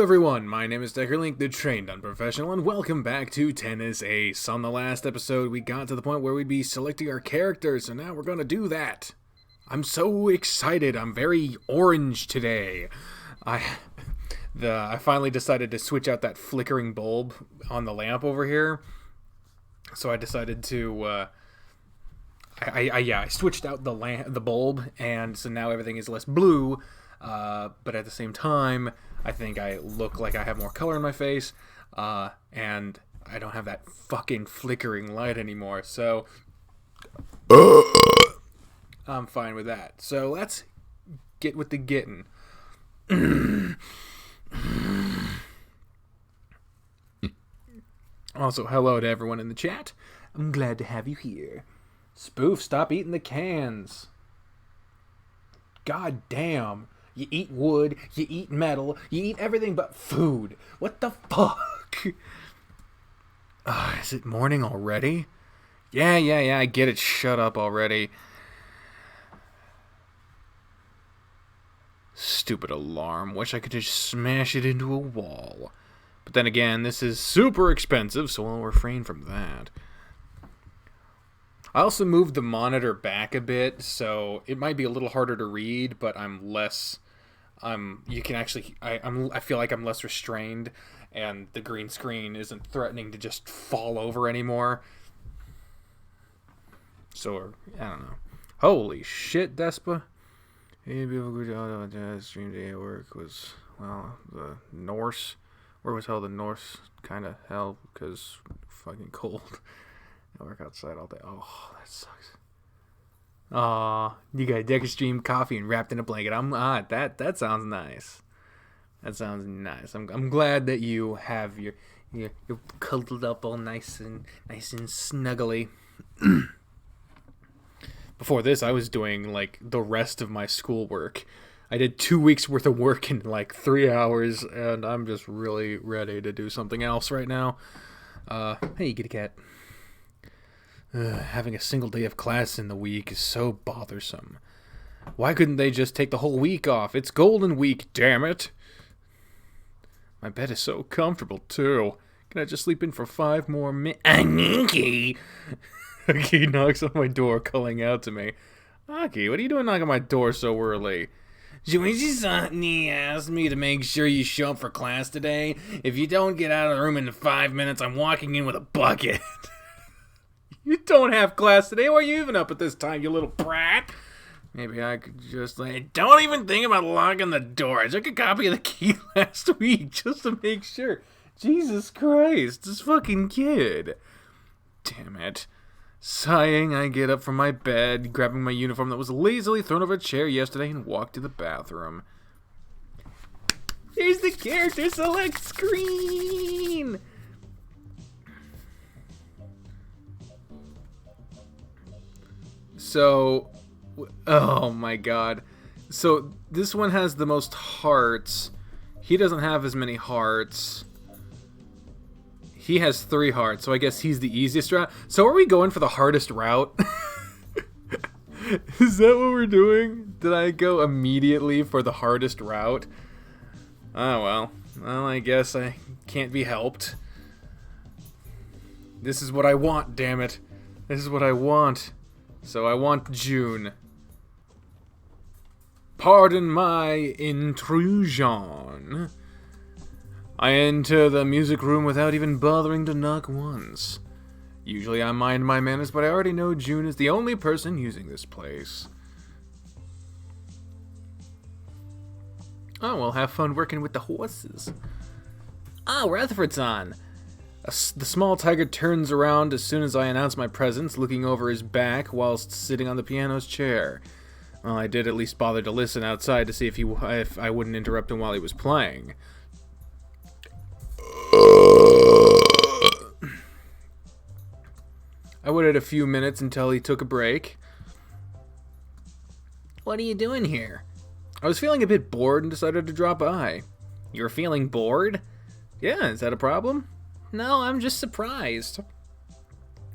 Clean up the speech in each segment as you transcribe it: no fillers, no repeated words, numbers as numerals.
everyone, my name is Deckerlink, the trained unprofessional, and welcome back to Tennis Ace. On the last episode, we got to the point where we'd be selecting our characters, so now we're gonna do that. I'm so excited, I'm very orange today. I finally decided to switch out that flickering bulb on the lamp over here, so I decided to, I switched out the bulb, and so now everything is less blue, but at the same time, I think I look like I have more color in my face, and I don't have that fucking flickering light anymore, so I'm fine with that. So let's get with the getting. Also, hello to everyone in the chat. I'm glad to have you here. Spoof, stop eating the cans. God damn. You eat wood, you eat metal, you eat everything but food. What the fuck? Is it morning already? Yeah, I get it. Shut up already. Stupid alarm. Wish I could just smash it into a wall. But then again, this is super expensive, so I'll refrain from that. I also moved the monitor back a bit, so it might be a little harder to read, but I'm less... you can actually... I feel like I'm less restrained, and the green screen isn't threatening to just fall over anymore. So, I don't know. Holy shit, Despa. Hey, beautiful stream day at work was, well, the Norse. Where was hell the Norse kind of hell, because fucking cold. I work outside all day. Oh, that sucks. Aw, you got Decker stream coffee and wrapped in a blanket. That sounds nice. That sounds nice. I'm glad that you have your cuddled up all nice and snuggly. Before this, I was doing like the rest of my schoolwork. I did 2 weeks worth of work in like 3 hours, and I'm just really ready to do something else right now. Hey, kitty cat. Having a single day of class in the week is so bothersome. Why couldn't they just take the whole week off? It's Golden Week, damn it! My bed is so comfortable, too. Can I just sleep in for 5 more minutes? Aki! Aki knocks on my door, calling out to me. Aki, what are you doing knocking on my door so early? Joichi asked me to make sure you show up for class today. If you don't get out of the room in 5 minutes, I'm walking in with a bucket. You don't have class today. Why are you even up at this time, you little brat? Maybe I could just don't even think about locking the door. I took a copy of the key last week just to make sure. Jesus Christ, this fucking kid. Damn it. Sighing, I get up from my bed, grabbing my uniform that was lazily thrown over a chair yesterday, and walk to the bathroom. Here's the character select screen! So, oh my god. So, this one has the most hearts. He doesn't have as many hearts. He has 3 hearts, so I guess he's the easiest route. So are we going for the hardest route? Is that what we're doing? Did I go immediately for the hardest route? Oh well. Well, I guess I can't be helped. This is what I want, damn it. This is what I want. So I want June. Pardon my intrusion. I enter the music room without even bothering to knock once. Usually I mind my manners, but I already know June is the only person using this place. Oh, well, have fun working with the horses. Oh, Rutherford's on. The small tiger turns around as soon as I announce my presence, looking over his back whilst sitting on the piano's chair. Well, I did at least bother to listen outside to see if I wouldn't interrupt him while he was playing. I waited a few minutes until he took a break. What are you doing here? I was feeling a bit bored and decided to drop by. You're feeling bored? Yeah, is that a problem? No, I'm just surprised.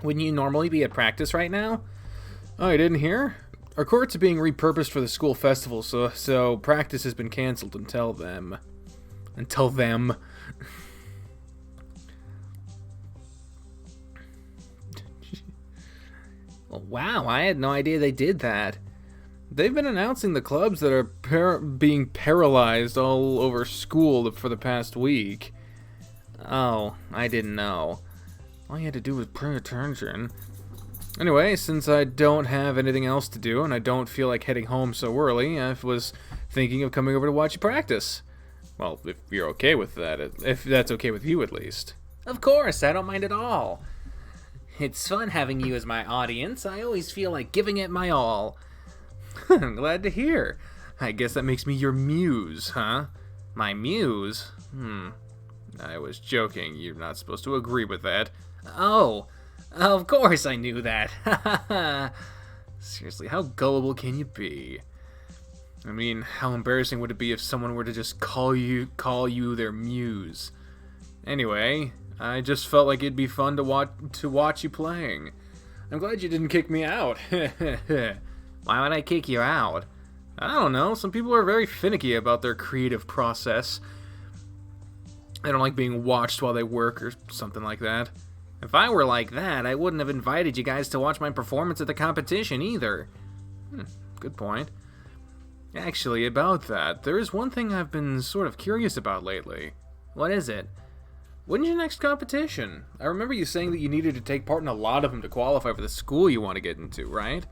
Wouldn't you normally be at practice right now? Oh, you didn't hear? Our courts are being repurposed for the school festival, so practice has been canceled until then. And tell them. Oh, wow, I had no idea they did that. They've been announcing the clubs that are being paralyzed all over school for the past week. Oh, I didn't know. All you had to do was pay attention. Anyway, since I don't have anything else to do and I don't feel like heading home so early, I was thinking of coming over to watch you practice. Well, if you're okay with that, if that's okay with you at least. Of course, I don't mind at all. It's fun having you as my audience. I always feel like giving it my all. I'm glad to hear. I guess that makes me your muse, huh? My muse? I was joking. You're not supposed to agree with that. Oh, of course I knew that. Seriously, how gullible can you be? I mean, how embarrassing would it be if someone were to just call you their muse? Anyway, I just felt like it'd be fun to watch you playing. I'm glad you didn't kick me out. Why would I kick you out? I don't know. Some people are very finicky about their creative process. They don't like being watched while they work or something like that. If I were like that, I wouldn't have invited you guys to watch my performance at the competition either. Good point. Actually, about that, there is one thing I've been sort of curious about lately. What is it? When's your next competition? I remember you saying that you needed to take part in a lot of them to qualify for the school you want to get into, right?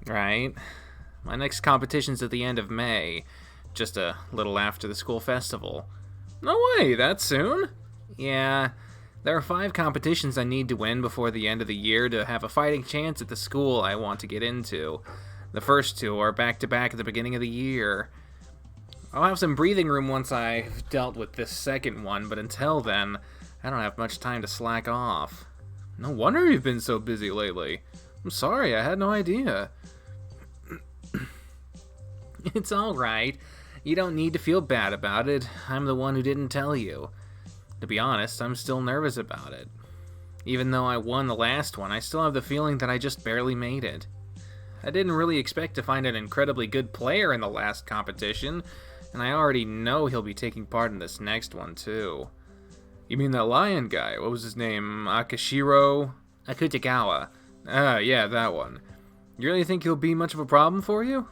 Right. My next competition's at the end of May, just a little after the school festival. No way, that soon? Yeah, there are 5 competitions I need to win before the end of the year to have a fighting chance at the school I want to get into. The first 2 are back-to-back at the beginning of the year. I'll have some breathing room once I've dealt with this second one, but until then, I don't have much time to slack off. No wonder you've been so busy lately. I'm sorry, I had no idea. It's alright. You don't need to feel bad about it. I'm the one who didn't tell you. To be honest, I'm still nervous about it. Even though I won the last one, I still have the feeling that I just barely made it. I didn't really expect to find an incredibly good player in the last competition, and I already know he'll be taking part in this next one, too. You mean that lion guy? What was his name? Akashiro? Akutagawa. Ah, yeah, that one. You really think he'll be much of a problem for you?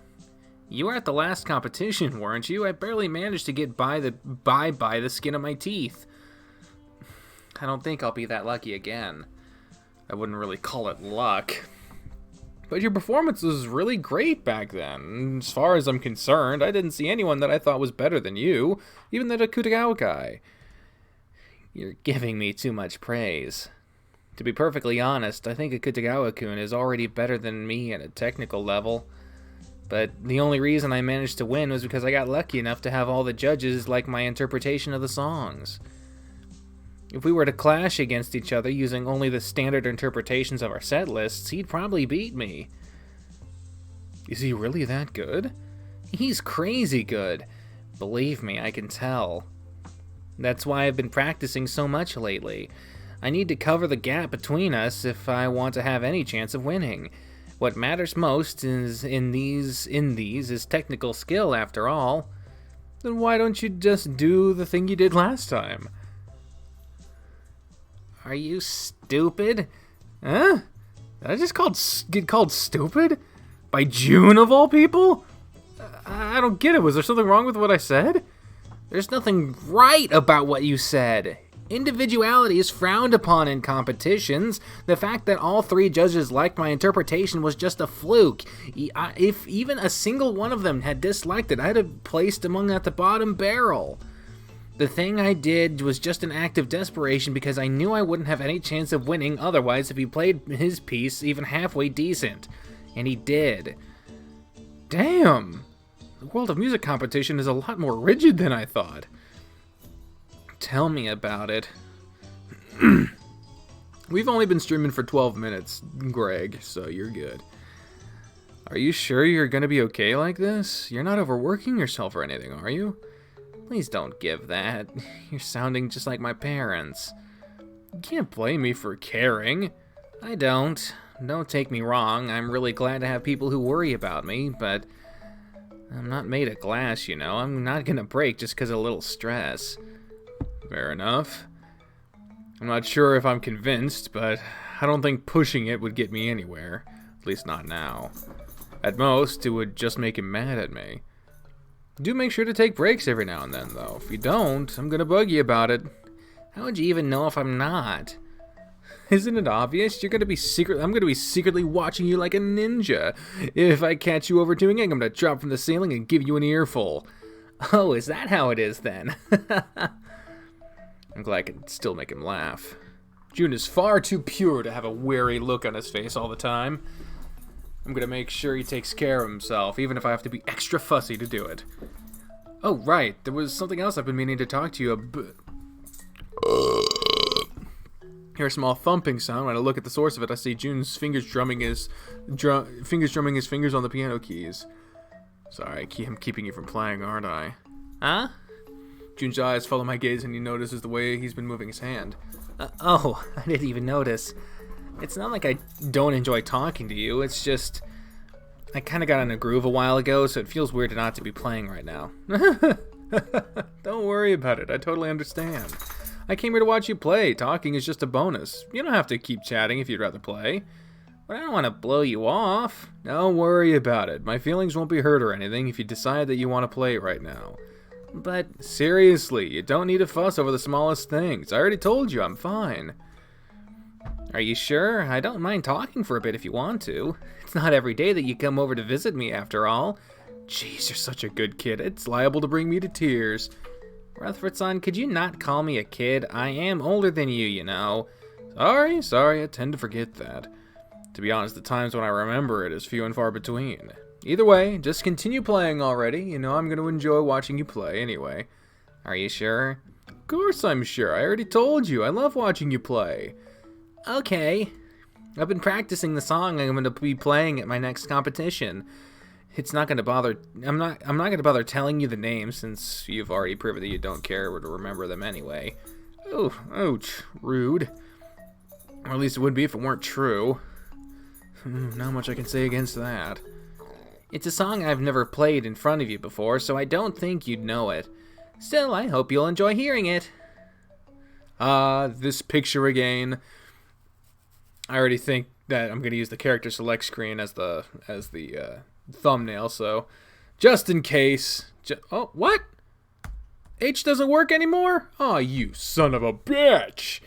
You were at the last competition, weren't you? I barely managed to get by the skin of my teeth. I don't think I'll be that lucky again. I wouldn't really call it luck. But your performance was really great back then. As far as I'm concerned, I didn't see anyone that I thought was better than you, even that Akutagawa guy. You're giving me too much praise. To be perfectly honest, I think Akutagawa-kun is already better than me at a technical level. But the only reason I managed to win was because I got lucky enough to have all the judges like my interpretation of the songs. If we were to clash against each other using only the standard interpretations of our set lists, he'd probably beat me. Is he really that good? He's crazy good. Believe me, I can tell. That's why I've been practicing so much lately. I need to cover the gap between us if I want to have any chance of winning. What matters most is in these is technical skill, after all. Then why don't you just do the thing you did last time? Are you stupid? Huh? Did I just get called stupid? By June of all people? I don't get it. Was there something wrong with what I said? There's nothing right about what you said. Individuality is frowned upon in competitions. The fact that all 3 judges liked my interpretation was just a fluke. If even a single one of them had disliked it, I'd have placed among at the bottom barrel. The thing I did was just an act of desperation because I knew I wouldn't have any chance of winning otherwise if he played his piece even halfway decent. And he did. Damn! The world of music competition is a lot more rigid than I thought. Tell me about it. We've only been streaming for 12 minutes, Greg, so you're good. Are you sure you're gonna be okay like this? You're not overworking yourself or anything, are you? Please don't give that. You're sounding just like my parents. You can't blame me for caring. I don't. Don't take me wrong. I'm really glad to have people who worry about me, but I'm not made of glass, you know. I'm not gonna break just because of a little stress. Fair enough. I'm not sure if I'm convinced, but I don't think pushing it would get me anywhere. At least not now. At most, it would just make him mad at me. Do make sure to take breaks every now and then, though. If you don't, I'm gonna bug you about it. How would you even know if I'm not? Isn't it obvious? I'm gonna be secretly watching you like a ninja. If I catch you overdoing it, I'm gonna drop from the ceiling and give you an earful. Oh, is that how it is then? I'm glad I can still make him laugh. Jun is far too pure to have a wary look on his face all the time. I'm gonna make sure he takes care of himself, even if I have to be extra fussy to do it. Oh, right. There was something else I've been meaning to talk to you about. Hear a small thumping sound. When I look at the source of it, I see Jun's fingers drumming his fingers on the piano keys. Sorry, I'm keeping you from playing, aren't I? Huh? Jun's eyes follow my gaze, and he notices the way he's been moving his hand. Oh, I didn't even notice. It's not like I don't enjoy talking to you. It's just I kind of got in a groove a while ago, so it feels weird not to be playing right now. Don't worry about it. I totally understand. I came here to watch you play. Talking is just a bonus. You don't have to keep chatting if you'd rather play. But I don't want to blow you off. Don't worry about it. My feelings won't be hurt or anything if you decide that you want to play right now. But seriously, you don't need to fuss over the smallest things. I already told you I'm fine. Are you sure? I don't mind talking for a bit if you want to. It's not every day that you come over to visit me, after all. Jeez, you're such a good kid. It's liable to bring me to tears. Rutherford-son, could you not call me a kid? I am older than you, you know. Sorry, I tend to forget that. To be honest, the times when I remember it is few and far between. Either way, just continue playing already. You know I'm going to enjoy watching you play anyway. Are you sure? Of course I'm sure. I already told you. I love watching you play. Okay. I've been practicing the song I'm going to be playing at my next competition. It's not going to bother... I'm not going to bother telling you the names since you've already proven that you don't care or to remember them anyway. Oh, ouch. Rude. Or at least it would be if it weren't true. Not much I can say against that. It's a song I've never played in front of you before, so I don't think you'd know it. Still, I hope you'll enjoy hearing it. This picture again. I already think that I'm going to use the character select screen as the thumbnail, so just in case. Oh, what? H doesn't work anymore? Oh, you son of a bitch.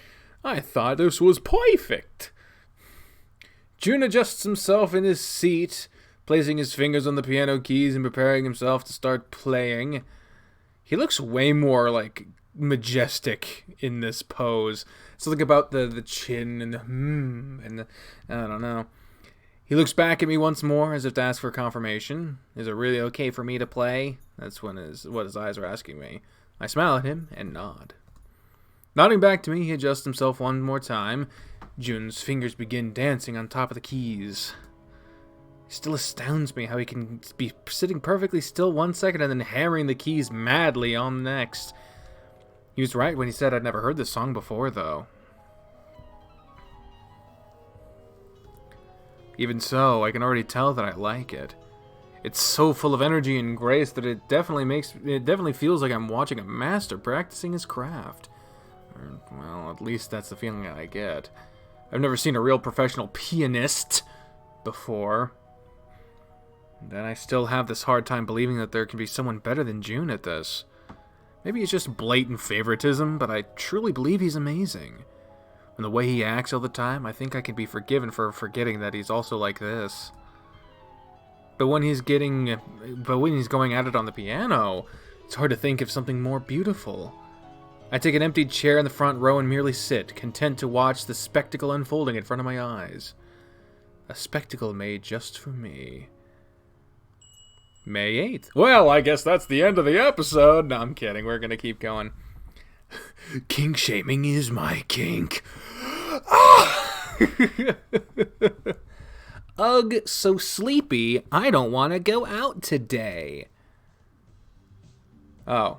I thought this was perfect. Jun adjusts himself in his seat, placing his fingers on the piano keys and preparing himself to start playing. He looks way more, like, majestic in this pose. Something about the chin and the I don't know. He looks back at me once more as if to ask for confirmation. Is it really okay for me to play? That's what his eyes are asking me. I smile at him and nod. Nodding back to me, he adjusts himself one more time. Jun's fingers begin dancing on top of the keys. It still astounds me how he can be sitting perfectly still 1 second and then hammering the keys madly on the next. He was right when he said I'd never heard this song before, though. Even so, I can already tell that I like it. It's so full of energy and grace that it definitely feels like I'm watching a master practicing his craft. Well, at least that's the feeling I get. I've never seen a real professional pianist before. Then I still have this hard time believing that there can be someone better than Jun at this. Maybe it's just blatant favoritism, but I truly believe he's amazing. And the way he acts all the time, I think I can be forgiven for forgetting that he's also like this. But when he's going at it on the piano, it's hard to think of something more beautiful. I take an empty chair in the front row and merely sit, content to watch the spectacle unfolding in front of my eyes. A spectacle made just for me. May 8th. Well, I guess that's the end of the episode. No, I'm kidding. We're going to keep going. Kink shaming is my kink. Ugh, so sleepy, I don't want to go out today. Oh,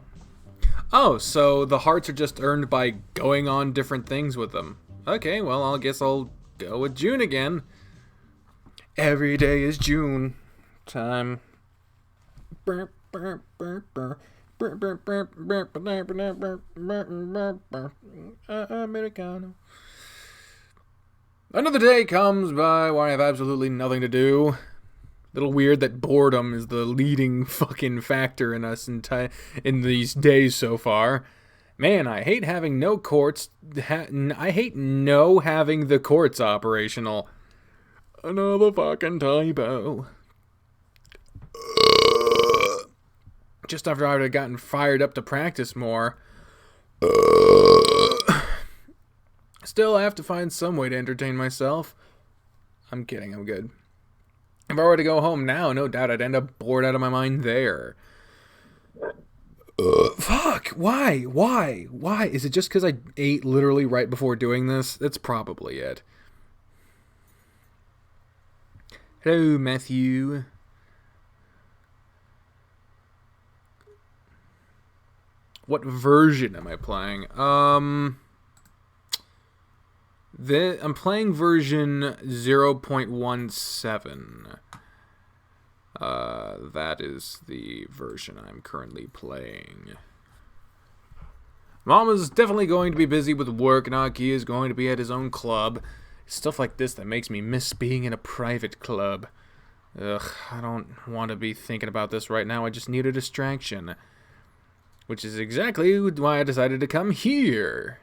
so the hearts are just earned by going on different things with them. Okay, well, I guess I'll go with Jun again. Every day is Jun time. Americano. Another day comes by where I have absolutely nothing to do. Little weird that boredom is the leading fucking factor in us in these days so far. Man, I hate having no courts. I hate no having the courts operational. Another fucking typo. Just after I would have gotten fired up to practice more. Still, I have to find some way to entertain myself. I'm kidding, I'm good. If I were to go home now, no doubt I'd end up bored out of my mind there. Fuck, why? Is it just because I ate literally right before doing this? That's probably it. Hello, Matthew. What version am I playing? I'm playing version 0.17. That is the version I'm currently playing. Mama's definitely going to be busy with work, and Aki is going to be at his own club. It's stuff like this that makes me miss being in a private club. Ugh, I don't want to be thinking about this right now. I just need a distraction. Which is exactly why I decided to come here.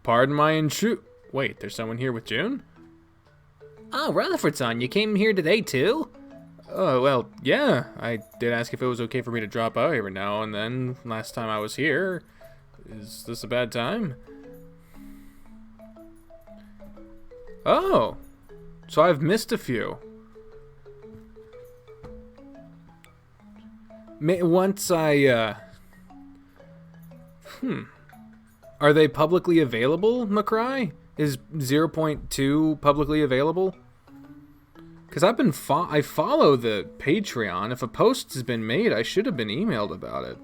Pardon my intrusion. Wait, there's someone here with June? Oh, Rutherford-san, you came here today too? Oh, well, yeah. I did ask if it was okay for me to drop out every now and then. Last time I was here. Is this a bad time? Oh. So I've missed a few. Once I, Are they publicly available, McCry? Is 0.2 publicly available? Because I follow the Patreon. If a post has been made, I should have been emailed about it.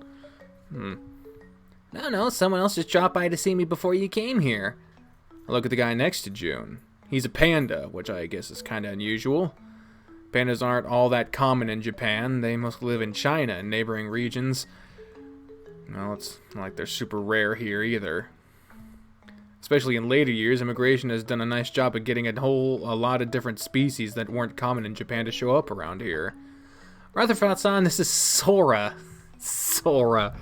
No, someone else just dropped by to see me before you came here. I look at the guy next to June. He's a panda, which I guess is kind of unusual. Pandas aren't all that common in Japan. They must live in China and neighboring regions. Well, it's not like they're super rare here either. Especially in later years, immigration has done a nice job of getting a lot of different species that weren't common in Japan to show up around here. Rutherford-san, this is Sora. Sora.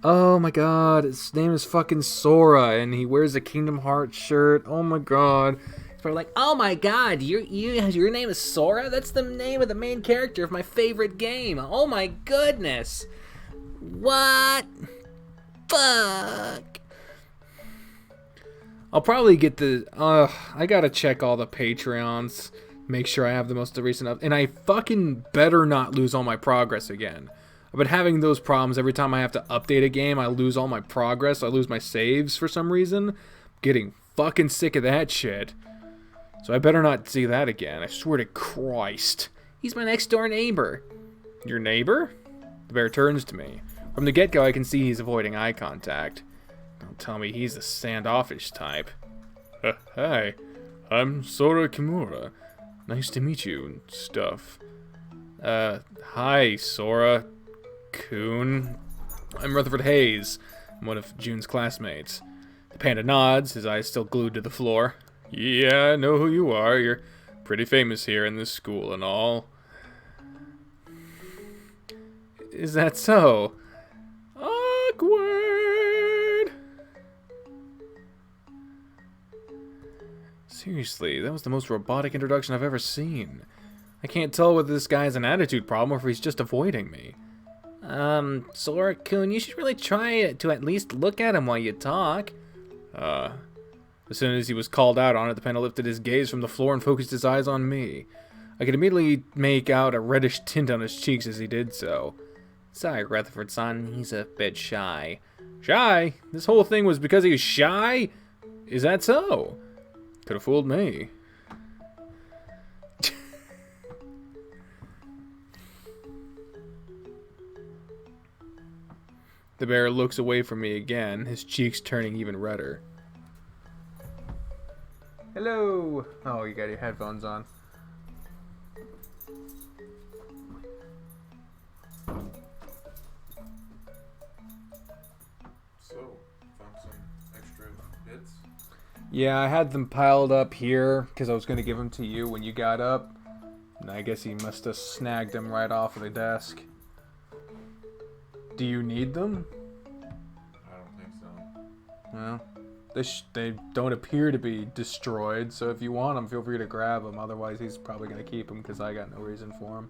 Oh my god, his name is fucking Sora, and he wears a Kingdom Hearts shirt. Oh my god. We're like, oh my god, your name is Sora? That's the name of the main character of my favorite game. Oh my goodness. What? Fuck. I'll probably get the, I gotta check all the Patreons, make sure I have the most recent up, and I fucking better not lose all my progress again. I've been having those problems every time I have to update a game. I lose all my progress, I lose my saves for some reason. Getting fucking sick of that shit. So I better not see that again. I swear to Christ. He's my next door neighbor. Your neighbor? The bear turns to me. From the get-go, I can see he's avoiding eye contact. Don't tell me he's the standoffish type. Hi, I'm Sora Kimura. Nice to meet you and stuff. Hi, Sora. Coon. I'm Rutherford Hayes. I'm one of June's classmates. The panda nods, his eyes still glued to the floor. Yeah, I know who you are. You're pretty famous here in this school and all. Is that so? Awkward! Seriously, that was the most robotic introduction I've ever seen. I can't tell whether this guy has an attitude problem or if he's just avoiding me. Sora-kun, you should really try to at least look at him while you talk. As soon as he was called out on it, the panda lifted his gaze from the floor and focused his eyes on me. I could immediately make out a reddish tint on his cheeks as he did so. Sorry, Rutherford-san, he's a bit shy. Shy? This whole thing was because he was shy? Is that so? Could have fooled me. The bear looks away from me again, his cheeks turning even redder. Hello! Oh, you got your headphones on. Yeah, I had them piled up here because I was going to give them to you when you got up. And I guess he must have snagged them right off of the desk. Do you need them? I don't think so. Well, they don't appear to be destroyed, so if you want them, feel free to grab them. Otherwise, he's probably going to keep them because I got no reason for them.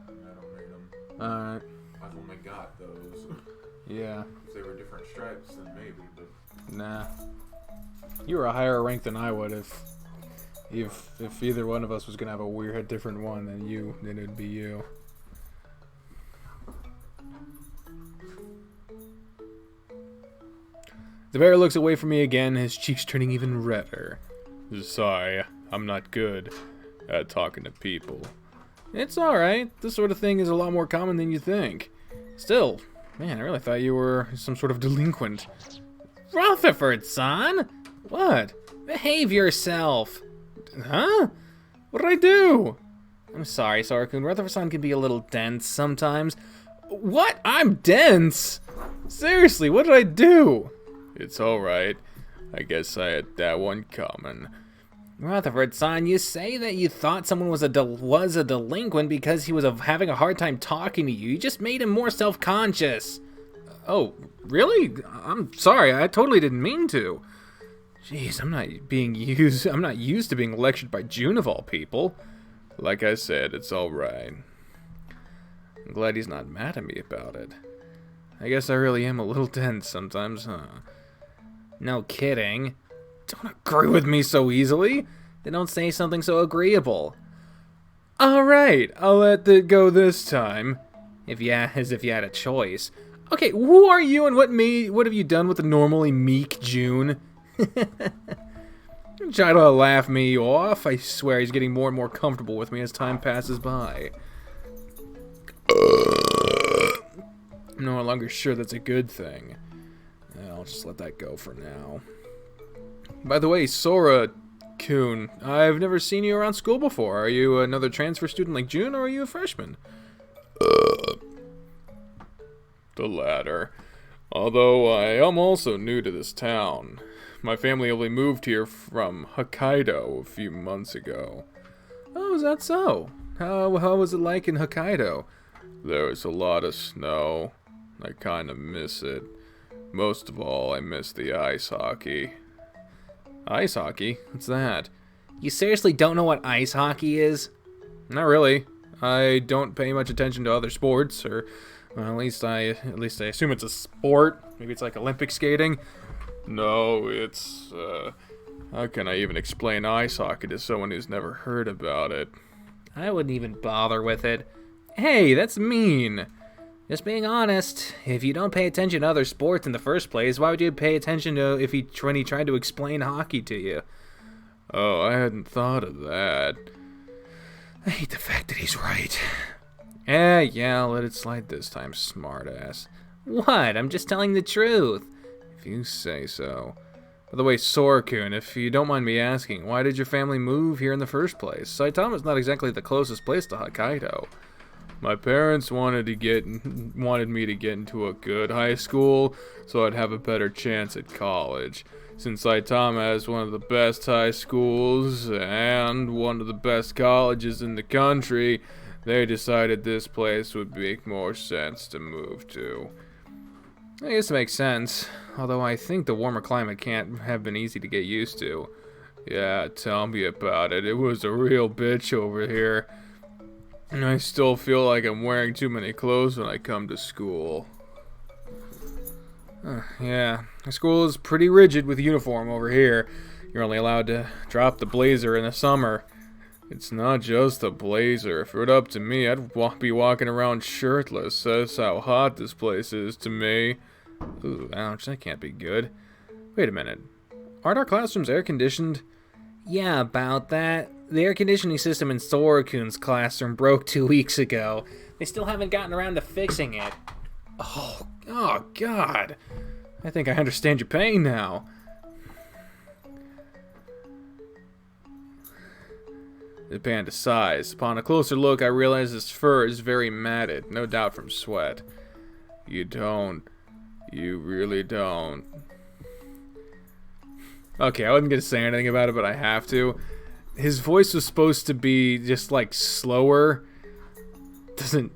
I don't need them. Alright. I've only got those. Yeah. If they were different stripes, then maybe, but... Nah. You were a higher rank than I would if either one of us was going to have a different one than it'd be you. The bear looks away from me again, his cheeks turning even redder. Sorry, I'm not good at talking to people. It's alright. This sort of thing is a lot more common than you think. Still, man, I really thought you were some sort of delinquent. Rutherford, son! What? Behave yourself! Huh? What did I do? I'm sorry, Sora-kun. Rutherford-san can be a little dense sometimes. What? I'm dense? Seriously, what did I do? It's alright. I guess I had that one coming. Rutherford-san, you say that you thought someone was a delinquent because he was having a hard time talking to you. You just made him more self-conscious. Oh, really? I'm sorry. I totally didn't mean to. Jeez, I'm not used to being lectured by June of all people. Like I said, it's alright. I'm glad he's not mad at me about it. I guess I really am a little tense sometimes, huh? No kidding. Don't agree with me so easily. Then don't say something so agreeable. Alright, I'll let it go this time. As if you had a choice. Okay, who are you and what have you done with the normally meek June? Try to laugh me off. I swear he's getting more and more comfortable with me as time passes by. I'm no longer sure that's a good thing. I'll just let that go for now. By the way, Sora-kun, I've never seen you around school before. Are you another transfer student like June, or are you a freshman? The latter. Although I am also new to this town. My family only moved here from Hokkaido a few months ago. Oh, is that so? How was it like in Hokkaido? There was a lot of snow. I kind of miss it. Most of all, I miss the ice hockey. Ice hockey? What's that? You seriously don't know what ice hockey is? Not really. I don't pay much attention to other sports, or well, at least I assume it's a sport. Maybe it's like Olympic skating. No, it's how can I even explain ice hockey to someone who's never heard about it? I wouldn't even bother with it. Hey, that's mean. Just being honest, if you don't pay attention to other sports in the first place, why would you pay attention to when he tried to explain hockey to you? Oh, I hadn't thought of that. I hate the fact that he's right. Yeah, let it slide this time, smartass. What? I'm just telling the truth. If you say so. By the way, Sora-kun, if you don't mind me asking, why did your family move here in the first place? Saitama's not exactly the closest place to Hokkaido. My parents wanted me to get into a good high school, so I'd have a better chance at college. Since Saitama has one of the best high schools and one of the best colleges in the country, they decided this place would make more sense to move to. I guess it makes sense, although I think the warmer climate can't have been easy to get used to. Yeah, tell me about it. It was a real bitch over here. And I still feel like I'm wearing too many clothes when I come to school. Yeah, school is pretty rigid with uniform over here. You're only allowed to drop the blazer in the summer. It's not just the blazer. If it were up to me, I'd be walking around shirtless. That's how hot this place is to me. Ooh, ouch, that can't be good. Wait a minute. Aren't our classrooms air-conditioned? Yeah, about that. The air conditioning system in Sora-kun's classroom broke 2 weeks ago. They still haven't gotten around to fixing it. Oh, God. I think I understand your pain now. The panda sighs. Upon a closer look, I realize his fur is very matted, no doubt from sweat. You don't. You really don't. Okay, I wasn't gonna say anything about it, but I have to. His voice was supposed to be just like slower. Doesn't.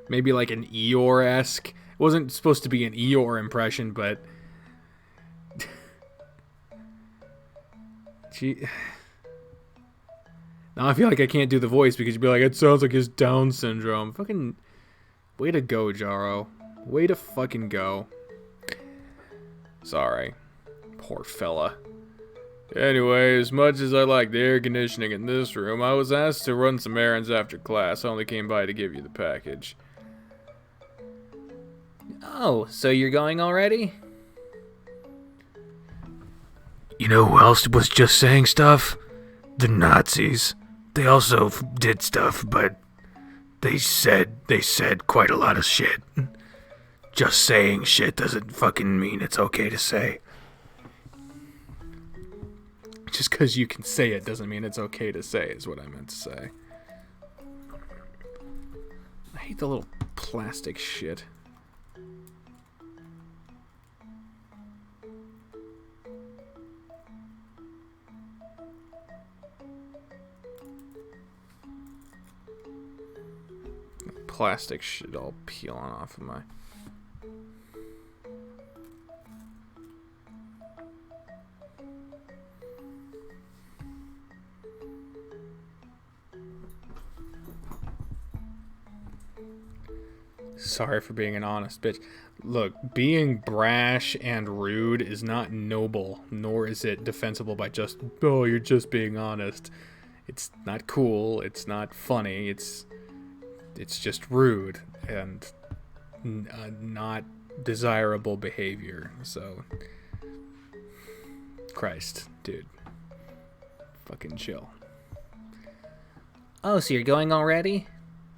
Maybe like an Eeyore-esque. It wasn't supposed to be an Eeyore impression, but. Gee. Now I feel like I can't do the voice because you'd be like, it sounds like his Down syndrome. Fucking. Way to go, Jaro. Way to fucking go. Sorry. Poor fella. Anyway, as much as I like the air conditioning in this room, I was asked to run some errands after class. I only came by to give you the package. Oh, so you're going already? You know who else was just saying stuff? The Nazis. They also did stuff, but they said quite a lot of shit. Just saying shit doesn't fucking mean it's okay to say. Just because you can say it doesn't mean it's okay to say, is what I meant to say. I hate the little plastic shit. Plastic shit all peeling off of my... Sorry for being an honest bitch. Look, being brash and rude is not noble, nor is it defensible by just, oh, you're just being honest. It's not cool, it's not funny, it's just rude and not desirable behavior. So, Christ, dude. Fucking chill. Oh, so you're going already?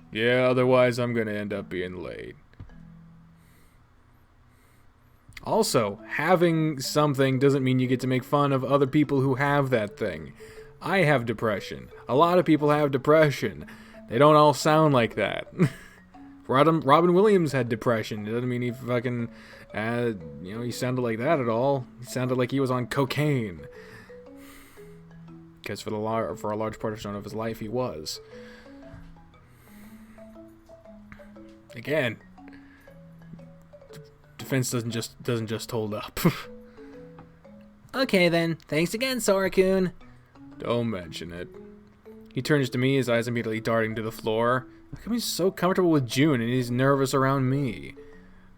Yeah, otherwise I'm gonna end up being late. Also, having something doesn't mean you get to make fun of other people who have that thing. I have depression. A lot of people have depression. They don't all sound like that. Robin Williams had depression. It doesn't mean he fucking, he sounded like that at all. He sounded like he was on cocaine. Because for a large portion of his life, he was. Again, defense doesn't just hold up. Okay then. Thanks again, Sora-kun. Don't mention it. He turns to me, his eyes immediately darting to the floor. How come he's so comfortable with June and he's nervous around me?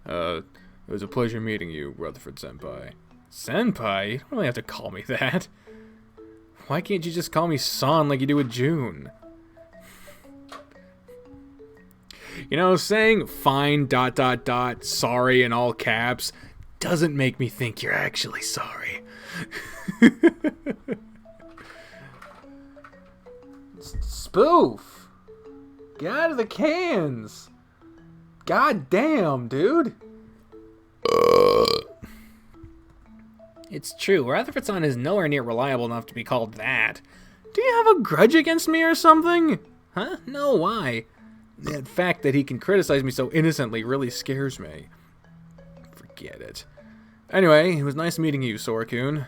It was a pleasure meeting you, Rutherford-senpai. Senpai? You don't really have to call me that. Why can't you just call me San like you do with June? You know, saying fine ... sorry in all caps doesn't make me think you're actually sorry. Spoof! Get out of the cans! God damn, dude! It's true, Rutherford-san is nowhere near reliable enough to be called that. Do you have a grudge against me or something? Huh? No, why? The fact that he can criticize me so innocently really scares me. Forget it. Anyway, it was nice meeting you, Sora-kun.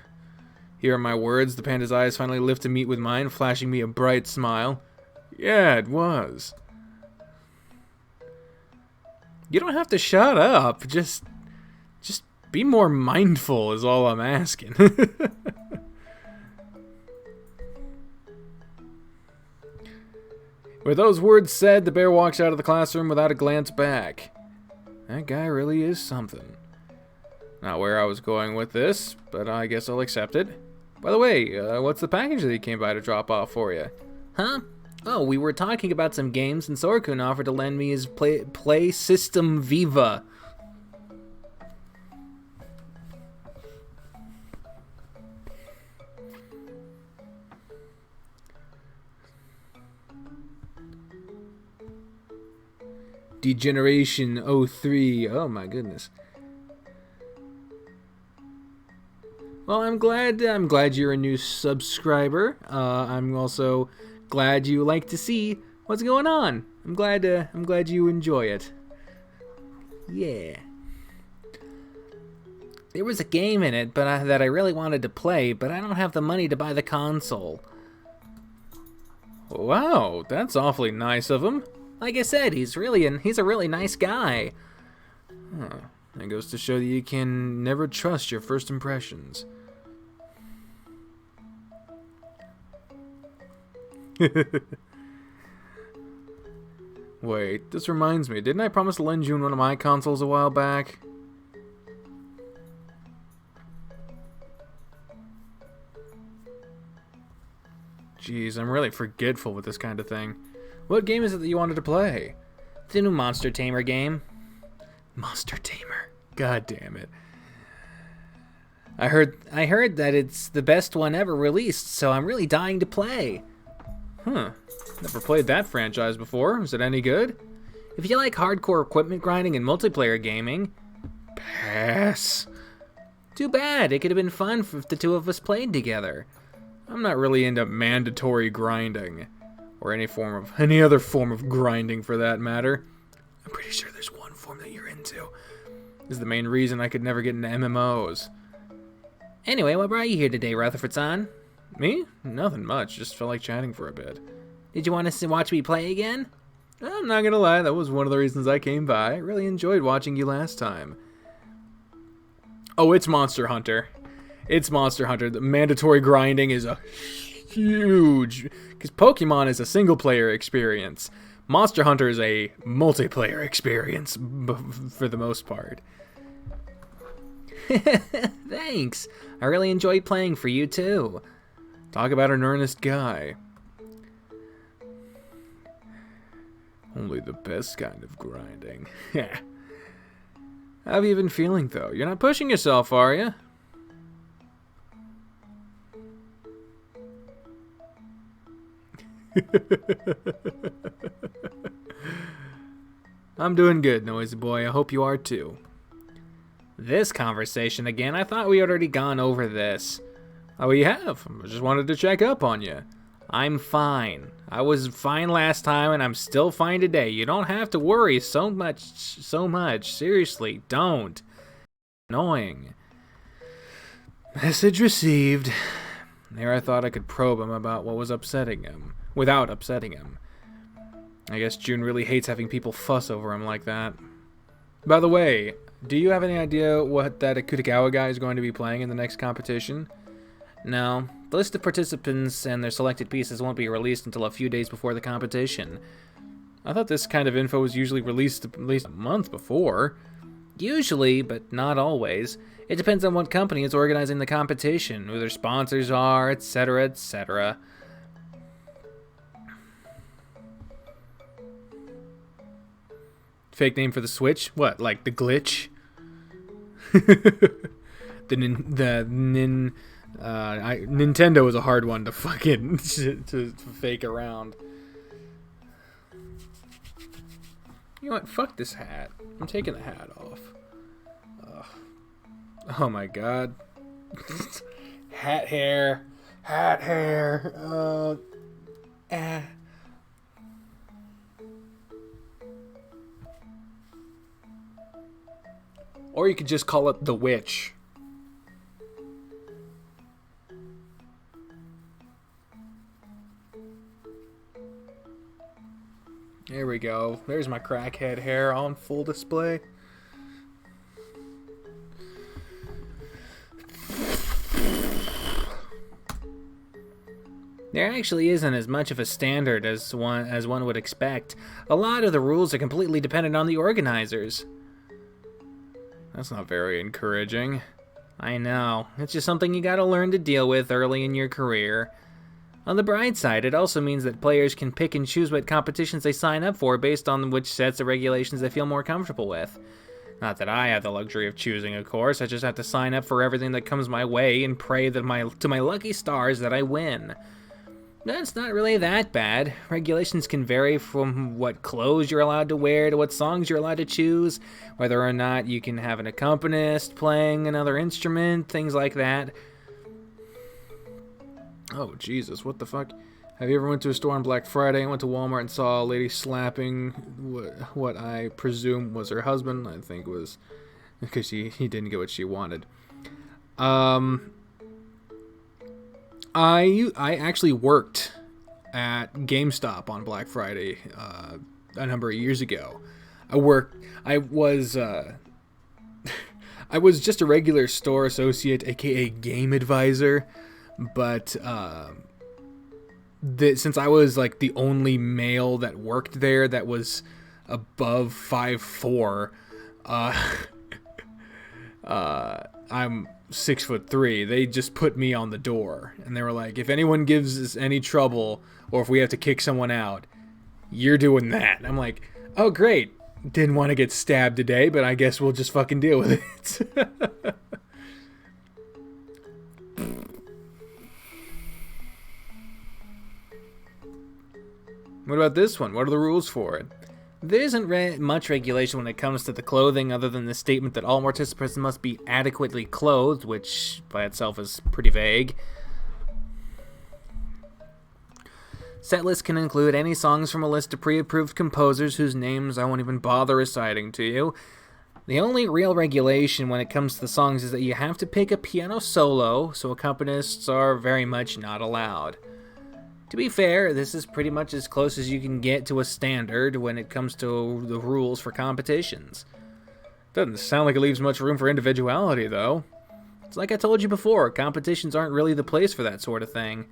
Here are my words. The panda's eyes finally lift to meet with mine, flashing me a bright smile. Yeah, it was. You don't have to shut up. Just be more mindful is all I'm asking. With those words said, the bear walks out of the classroom without a glance back. That guy really is something. Not where I was going with this, but I guess I'll accept it. By the way, what's the package that he came by to drop off for you? Huh? Oh, we were talking about some games and Sora-kun offered to lend me his play system Viva. Degeneration 03. Oh my goodness. Well, I'm glad you're a new subscriber. I'm also glad you like to see what's going on. I'm glad you enjoy it. Yeah. There was a game in it that I really wanted to play, but I don't have the money to buy the console. Wow, that's awfully nice of him. Like I said, he's a really nice guy. Huh. That goes to show that you can never trust your first impressions. Wait, this reminds me. Didn't I promise to lend June one of my consoles a while back? Jeez, I'm really forgetful with this kind of thing. What game is it that you wanted to play? The new Monster Tamer game. Monster Tamer. God damn it. I heard that it's the best one ever released, so I'm really dying to play. Huh. Never played that franchise before. Is it any good? If you like hardcore equipment grinding and multiplayer gaming, pass. Too bad. It could have been fun if the two of us played together. I'm not really into mandatory grinding. Or any other form of grinding for that matter. I'm pretty sure there's one form that you're into. This is the main reason I could never get into MMOs. Anyway, what brought you here today, Rutherford-san? Me? Nothing much. Just felt like chatting for a bit. Did you want to watch me play again? I'm not gonna lie, that was one of the reasons I came by. I really enjoyed watching you last time. Oh, it's Monster Hunter. It's Monster Hunter. The mandatory grinding is a huge... Because Pokemon is a single-player experience. Monster Hunter is a multiplayer experience, for the most part. Thanks. I really enjoyed playing for you, too. Talk about an earnest guy. Only the best kind of grinding. How have you been feeling, though? You're not pushing yourself, are you? I'm doing good, Noisy Boy. I hope you are, too. This conversation again? I thought we had already gone over this. Oh, we have. I just wanted to check up on you. I'm fine. I was fine last time, and I'm still fine today. You don't have to worry so much. Seriously, don't. Annoying. Message received. There I thought I could probe him about what was upsetting him, without upsetting him. I guess June really hates having people fuss over him like that. By the way, do you have any idea what that Akutagawa guy is going to be playing in the next competition? No. The list of participants and their selected pieces won't be released until a few days before the competition. I thought this kind of info was usually released at least a month before. Usually, but not always. It depends on what company is organizing the competition, who their sponsors are, etc., etc. Fake name for the Switch? What, like the glitch? Nintendo is a hard one to fucking to fake around. You know what? Fuck this hat. I'm taking the hat off. Ugh. Oh my god. Hat hair. Hat hair. Or you could just call it the witch. There we go. There's my crackhead hair on full display. There actually isn't as much of a standard as one would expect. A lot of the rules are completely dependent on the organizers. That's not very encouraging. I know. It's just something you gotta learn to deal with early in your career. On the bright side, it also means that players can pick and choose what competitions they sign up for based on which sets of regulations they feel more comfortable with. Not that I have the luxury of choosing, of course. I just have to sign up for everything that comes my way and pray that to my lucky stars that I win. That's not really that bad. Regulations can vary from what clothes you're allowed to wear to what songs you're allowed to choose, whether or not you can have an accompanist playing another instrument, things like that. Oh, Jesus, what the fuck? Have you ever went to a store on Black Friday and went to Walmart and saw a lady slapping what I presume was her husband? I think it was because he didn't get what she wanted. I actually worked at GameStop on Black Friday a number of years ago. I was I was just a regular store associate, aka game advisor, but since I was like the only male that worked there that was above 5'4", I'm 6'3". They just put me on the door, and they were like, if anyone gives us any trouble, or if we have to kick someone out, you're doing that. And I'm like, oh great, didn't want to get stabbed today, but I guess we'll just fucking deal with it. What about this one? What are the rules for it? There isn't much regulation when it comes to the clothing, other than the statement that all participants must be adequately clothed, which by itself is pretty vague. Set lists can include any songs from a list of pre-approved composers whose names I won't even bother reciting to you. The only real regulation when it comes to the songs is that you have to pick a piano solo, so accompanists are very much not allowed. To be fair, this is pretty much as close as you can get to a standard when it comes to the rules for competitions. Doesn't sound like it leaves much room for individuality, though. It's like I told you before, competitions aren't really the place for that sort of thing.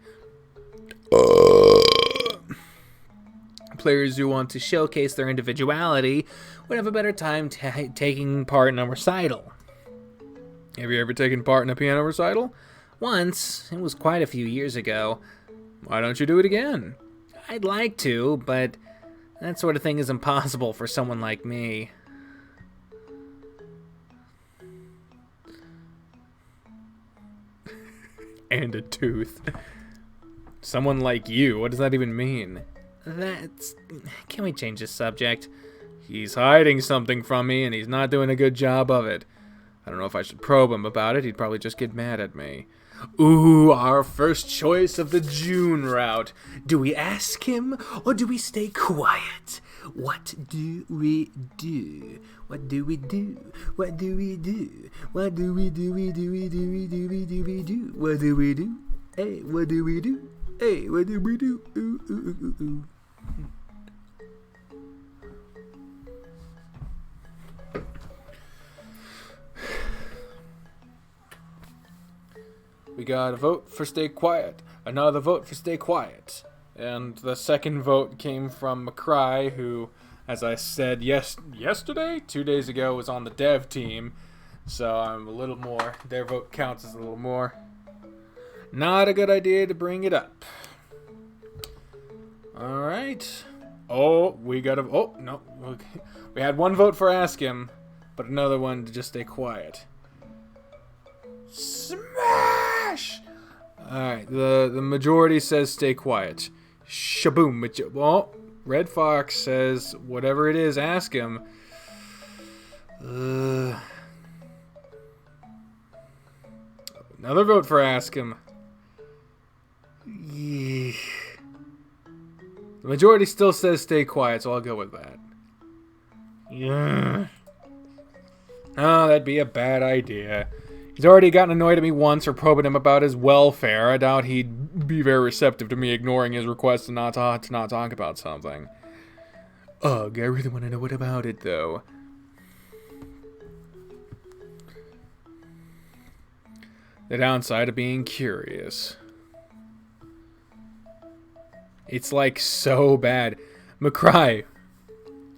Players who want to showcase their individuality would have a better time taking part in a recital. Have you ever taken part in a piano recital? Once. It was quite a few years ago. Why don't you do it again? I'd like to, but that sort of thing is impossible for someone like me. And a tooth. Someone like you? What does that even mean? Can we change the subject? He's hiding something from me, and he's not doing a good job of it. I don't know if I should probe him about it. He'd probably just get mad at me. Ooh, our first choice of the June route. Do we ask him, or do we stay quiet? What do we do? What do we do? What do we do? What do we do? We do we do we do we do we do? What do we do? Hey, what do we do? Hey, what do we do? Ooh, ooh, ooh, ooh, ooh. We got a vote for stay quiet, another vote for stay quiet, and the second vote came from McCurdy, who, as I said yesterday, 2 days ago, was on the dev team, so I'm a little more, their vote counts as a little more. Not a good idea to bring it up. Alright. Oh, we got a, oh, no, okay. We had one vote for ask him, but another one to just stay quiet. Smash! Alright, the majority says stay quiet. Shaboom. Oh, Red Fox says whatever it is, ask him. Another vote for ask him. The majority still says stay quiet, so I'll go with that. Yeah. Oh, that'd be a bad idea. He's already gotten annoyed at me once for probing him about his welfare. I doubt he'd be very receptive to me ignoring his request to not talk about something. Ugh, I really want to know what about it, though. The downside of being curious. It's like so bad. McCurdy,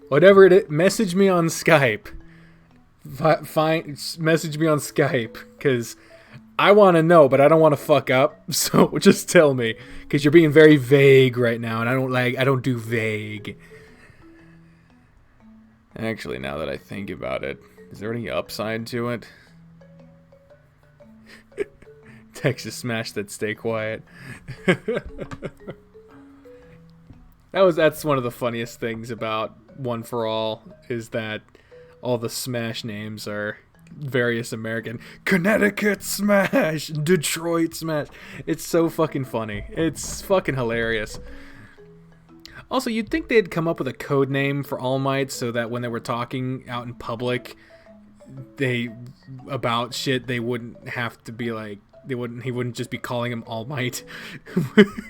whatever it is, message me on Skype. Message me on Skype, because I want to know, but I don't want to fuck up, so just tell me, because you're being very vague right now, and I don't do vague. Actually, now that I think about it, is there any upside to it? Texas smash that stay quiet. That's one of the funniest things about One for All, is that all the Smash names are various American. Connecticut Smash! Detroit Smash! It's so fucking funny. It's fucking hilarious. Also, you'd think they'd come up with a code name for All Might so that when they were talking out in public, about shit they wouldn't have to be like, he wouldn't just be calling him All Might.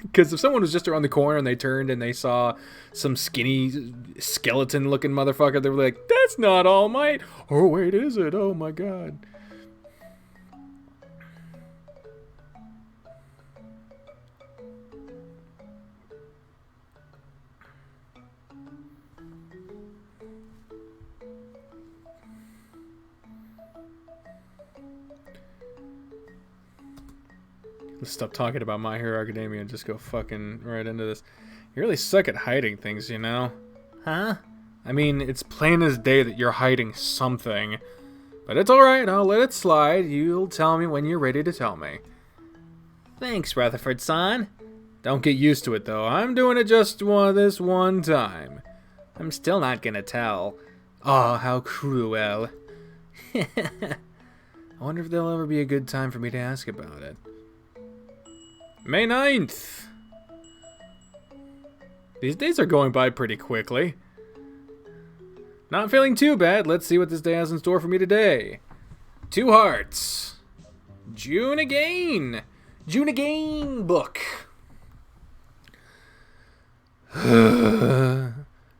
Because if someone was just around the corner and they turned and they saw some skinny skeleton looking motherfucker, they were like, that's not All Might. Oh wait, is it? Oh my god. Let's stop talking about My Hero Academia and just go fucking right into this. You really suck at hiding things, you know? Huh? I mean, it's plain as day that you're hiding something. But it's alright, I'll let it slide. You'll tell me when you're ready to tell me. Thanks, Rutherford-san. Don't get used to it, though. I'm doing it just this one time. I'm still not gonna tell. Ah, how cruel. I wonder if there'll ever be a good time for me to ask about it. May 9th. These days are going by pretty quickly. Not feeling too bad. Let's see what this day has in store for me today. 2 hearts. June again. June again book. Half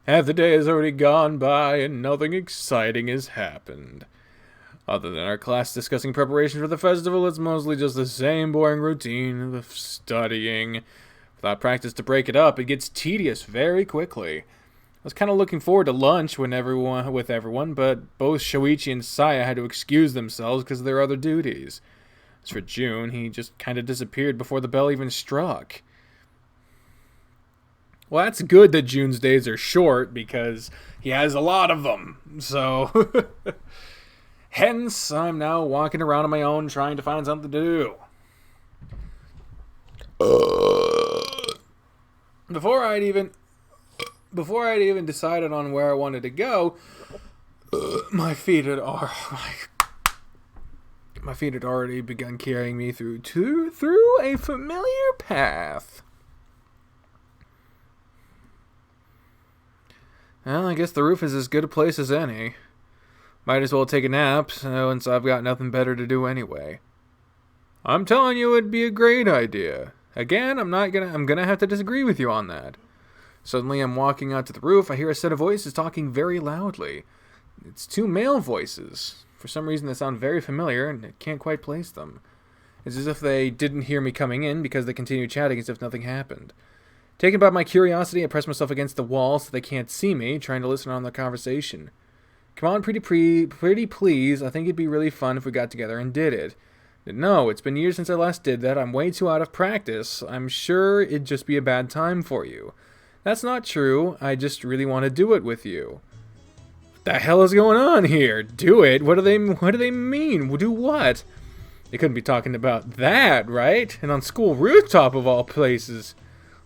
the day has already gone by and nothing exciting has happened. Other than our class discussing preparation for the festival, it's mostly just the same boring routine of studying. Without practice to break it up, it gets tedious very quickly. I was kind of looking forward to lunch with everyone, but both Shoichi and Saya had to excuse themselves because of their other duties. As for June, he just kind of disappeared before the bell even struck. Well, that's good that June's days are short because he has a lot of them. So, hence, I'm now walking around on my own trying to find something to do. Before I'd even decided on where I wanted to go, my feet had already begun carrying me through a familiar path. Well, I guess the roof is as good a place as any. Might as well take a nap, since I've got nothing better to do anyway. I'm telling you, it'd be a great idea. Again, I'm gonna have to disagree with you on that. Suddenly, I'm walking out to the roof. I hear a set of voices talking very loudly. It's 2 male voices. For some reason, they sound very familiar, and I can't quite place them. It's as if they didn't hear me coming in because they continue chatting as if nothing happened. Taken by my curiosity, I press myself against the wall so they can't see me, trying to listen on their conversation. Come on, pretty please. I think it'd be really fun if we got together and did it. No, it's been years since I last did that. I'm way too out of practice. I'm sure it'd just be a bad time for you. That's not true. I just really want to do it with you. What the hell is going on here? Do it? What do they mean? Do what? They couldn't be talking about that, right? And on school rooftop of all places.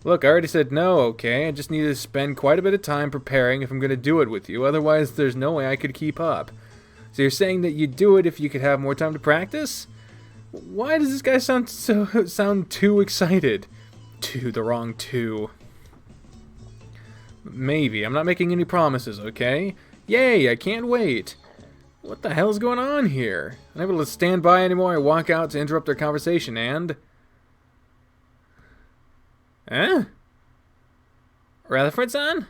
Look, I already said no, okay? I just need to spend quite a bit of time preparing if I'm going to do it with you. Otherwise, there's no way I could keep up. So you're saying that you'd do it if you could have more time to practice? Why does this guy sound too excited? The wrong two. Maybe. I'm not making any promises, okay? Yay, I can't wait. What the hell's going on here? I'm not able to stand by anymore. I walk out to interrupt their conversation and... Huh? Rutherford-san?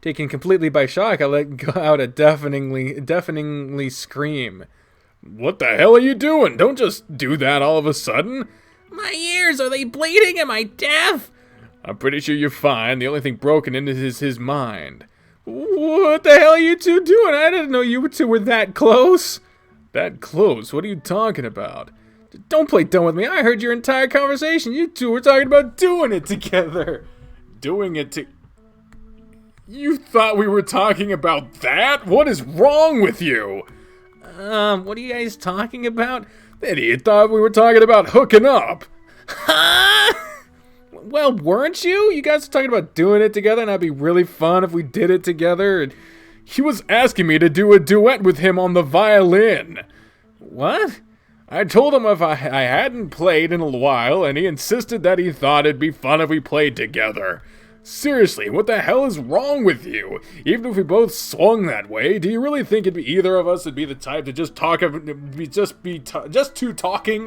Taken completely by shock, I let out a deafeningly scream. What the hell are you doing? Don't just do that all of a sudden. My ears, are they bleeding? Am I deaf? I'm pretty sure you're fine. The only thing broken in is his mind. What the hell are you two doing? I didn't know you two were that close. That close? What are you talking about? Don't play dumb with me. I heard your entire conversation. You two were talking about doing it together. Doing it to... You thought we were talking about that? What is wrong with you? What are you guys talking about? The idiot thought we were talking about hooking up. Huh? Well, weren't you? You guys were talking about doing it together and that'd be really fun if we did it together. And he was asking me to do a duet with him on the violin. What? I told him if I hadn't played in a while, and he insisted that he thought it'd be fun if we played together. Seriously, what the hell is wrong with you? Even if we both swung that way, do you really think either of us would be the type to just talking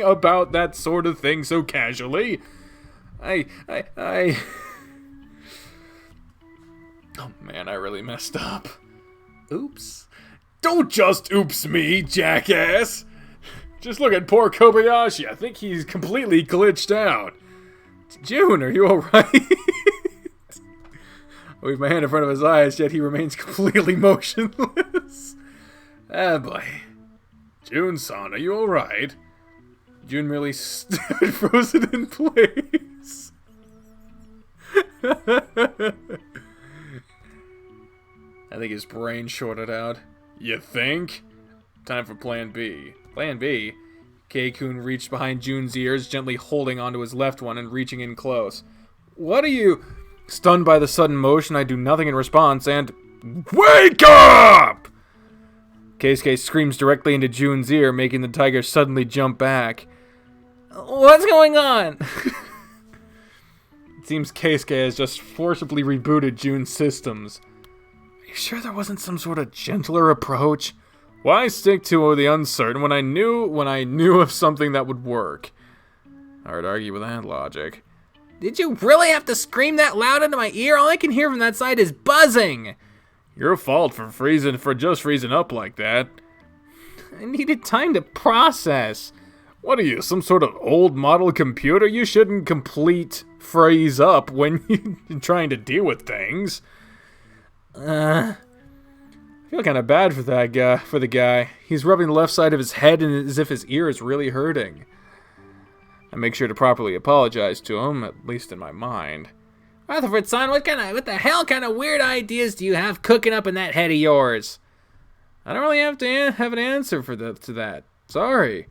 about that sort of thing so casually? Oh man, I really messed up. Oops. Don't just oops me, jackass! Just look at poor Kobayashi. I think he's completely glitched out. June, are you alright? I wave my hand in front of his eyes, yet he remains completely motionless. Ah, boy. June-san, are you alright? June merely stood frozen in place. I think his brain shorted out. You think? Time for plan B. Plan B? K-kun reached behind June's ears, gently holding onto his left one and reaching in close. What are you... Stunned by the sudden motion, I do nothing in response, and... Wake up! Keisuke screams directly into June's ear, making the tiger suddenly jump back. What's going on? It seems Keisuke has just forcibly rebooted June's systems. Are you sure there wasn't some sort of gentler approach? Why stick to the uncertain when I knew of something that would work? Hard to argue with that logic. Did you really have to scream that loud into my ear? All I can hear from that side is buzzing. Your fault for just freezing up like that. I needed time to process. What are you, some sort of old model computer? You shouldn't freeze up when you're trying to deal with things. I feel kind of bad for the guy. He's rubbing the left side of his head as if his ear is really hurting. I make sure to properly apologize to him, at least in my mind. Rutherford-san, what the hell kind of weird ideas do you have cooking up in that head of yours? I don't really have to have an answer to that. Sorry.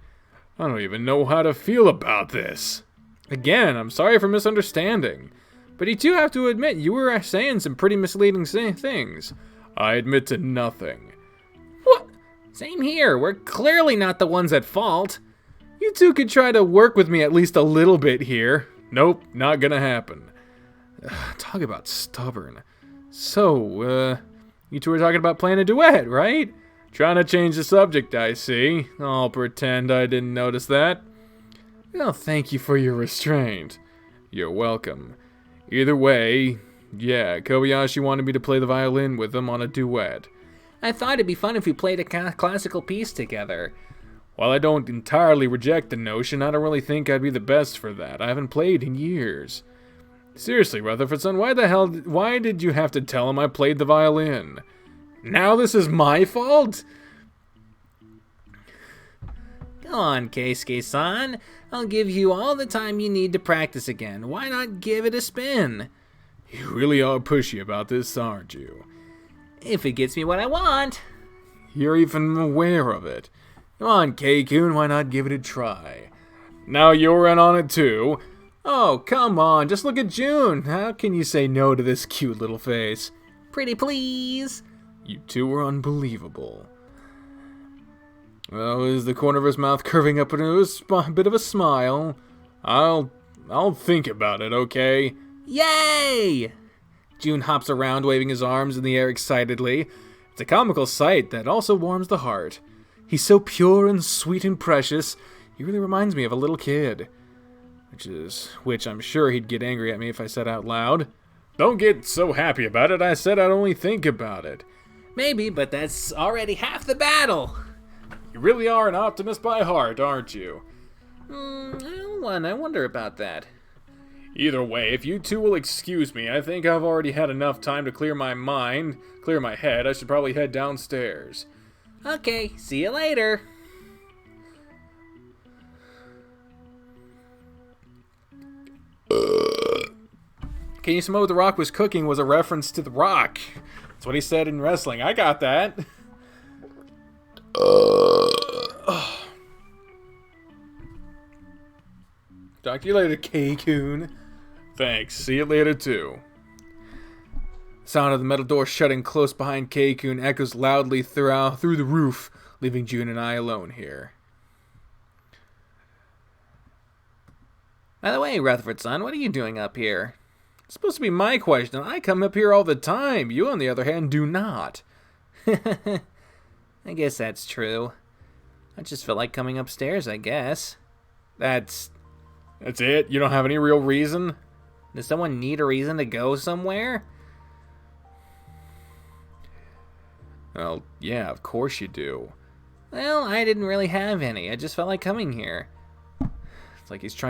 I don't even know how to feel about this. Again, I'm sorry for misunderstanding. But you do have to admit, you were saying some pretty misleading things. I admit to nothing. What? Same here. We're clearly not the ones at fault. You two could try to work with me at least a little bit here. Nope, not gonna happen. Talk about stubborn. So, you two were talking about playing a duet, right? Trying to change the subject, I see. I'll pretend I didn't notice that. Well, thank you for your restraint. You're welcome. Either way, yeah, Kobayashi wanted me to play the violin with him on a duet. I thought it'd be fun if we played a classical piece together. While I don't entirely reject the notion, I don't really think I'd be the best for that. I haven't played in years. Seriously, Rutherford-son, why did you have to tell him I played the violin? Now this is my fault? Go on, Keisuke-san. I'll give you all the time you need to practice again. Why not give it a spin? You really are pushy about this, aren't you? If it gets me what I want. You're even aware of it. Come on, K-kun, why not give it a try? Now you're in on it too. Oh, come on, just look at June. How can you say no to this cute little face? Pretty please. You two are unbelievable. Well, is the corner of his mouth curving up into a bit of a smile? I'll think about it, okay? Yay! June hops around, waving his arms in the air excitedly. It's a comical sight that also warms the heart. He's so pure and sweet and precious, he really reminds me of a little kid. Which I'm sure he'd get angry at me if I said out loud. Don't get so happy about it, I said I'd only think about it. Maybe, but that's already half the battle. You really are an optimist by heart, aren't you? I wonder about that. Either way, if you two will excuse me, I think I've already had enough time to clear my head. I should probably head downstairs. Okay, see you later. Can you smell what the Rock was cooking was a reference to The Rock. That's what he said in wrestling. I got that. Talk to you later, K-kun. Thanks. See you later, too. The sound of the metal door shutting close behind K-kun echoes loudly through the roof, leaving June and I alone here. By the way, Rutherford-son, what are you doing up here? It's supposed to be my question. I come up here all the time. You, on the other hand, do not. I guess that's true. I just felt like coming upstairs, I guess. That's it? You don't have any real reason? Does someone need a reason to go somewhere? Well, yeah, of course you do. Well, I didn't really have any. I just felt like coming here. It's like it's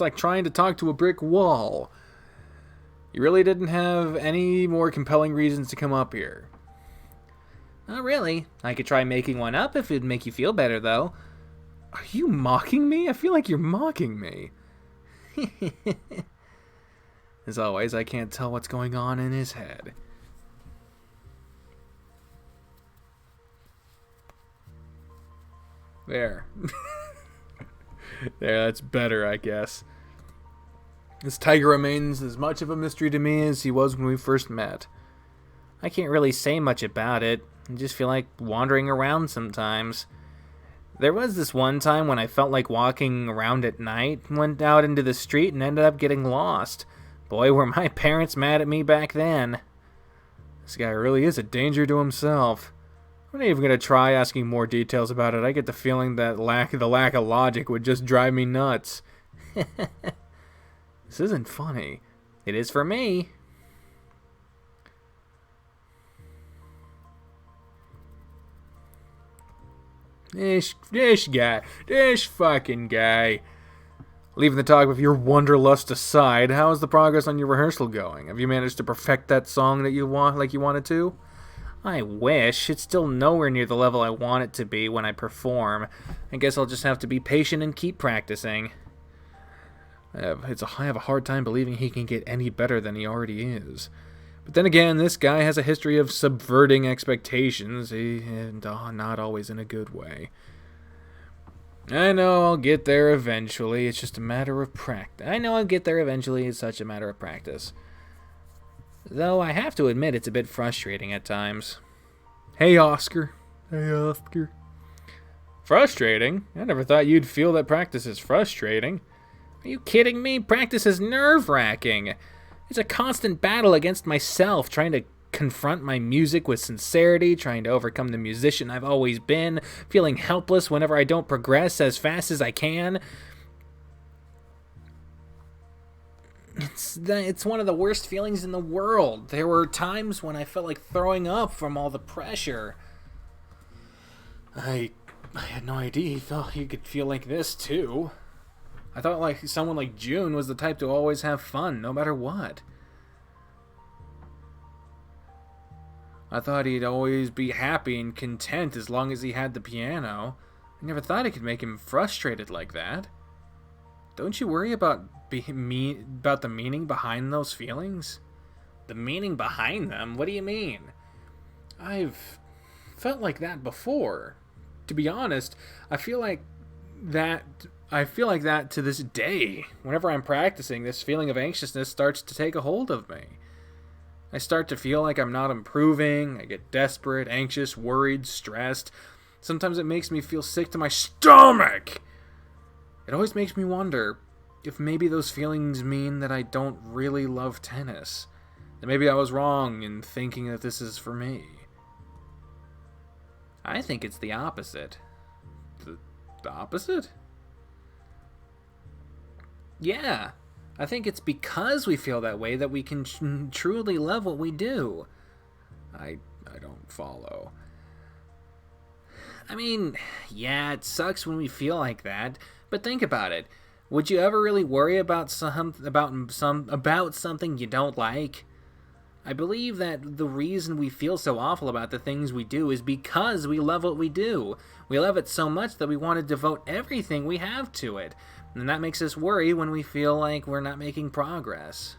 like trying to talk to a brick wall. You really didn't have any more compelling reasons to come up here. Not really. I could try making one up if it'd make you feel better, though. Are you mocking me? I feel like you're mocking me. As always, I can't tell what's going on in his head. There. There, that's better, I guess. This tiger remains as much of a mystery to me as he was when we first met. I can't really say much about it. I just feel like wandering around sometimes. There was this one time when I felt like walking around at night, went out into the street and ended up getting lost. Boy, were my parents mad at me back then. This guy really is a danger to himself. I'm not even going to try asking more details about it. I get the feeling that the lack of logic would just drive me nuts. This isn't funny. It is for me. This fucking guy. Leaving the talk of your wanderlust aside, how is the progress on your rehearsal going? Have you managed to perfect that song that you want, like you wanted to? I wish. It's still nowhere near the level I want it to be when I perform. I guess I'll just have to be patient and keep practicing. I have a hard time believing he can get any better than he already is. But then again, this guy has a history of subverting expectations, and not always in a good way. I know I'll get there eventually. It's just a matter of practice. It's such a matter of practice. Though I have to admit it's a bit frustrating at times. Hey, Oscar. Frustrating? I never thought you'd feel that practice is frustrating. Are you kidding me? Practice is nerve-wracking. It's a constant battle against myself, trying to confront my music with sincerity, trying to overcome the musician I've always been, feeling helpless whenever I don't progress as fast as I can. It's one of the worst feelings in the world. There were times when I felt like throwing up from all the pressure. I had no idea he could feel like this, too. I thought like someone like June was the type to always have fun, no matter what. I thought he'd always be happy and content as long as he had the piano. I never thought I could make him frustrated like that. Don't you worry about the meaning behind those feelings? The meaning behind them? What do you mean? I've felt like that before. To be honest, I feel like that to this day. Whenever I'm practicing, this feeling of anxiousness starts to take a hold of me. I start to feel like I'm not improving. I get desperate, anxious, worried, stressed. Sometimes it makes me feel sick to my stomach. It always makes me wonder if maybe those feelings mean that I don't really love tennis. That maybe I was wrong in thinking that this is for me. I think it's the opposite. The opposite? Yeah. I think it's because we feel that way that we can truly love what we do. I don't follow. I mean, yeah, it sucks when we feel like that, but think about it. Would you ever really worry about something you don't like? I believe that the reason we feel so awful about the things we do is because we love what we do. We love it so much that we want to devote everything we have to it. And that makes us worry when we feel like we're not making progress.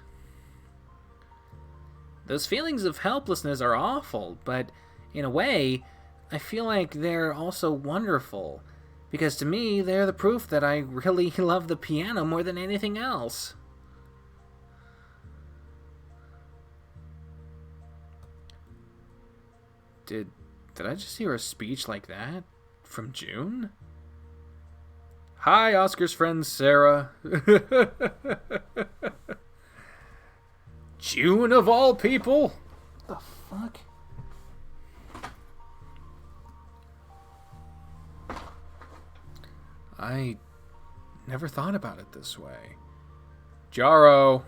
Those feelings of helplessness are awful, but in a way, I feel like they're also wonderful. Because to me, they're the proof that I really love the piano more than anything else. Did I just hear a speech like that? From June? Hi, Oscar's friend Sarah. June of all people? What the fuck? I never thought about it this way. Jaro,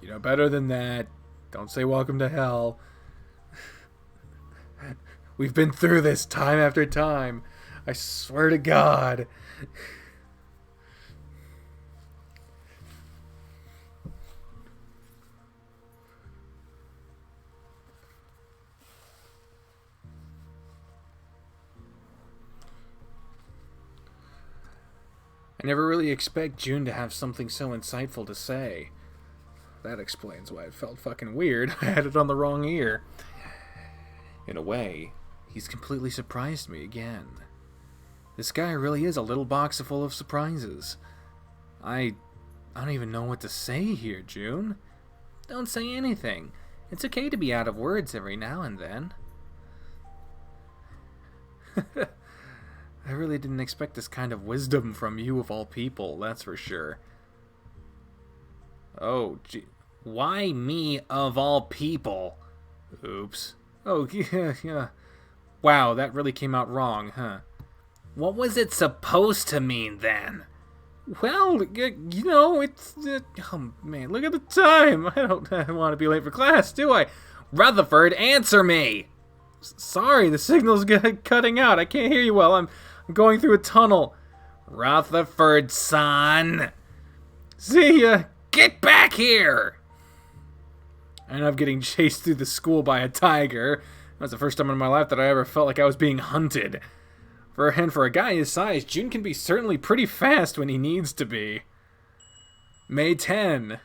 you know better than that. Don't say welcome to hell. We've been through this time after time. I swear to God. I never really expect June to have something so insightful to say. That explains why it felt fucking weird. I had it on the wrong ear. In a way, he's completely surprised me again. This guy really is a little box full of surprises. I don't even know what to say here, June. Don't say anything. It's okay to be out of words every now and then. I really didn't expect this kind of wisdom from you of all people, that's for sure. Oh, gee. Why me of all people? Oops. Oh, yeah. Wow, that really came out wrong, huh? What was it supposed to mean then? Well, you know, it's... oh, man, look at the time. I don't want to be late for class, do I? Rutherford, answer me! Sorry, the signal's cutting out. I can't hear you well. I'm going through a tunnel. Rutherford, son! See ya! Get back here! And I'm getting chased through the school by a tiger. That's the first time in my life that I ever felt like I was being hunted. For a guy his size, June can be certainly pretty fast when he needs to be. May 10.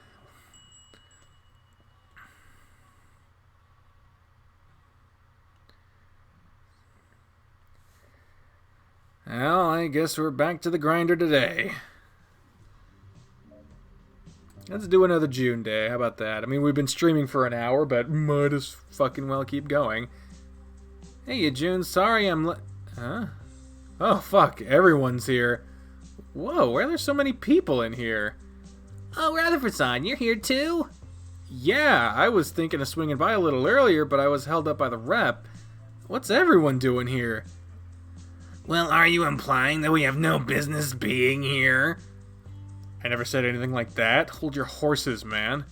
Well, I guess we're back to the grinder today. Let's do another June day. How about that? I mean, we've been streaming for an hour, but might as fucking well keep going. Hey, you June. Sorry I'm huh? Oh, fuck. Everyone's here. Whoa, why are there so many people in here? Oh, Rutherford-san, you're here too? Yeah, I was thinking of swinging by a little earlier, but I was held up by the rep. What's everyone doing here? Well, are you implying that we have no business being here? I never said anything like that. Hold your horses, man.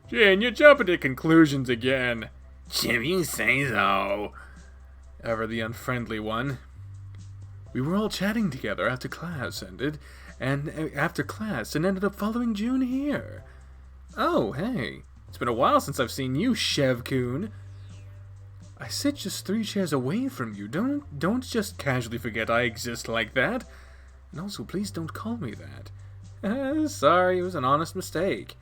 Jane, you're jumping to conclusions again. Jim, you say so. Ever the unfriendly one. We were all chatting together after class ended, and ended up following June here. Oh, hey. It's been a while since I've seen you, Chev-kun. I sit just 3 chairs away from you. Don't just casually forget I exist like that. And also, please don't call me that. Sorry, it was an honest mistake.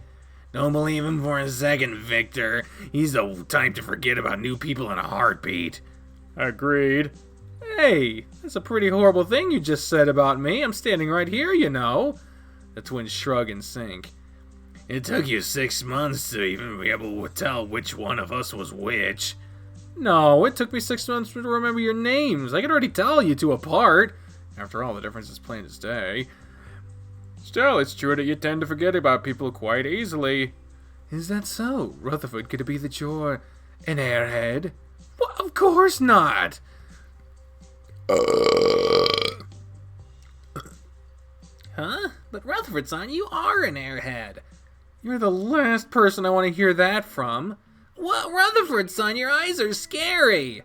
Don't believe him for a second, Victor. He's the type to forget about new people in a heartbeat. Agreed. Hey, that's a pretty horrible thing you just said about me. I'm standing right here, you know. The twins shrug and sink. It took you 6 months to even be able to tell which one of us was which. No, it took me 6 months to remember your names. I could already tell you two apart. After all, the difference is plain as day. Still, it's true that you tend to forget about people quite easily. Is that so? Rutherford, could it be that you're an airhead? Well, of course not! Huh? But Rutherford-san, you are an airhead. You're the last person I want to hear that from. What, Rutherford-san, your eyes are scary.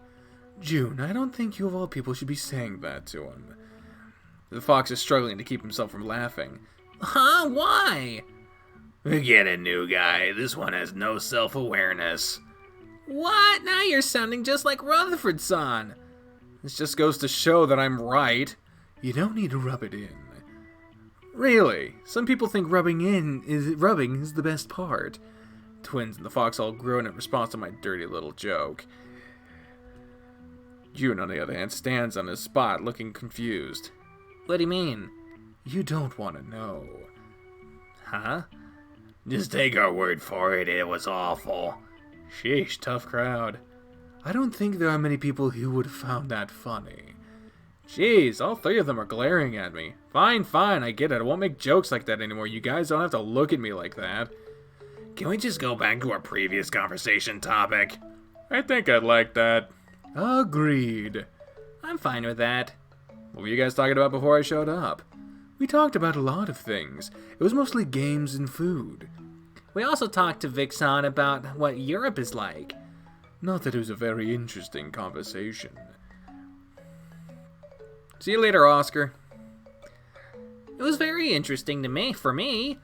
June, I don't think you of all people should be saying that to him. The fox is struggling to keep himself from laughing. Huh? Why? Get it, new guy. This one has no self-awareness. What? Now you're sounding just like Rutherford-san. This just goes to show that I'm right. You don't need to rub it in. Really, some people think rubbing is the best part. Twins and the fox all groan in response to my dirty little joke. June, on the other hand, stands on his spot, looking confused. What do you mean? You don't want to know. Huh? Just take our word for it, it was awful. Sheesh, tough crowd. I don't think there are many people who would have found that funny. Jeez, all 3 of them are glaring at me. Fine, I get it. I won't make jokes like that anymore. You guys don't have to look at me like that. Can we just go back to our previous conversation topic? I think I'd like that. Agreed. I'm fine with that. What were you guys talking about before I showed up? We talked about a lot of things. It was mostly games and food. We also talked to Vixen about what Europe is like. Not that it was a very interesting conversation. See you later, Oscar. It was very interesting to me, for me.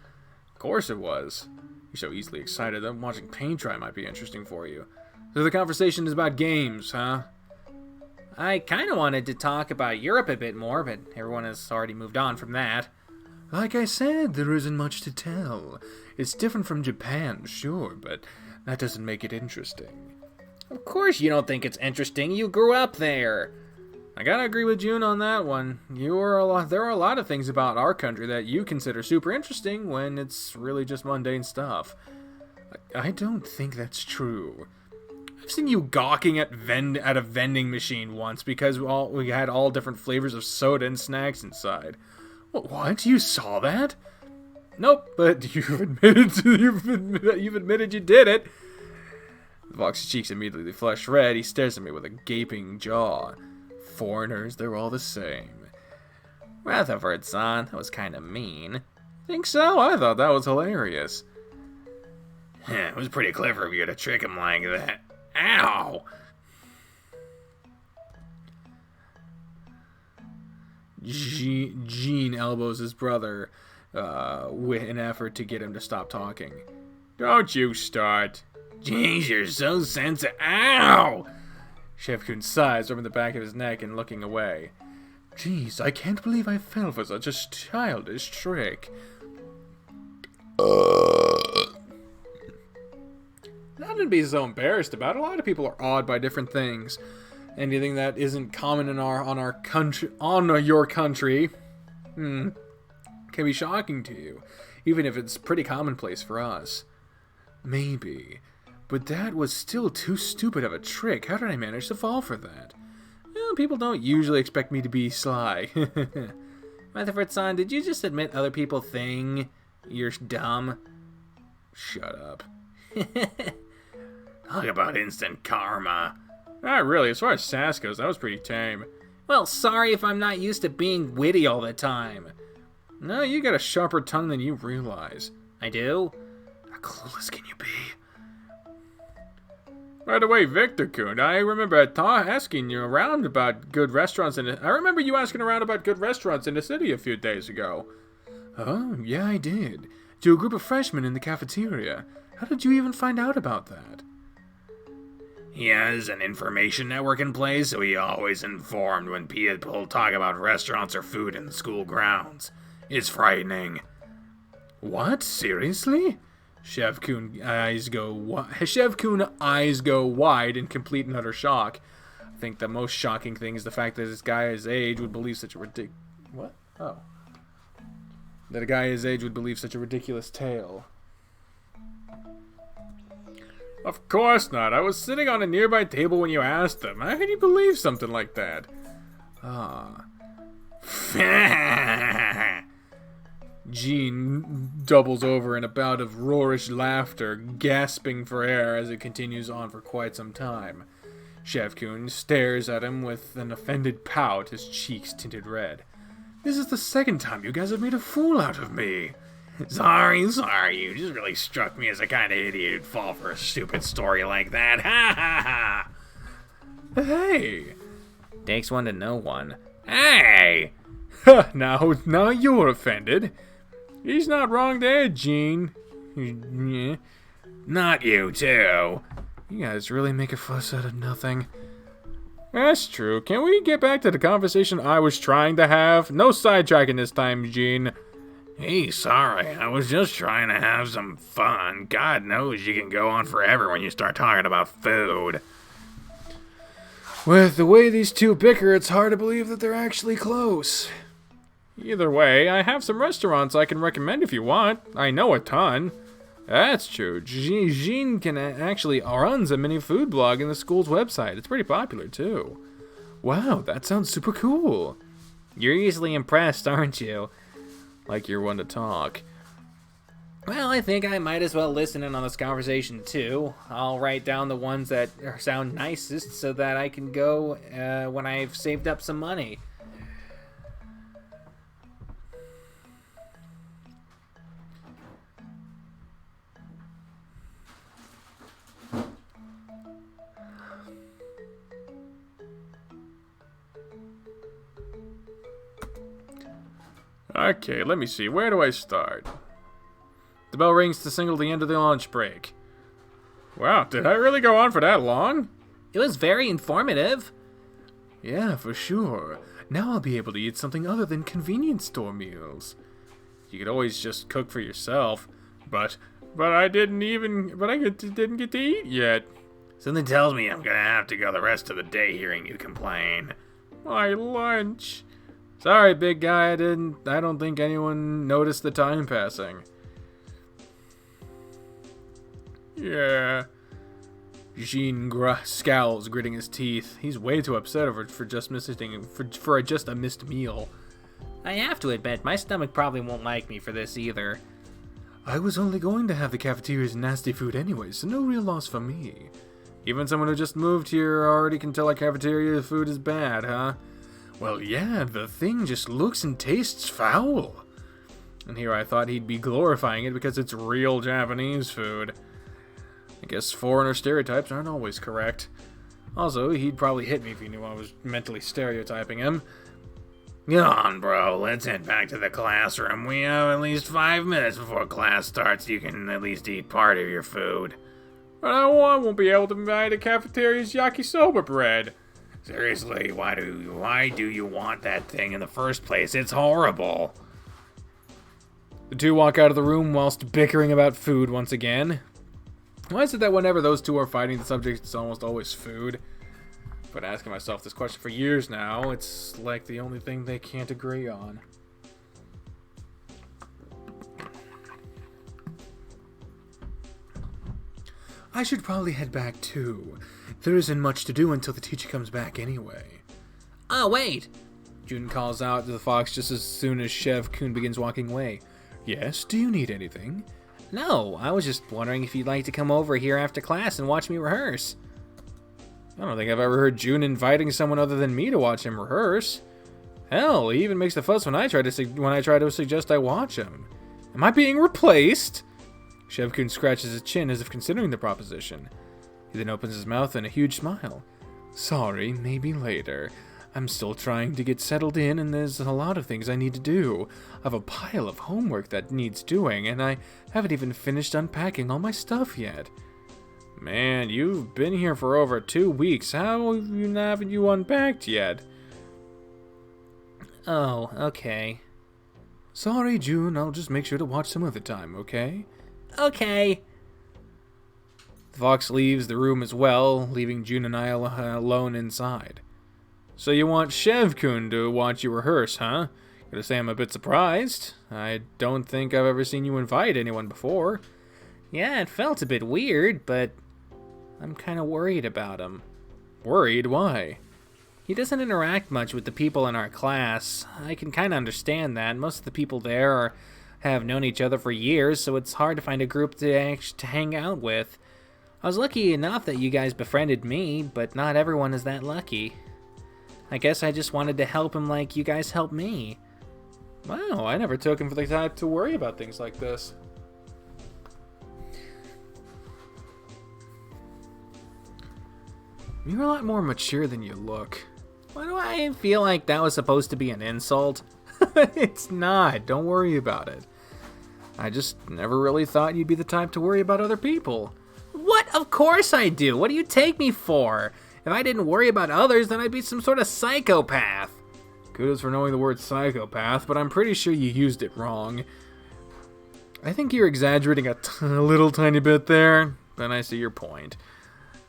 Of course it was. You're so easily excited that watching paint dry might be interesting for you. So the conversation is about games, huh? I kind of wanted to talk about Europe a bit more, but everyone has already moved on from that. Like I said, there isn't much to tell. It's different from Japan, sure, but that doesn't make it interesting. Of course you don't think it's interesting. You grew up there. I gotta agree with June on that one. There are a lot of things about our country that you consider super interesting when it's really just mundane stuff. I don't think that's true. I've seen you gawking at a vending machine once because we had all different flavors of soda and snacks inside. What? You saw that? Nope, but you've admitted you did it. The Fox's cheeks immediately flush red. He stares at me with a gaping jaw. Foreigners, they're all the same. Rutherford-san, that was kind of mean. Think so? I thought that was hilarious. It was pretty clever of you to trick him like that. Ow! Gene elbows his brother with an effort to get him to stop talking. Don't you start. Jeez, you're so sensitive. Ow! Chef Kun sighs, rubbing the back of his neck and looking away. Jeez, I can't believe I fell for such a childish trick. Nothing to be so embarrassed about. A lot of people are awed by different things. Anything that isn't common in your country, can be shocking to you, even if it's pretty commonplace for us. Maybe. But that was still too stupid of a trick. How did I manage to fall for that? Well, people don't usually expect me to be sly. Rutherford-san, did you just admit other people think you're dumb? Shut up. Talk about instant karma. Not really. As far as sass goes, that was pretty tame. Well, sorry if I'm not used to being witty all the time. No, you got a sharper tongue than you realize. I do? How clueless can you be? By the way, Victor Kun, I remember asking you around about good restaurants I remember you asking around about good restaurants in the city a few days ago. Oh, yeah, I did. To a group of freshmen in the cafeteria. How did you even find out about that? He has an information network in place, so he always informed when people talk about restaurants or food in the school grounds. It's frightening. What? Seriously? Chef Kun eyes go wide in complete and utter shock. I think the most shocking thing is the fact that this guy his age would believe such a That a guy his age would believe such a ridiculous tale. Of course not. I was sitting on a nearby table when you asked them. How could you believe something like that? Gene doubles over in a bout of roarish laughter, gasping for air as it continues on for quite some time. Chef Kun stares at him with an offended pout, his cheeks tinted red. This is the second time you guys have made a fool out of me. Sorry, you just really struck me as the kind of idiot who'd fall for a stupid story like that. Ha ha ha! Hey! Takes one to know one. Hey! Now you're offended. He's not wrong there, Gene. Not you, too. You guys really make a fuss out of nothing. That's true. Can we get back to the conversation I was trying to have? No sidetracking this time, Gene. Hey, sorry. I was just trying to have some fun. God knows you can go on forever when you start talking about food. With the way these two bicker, it's hard to believe that they're actually close. Either way, I have some restaurants I can recommend if you want. I know a ton. That's true. Jean can actually runs a mini food blog in the school's website. It's pretty popular, too. Wow, that sounds super cool. You're easily impressed, aren't you? Like you're one to talk. Well, I think I might as well listen in on this conversation too. I'll write down the ones that sound nicest so that I can go when I've saved up some money. Okay, let me see. Where do I start? The bell rings to signal the end of the lunch break. Wow, did I really go on for that long? It was very informative. Yeah, for sure. Now I'll be able to eat something other than convenience store meals. You could always just cook for yourself, but I didn't get to eat yet. Something tells me I'm gonna have to go the rest of the day hearing you complain. My lunch. Sorry, big guy, I don't think anyone noticed the time passing. Yeah. Jean scowls, gritting his teeth. He's way too upset for just a missed meal. I have to admit, my stomach probably won't like me for this either. I was only going to have the cafeteria's nasty food anyway, so no real loss for me. Even someone who just moved here already can tell a cafeteria food is bad, huh? Well, yeah, the thing just looks and tastes foul. And here I thought he'd be glorifying it because it's real Japanese food. I guess foreigner stereotypes aren't always correct. Also, he'd probably hit me if he knew I was mentally stereotyping him. Come on, bro, let's head back to the classroom. We have at least 5 minutes before class starts. You can at least eat part of your food. But I won't be able to buy the cafeteria's yakisoba bread. Seriously, why do you want that thing in the first place? It's horrible. The two walk out of the room whilst bickering about food once again. Why is it that whenever those two are fighting, the subject is almost always food? I've been asking myself this question for years now. It's like the only thing they can't agree on. I should probably head back too. There isn't much to do until the teacher comes back anyway. Oh, wait! Jun calls out to the fox just as soon as Chef Kun begins walking away. Yes, do you need anything? No, I was just wondering if you'd like to come over here after class and watch me rehearse. I don't think I've ever heard Jun inviting someone other than me to watch him rehearse. Hell, he even makes a fuss when I try to suggest I watch him. Am I being replaced? Chef Kun scratches his chin as if considering the proposition. He then opens his mouth in a huge smile. Sorry, maybe later. I'm still trying to get settled in, and there's a lot of things I need to do. I have a pile of homework that needs doing, and I haven't even finished unpacking all my stuff yet. Man, you've been here for over 2 weeks. How haven't you unpacked yet? Oh, okay. Sorry, Jun. I'll just make sure to watch some other time, okay? Okay. The fox leaves the room as well, leaving Jun and I alone inside. So you want Chef Kun to watch you rehearse, huh? Gotta say I'm a bit surprised. I don't think I've ever seen you invite anyone before. Yeah, it felt a bit weird, but I'm kind of worried about him. Worried? Why? He doesn't interact much with the people in our class. I can kind of understand that. Most of the people there have known each other for years, so it's hard to find a group to hang out with. I was lucky enough that you guys befriended me, but not everyone is that lucky. I guess I just wanted to help him like you guys helped me. Wow, I never took him for the type to worry about things like this. You're a lot more mature than you look. Why do I feel like that was supposed to be an insult? It's not. Don't worry about it. I just never really thought you'd be the type to worry about other people. What? Of course I do. What do you take me for? If I didn't worry about others, then I'd be some sort of psychopath. Kudos for knowing the word psychopath, but I'm pretty sure you used it wrong. I think you're exaggerating a little tiny bit there, but I see your point.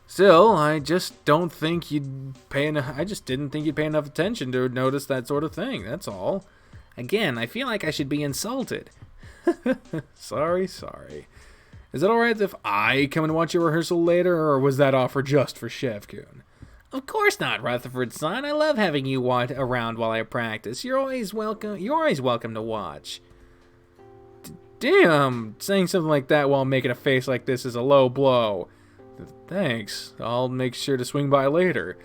Still, I just don't think you'd pay enough. I just didn't think you'd pay enough attention to notice that sort of thing. That's all. Again, I feel like I should be insulted. Sorry. Is it alright if I come and watch your rehearsal later, or was that offer just for Chef Kun? Of course not, Rutherford son. I love having you around while I practice. You're always welcome to watch. Damn, saying something like that while making a face like this is a low blow. Thanks. I'll make sure to swing by later.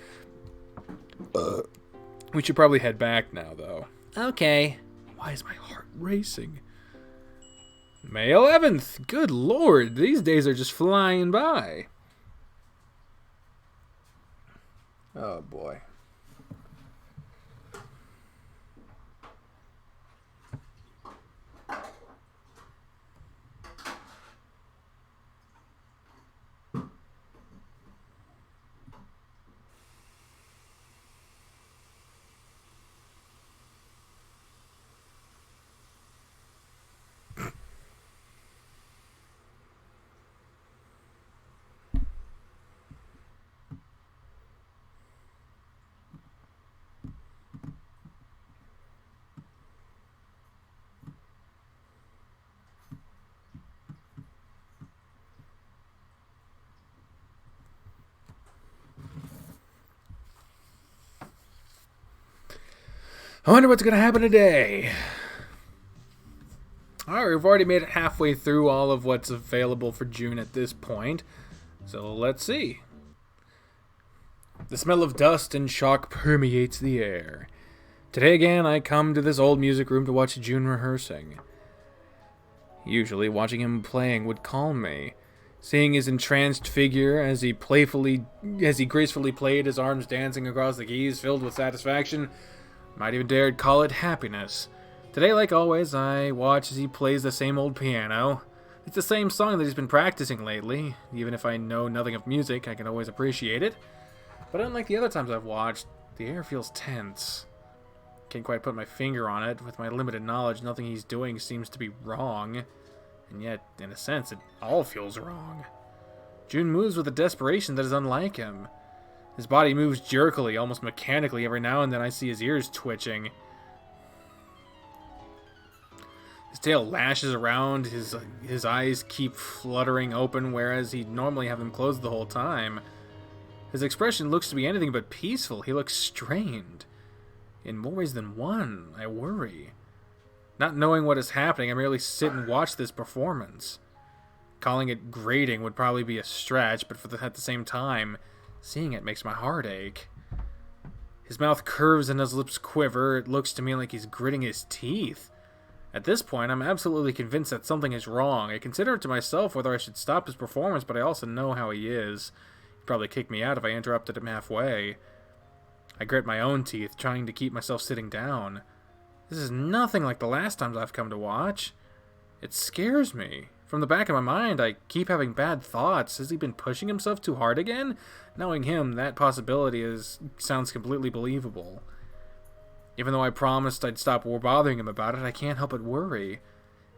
We should probably head back now, though. Okay. Why is my heart racing? May 11th. Good lord, these days are just flying by. Oh, boy. I wonder what's going to happen today. Alright, we've already made it halfway through all of what's available for June at this point. So let's see. The smell of dust and chalk permeates the air. Today again, I come to this old music room to watch June rehearsing. Usually, watching him playing would calm me. Seeing his entranced figure as he gracefully played, his arms dancing across the keys, filled with satisfaction, might even dare call it happiness. Today, like always, I watch as he plays the same old piano. It's the same song that he's been practicing lately. Even if I know nothing of music, I can always appreciate it. But unlike the other times I've watched, the air feels tense. Can't quite put my finger on it. With my limited knowledge, nothing he's doing seems to be wrong. And yet, in a sense, it all feels wrong. June moves with a desperation that is unlike him. His body moves jerkily, almost mechanically. Every now and then I see his ears twitching. His tail lashes around, his eyes keep fluttering open, whereas he'd normally have them closed the whole time. His expression looks to be anything but peaceful. He looks strained. In more ways than one, I worry. Not knowing what is happening, I merely sit and watch this performance. Calling it grating would probably be a stretch, but at the same time, seeing it makes my heart ache. His mouth curves and his lips quiver. It looks to me like he's gritting his teeth. At this point, I'm absolutely convinced that something is wrong. I consider it to myself whether I should stop his performance, but I also know how he is. He'd probably kick me out if I interrupted him halfway. I grit my own teeth, trying to keep myself sitting down. This is nothing like the last times I've come to watch. It scares me. From the back of my mind, I keep having bad thoughts. Has he been pushing himself too hard again? Knowing him, that possibility sounds completely believable. Even though I promised I'd stop bothering him about it, I can't help but worry.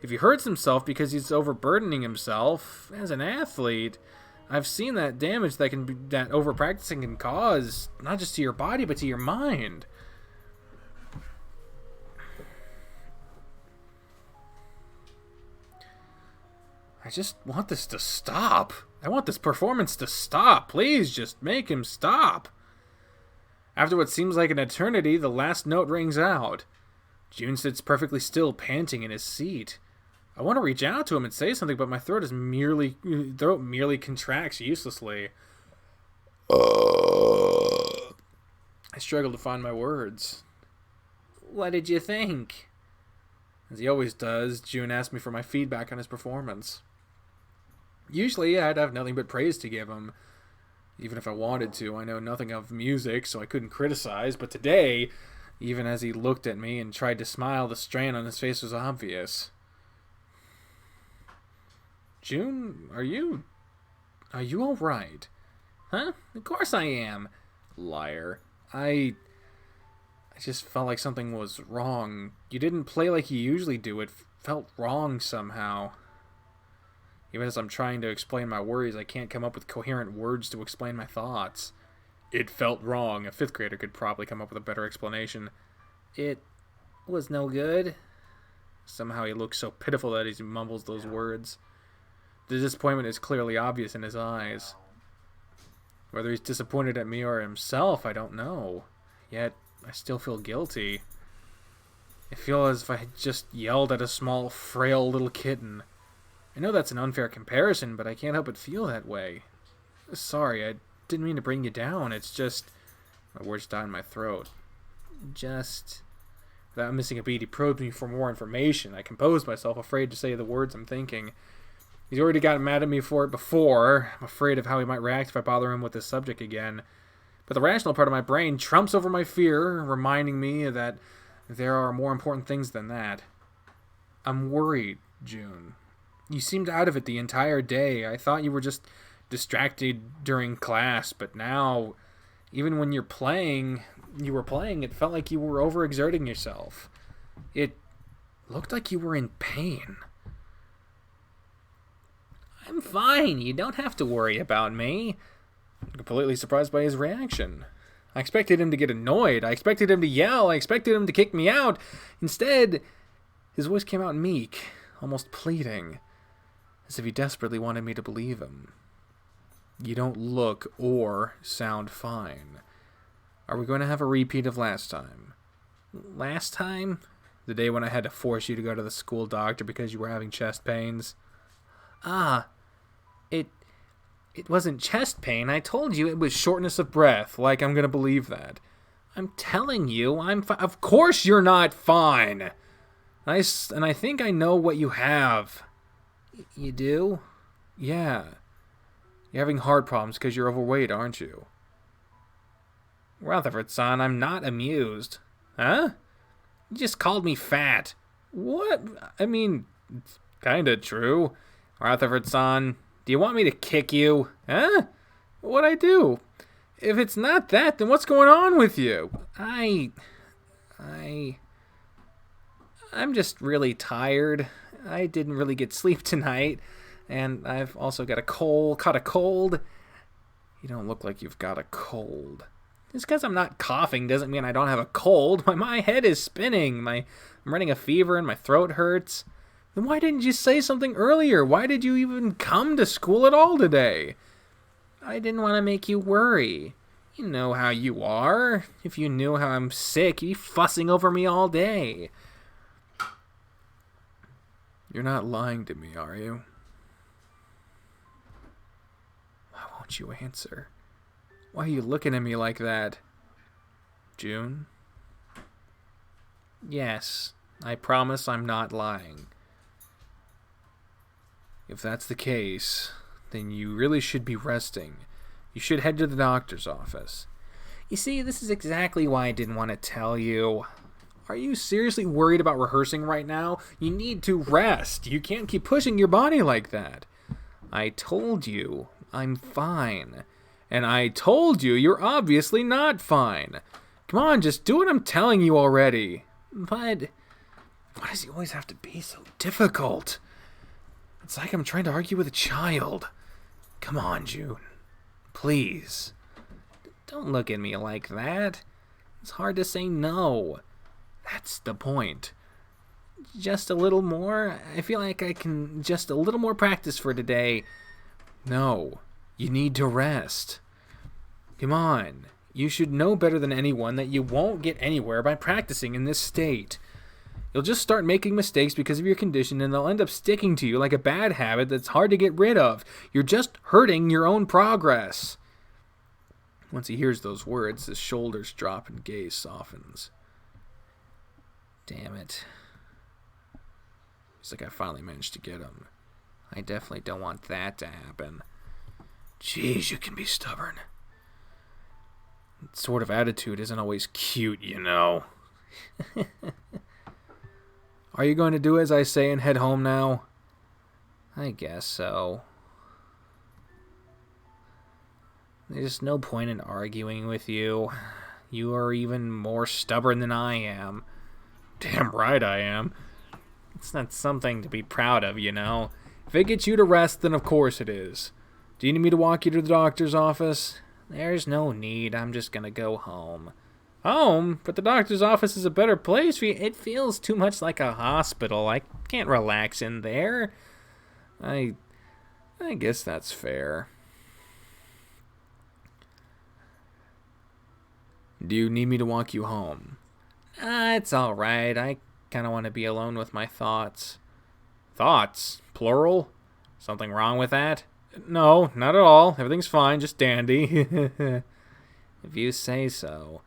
If he hurts himself because he's overburdening himself, as an athlete, I've seen that damage that overpracticing can cause, not just to your body, but to your mind. I just want this to stop. I want this performance to stop. Please, just make him stop. After what seems like an eternity, the last note rings out. June sits perfectly still, panting in his seat. I want to reach out to him and say something, but my throat merely contracts uselessly. I struggle to find my words. What did you think? As he always does, June asked me for my feedback on his performance. Usually, I'd have nothing but praise to give him. Even if I wanted to, I know nothing of music, so I couldn't criticize. But today, even as he looked at me and tried to smile, the strain on his face was obvious. June, are you all right? Huh? Of course I am. Liar. I just felt like something was wrong. You didn't play like you usually do. It felt wrong somehow. Even as I'm trying to explain my worries, I can't come up with coherent words to explain my thoughts. It felt wrong. A 5th grader could probably come up with a better explanation. It was no good. Somehow he looks so pitiful that he mumbles those words. The disappointment is clearly obvious in his eyes. Whether he's disappointed at me or himself, I don't know. Yet, I still feel guilty. I feel as if I had just yelled at a small, frail little kitten. I know that's an unfair comparison, but I can't help but feel that way. Sorry, I didn't mean to bring you down. It's just... My words died in my throat. Just... Without missing a beat, he probed me for more information. I composed myself, afraid to say the words I'm thinking. He's already gotten mad at me for it before. I'm afraid of how he might react if I bother him with this subject again. But the rational part of my brain trumps over my fear, reminding me that there are more important things than that. I'm worried, June. You seemed out of it the entire day. I thought you were just distracted during class, but now, even when you were playing, it felt like you were overexerting yourself. It looked like you were in pain. I'm fine. You don't have to worry about me. I'm completely surprised by his reaction. I expected him to get annoyed. I expected him to yell. I expected him to kick me out. Instead, his voice came out meek, almost pleading, as if he desperately wanted me to believe him. You don't look or sound fine. Are we going to have a repeat of last time? Last time? The day when I had to force you to go to the school doctor because you were having chest pains? It wasn't chest pain. I told you it was shortness of breath. Like I'm going to believe that. I'm telling you, of course you're not fine. And I think I know what you have. You do? Yeah. You're having heart problems because you're overweight, aren't you? Rutherford-san, I'm not amused. Huh? You just called me fat. What? I mean, it's kinda true. Rutherford-san, do you want me to kick you? Huh? What'd I do? If it's not that, then what's going on with you? I'm just really tired. I didn't really get sleep tonight. And I've also got caught a cold. You don't look like you've got a cold. Just because I'm not coughing doesn't mean I don't have a cold. My head is spinning. I'm running a fever and my throat hurts. Then why didn't you say something earlier? Why did you even come to school at all today? I didn't want to make you worry. You know how you are. If you knew how I'm sick, you'd be fussing over me all day. You're not lying to me, are you? Why won't you answer? Why are you looking at me like that? June? Yes, I promise I'm not lying. If that's the case, then you really should be resting. You should head to the doctor's office. You see, this is exactly why I didn't want to tell you. Are you seriously worried about rehearsing right now? You need to rest. You can't keep pushing your body like that. I told you I'm fine. And I told you you're obviously not fine. Come on, just do what I'm telling you already. But why does he always have to be so difficult? It's like I'm trying to argue with a child. Come on, June. Please. Don't look at me like that. It's hard to say no. That's the point. Just a little more? I feel like I can just a little more practice for today. No. You need to rest. Come on. You should know better than anyone that you won't get anywhere by practicing in this state. You'll just start making mistakes because of your condition and they'll end up sticking to you like a bad habit that's hard to get rid of. You're just hurting your own progress. Once he hears those words, his shoulders drop and gaze softens. Damn it. It's like I finally managed to get him. I definitely don't want that to happen. Jeez, you can be stubborn. That sort of attitude isn't always cute, you know. Are you going to do as I say and head home now? I guess so. There's no point in arguing with you. You are even more stubborn than I am. Damn right I am. It's not something to be proud of, you know. If it gets you to rest, then of course it is. Do you need me to walk you to the doctor's office? There's no need. I'm just gonna go home. Home? But the doctor's office is a better place for you. It feels too much like a hospital. I can't relax in there. I guess that's fair. Do you need me to walk you home? It's alright. I kind of want to be alone with my thoughts. Thoughts? Plural? Something wrong with that? No, not at all. Everything's fine, just dandy. If you say so.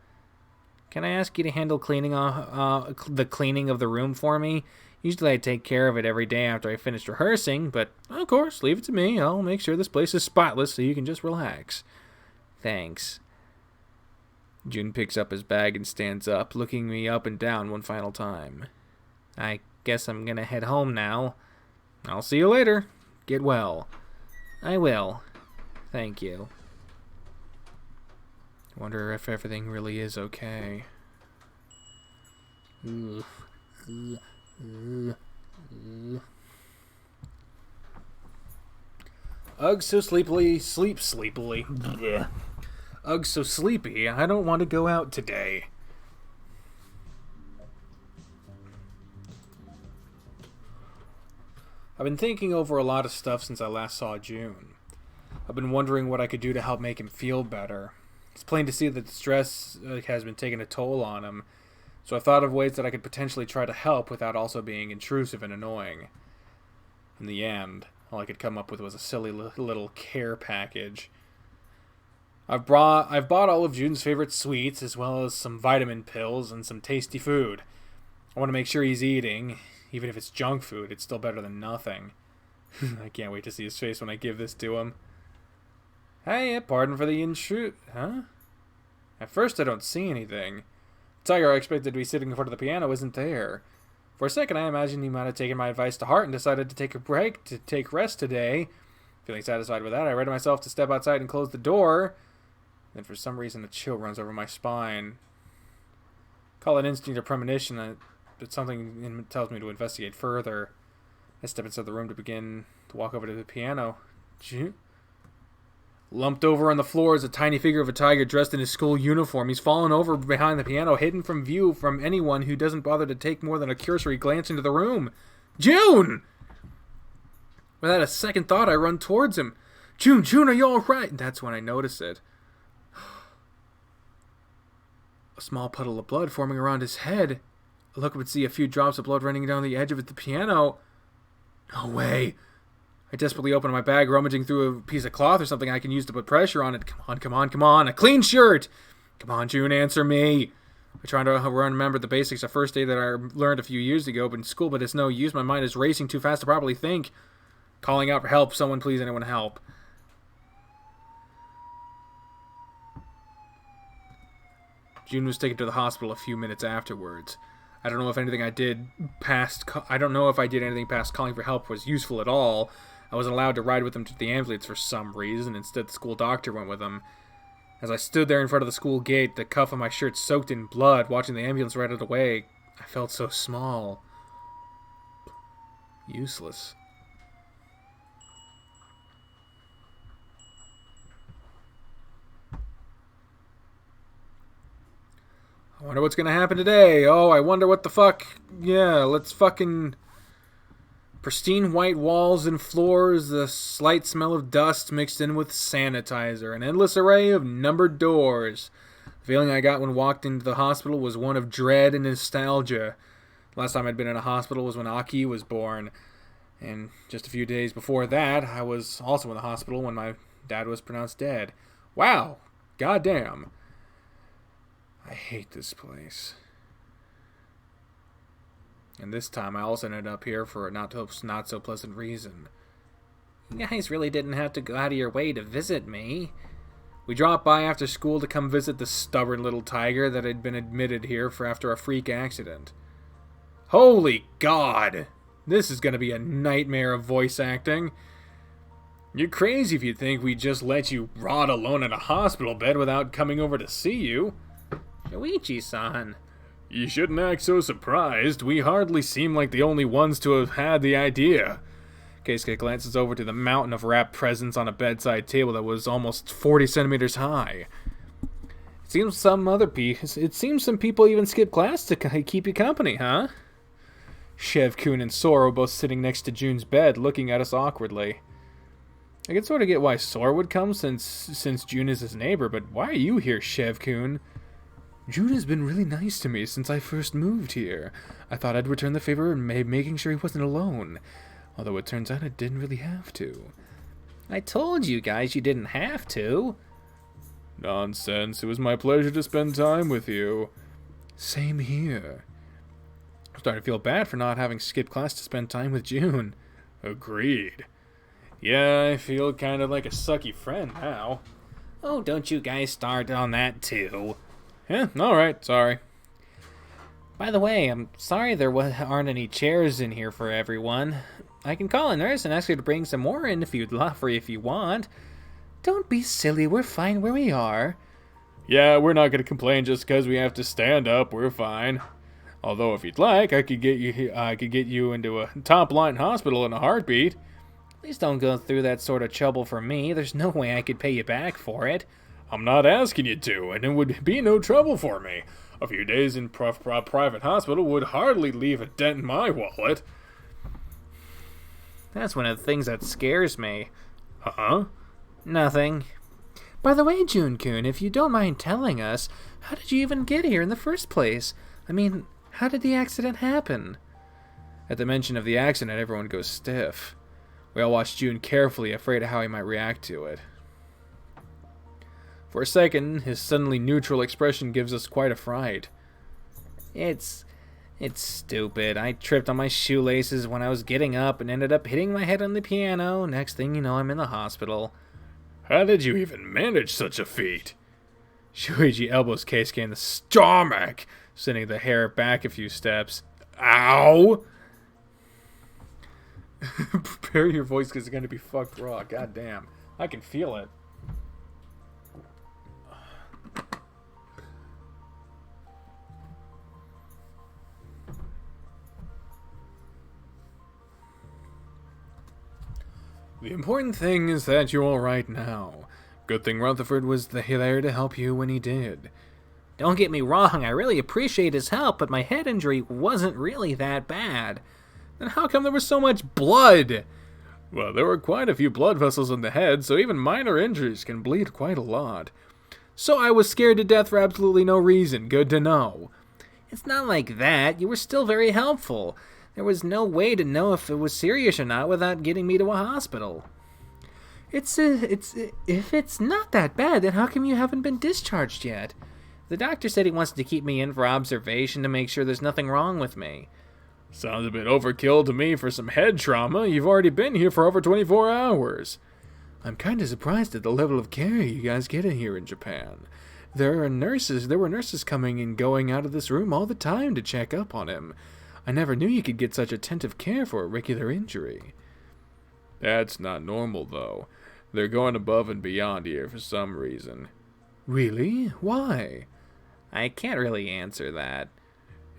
Can I ask you to handle the cleaning of the room for me? Usually I take care of it every day after I finish rehearsing, but of course, leave it to me. I'll make sure this place is spotless so you can just relax. Thanks. Jun picks up his bag and stands up, looking me up and down one final time. I guess I'm gonna head home now. I'll see you later. Get well. I will. Thank you. Wonder if everything really is okay. Ugh, so sleepily. Sleep sleepily. Yeah. Ugh, so sleepy. I don't want to go out today. I've been thinking over a lot of stuff since I last saw Jun. I've been wondering what I could do to help make him feel better. It's plain to see that the stress has been taking a toll on him, so I thought of ways that I could potentially try to help without also being intrusive and annoying. In the end, all I could come up with was a silly little care package. I've bought all of Jun's favorite sweets, as well as some vitamin pills and some tasty food. I want to make sure he's eating. Even if it's junk food, it's still better than nothing. I can't wait to see his face when I give this to him. Hey, pardon for the intrude. Huh? At first, I don't see anything. The tiger I expected to be sitting in front of the piano isn't there. For a second, I imagined he might have taken my advice to heart and decided to take a break to take rest today. Feeling satisfied with that, I read to myself to step outside and close the door. Then, for some reason, a chill runs over my spine. Call it instinct or premonition, but something tells me to investigate further. I step inside the room to begin to walk over to the piano. Lumped over on the floor is a tiny figure of a tiger dressed in his school uniform. He's fallen over behind the piano, hidden from view from anyone who doesn't bother to take more than a cursory glance into the room. Jun! Without a second thought, I run towards him. Jun, are you alright? That's when I notice it. A small puddle of blood forming around his head. I look up and see a few drops of blood running down the edge of the piano. No way. I desperately open my bag, rummaging through a piece of cloth or something I can use to put pressure on it. Come on. A clean shirt! Come on, Jun, answer me. I try to remember the basics of first aid that I learned a few years ago in school, but it's no use. My mind is racing too fast to properly think. Calling out for help. Someone please, anyone help. Jun was taken to the hospital a few minutes afterwards. I don't know if anything I did past calling for help was useful at all. I wasn't allowed to ride with him to the ambulance for some reason. Instead, the school doctor went with him. As I stood there in front of the school gate, the cuff of my shirt soaked in blood, watching the ambulance ride it away, I felt so small. Useless. I wonder what's gonna happen today. Oh, I wonder what the fuck. Yeah, let's fucking... Pristine white walls and floors, the slight smell of dust mixed in with sanitizer, an endless array of numbered doors. The feeling I got when walked into the hospital was one of dread and nostalgia. Last time I'd been in a hospital was when Aki was born. And just a few days before that, I was also in the hospital when my dad was pronounced dead. Wow. Goddamn. I hate this place. And this time I also ended up here for a not so pleasant reason. You guys really didn't have to go out of your way to visit me. We dropped by after school to come visit the stubborn little tiger that had been admitted here after a freak accident. Holy God! This is going to be a nightmare of voice acting. You're crazy if you think we just let you rot alone in a hospital bed without coming over to see you. Yoichi-san. You shouldn't act so surprised. We hardly seem like the only ones to have had the idea. Keisuke glances over to the mountain of wrapped presents on a bedside table that was almost 40 centimeters high. It seems some people even skip class to keep you company, huh? Chev-kun and Sora were both sitting next to Jun's bed, looking at us awkwardly. I can sort of get why Sora would come since Jun is his neighbor, but why are you here, Chev-kun? June has been really nice to me since I first moved here. I thought I'd return the favor and making sure he wasn't alone. Although it turns out I didn't really have to. I told you guys you didn't have to. Nonsense. It was my pleasure to spend time with you. Same here. I'm starting to feel bad for not having skipped class to spend time with June. Agreed. Yeah, I feel kind of like a sucky friend now. Oh, don't you guys start on that too. Yeah, alright, sorry. By the way, I'm sorry there aren't any chairs in here for everyone. I can call a nurse and ask her to bring some more in if you want. Don't be silly, we're fine where we are. Yeah, we're not going to complain just because we have to stand up, we're fine. Although if you'd like, I could get you into a top-line hospital in a heartbeat. Please don't go through that sort of trouble for me. There's no way I could pay you back for it. I'm not asking you to, and it would be no trouble for me. A few days in private hospital would hardly leave a dent in my wallet. That's one of the things that scares me. Huh? Nothing. By the way, Jun-kun, if you don't mind telling us, how did you even get here in the first place? I mean, how did the accident happen? At the mention of the accident, everyone goes stiff. We all watch June carefully, afraid of how he might react to it. For a second, his suddenly neutral expression gives us quite a fright. It's stupid. I tripped on my shoelaces when I was getting up and ended up hitting my head on the piano. Next thing you know, I'm in the hospital. How did you even manage such a feat? Shuichi elbows Keisuke in the stomach, sending the hair back a few steps. Ow! Prepare your voice because it's going to be fucked raw. God damn. I can feel it. The important thing is that you're alright now. Good thing Rutherford was there to help you when he did. Don't get me wrong, I really appreciate his help, but my head injury wasn't really that bad. Then how come there was so much blood? Well, there were quite a few blood vessels in the head, so even minor injuries can bleed quite a lot. So I was scared to death for absolutely no reason. Good to know. It's not like that. You were still very helpful. There was no way to know if it was serious or not without getting me to a hospital. If it's not that bad, then how come you haven't been discharged yet? The doctor said he wants to keep me in for observation to make sure there's nothing wrong with me. Sounds a bit overkill to me for some head trauma. You've already been here for over 24 hours. I'm kind of surprised at the level of care you guys get in here in Japan. There were nurses coming and going out of this room all the time to check up on him. I never knew you could get such attentive care for a regular injury. That's not normal, though. They're going above and beyond here for some reason. Really? Why? I can't really answer that.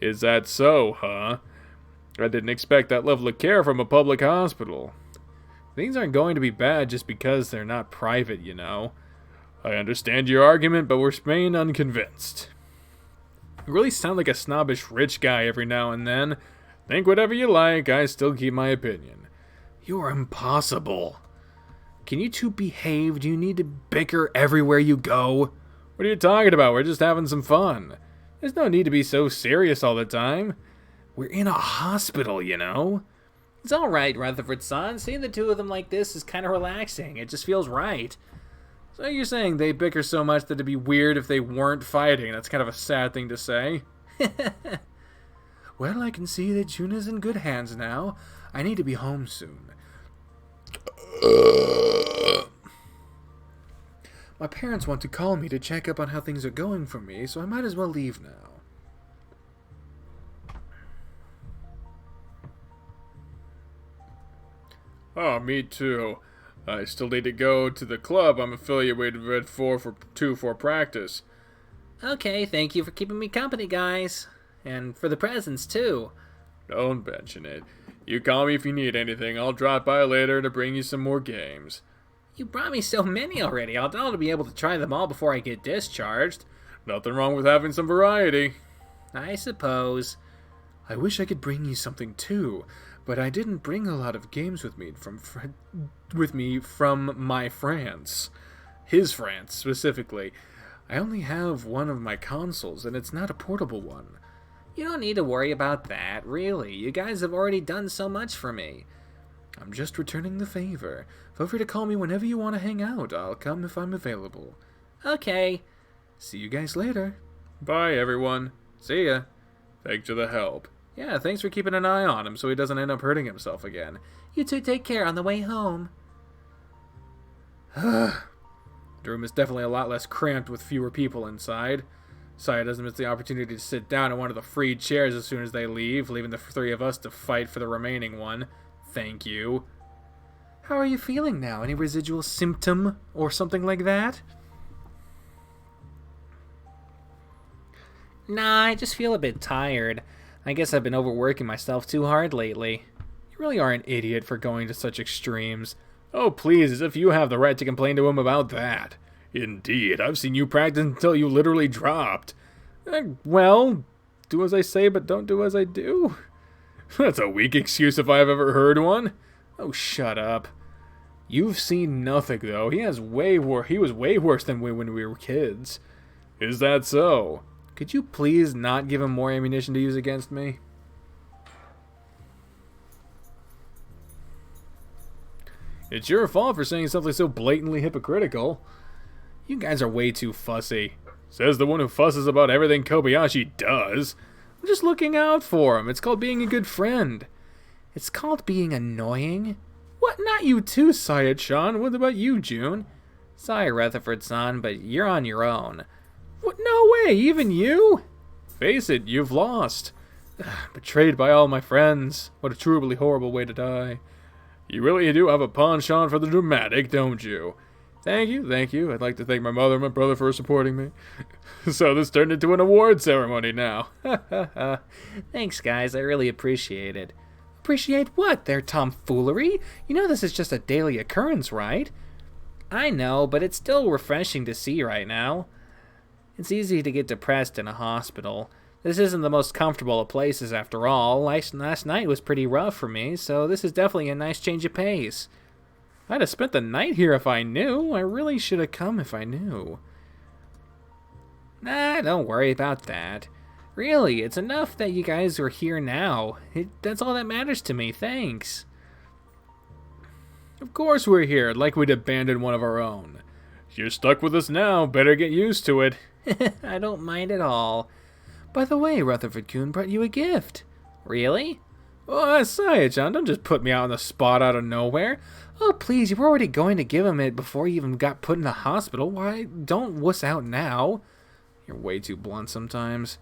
Is that so, huh? I didn't expect that level of care from a public hospital. Things aren't going to be bad just because they're not private, you know. I understand your argument, but we're remain unconvinced. You really sound like a snobbish rich guy every now and then. Think whatever you like, I still keep my opinion. You're impossible. Can you two behave? Do you need to bicker everywhere you go? What are you talking about? We're just having some fun. There's no need to be so serious all the time. We're in a hospital, you know. It's alright, Rutherford-san. Seeing the two of them like this is kind of relaxing. It just feels right. So you're saying they bicker so much that it'd be weird if they weren't fighting. That's kind of a sad thing to say. Well, I can see that Juna's in good hands now. I need to be home soon. My parents want to call me to check up on how things are going for me, so I might as well leave now. Oh, me too. I still need to go to the club I'm affiliated with for practice. Okay, thank you for keeping me company, guys. And for the presents, too. Don't mention it. You call me if you need anything. I'll drop by later to bring you some more games. You brought me so many already. I'll be able to try them all before I get discharged. Nothing wrong with having some variety. I suppose. I wish I could bring you something too, but I didn't bring a lot of games with me from my France. His France, specifically. I only have one of my consoles, and it's not a portable one. You don't need to worry about that, really. You guys have already done so much for me. I'm just returning the favor. Feel free to call me whenever you want to hang out. I'll come if I'm available. Okay. See you guys later. Bye, everyone. See ya. Thanks for the help. Yeah, thanks for keeping an eye on him so he doesn't end up hurting himself again. You two take care on the way home. The room is definitely a lot less cramped with fewer people inside. Saya doesn't miss the opportunity to sit down in one of the free chairs as soon as they leave, leaving the three of us to fight for the remaining one. Thank you. How are you feeling now? Any residual symptom or something like that? Nah, I just feel a bit tired. I guess I've been overworking myself too hard lately. You really are an idiot for going to such extremes. Oh, please, as if you have the right to complain to him about that. Indeed, I've seen you practice until you literally dropped. Well, do as I say, but don't do as I do. That's a weak excuse if I've ever heard one. Oh, shut up. You've seen nothing, though. He was way worse than when we were kids. Is that so? Could you please not give him more ammunition to use against me? It's your fault for saying something so blatantly hypocritical. You guys are way too fussy. Says the one who fusses about everything Kobayashi does. I'm just looking out for him. It's called being a good friend. It's called being annoying? What? Not you too, Saya-chan. What about you, June? Sorry, Rutherford-san, but you're on your own. What? No way, even you? Face it, you've lost. Betrayed by all my friends. What a truly horrible way to die. You really do have a penchant for the dramatic, don't you? Thank you, thank you. I'd like to thank my mother and my brother for supporting me. So this turned into an award ceremony now. Thanks, guys. I really appreciate it. Appreciate what? Their tomfoolery? You know this is just a daily occurrence, right? I know, but it's still refreshing to see right now. It's easy to get depressed in a hospital. This isn't the most comfortable of places after all. Last night was pretty rough for me, so this is definitely a nice change of pace. I'd have spent the night here if I knew. I really should have come if I knew. Nah, don't worry about that. Really, it's enough that you guys are here now. That's all that matters to me, thanks. Of course we're here, like we'd abandoned one of our own. You're stuck with us now, better get used to it. I don't mind at all. By the way, Rutherford-kun brought you a gift. Really? Oh, Saya-chan, don't just put me out on the spot out of nowhere. Oh, please, you were already going to give him it before you even got put in the hospital. Why, don't wuss out now. You're way too blunt sometimes.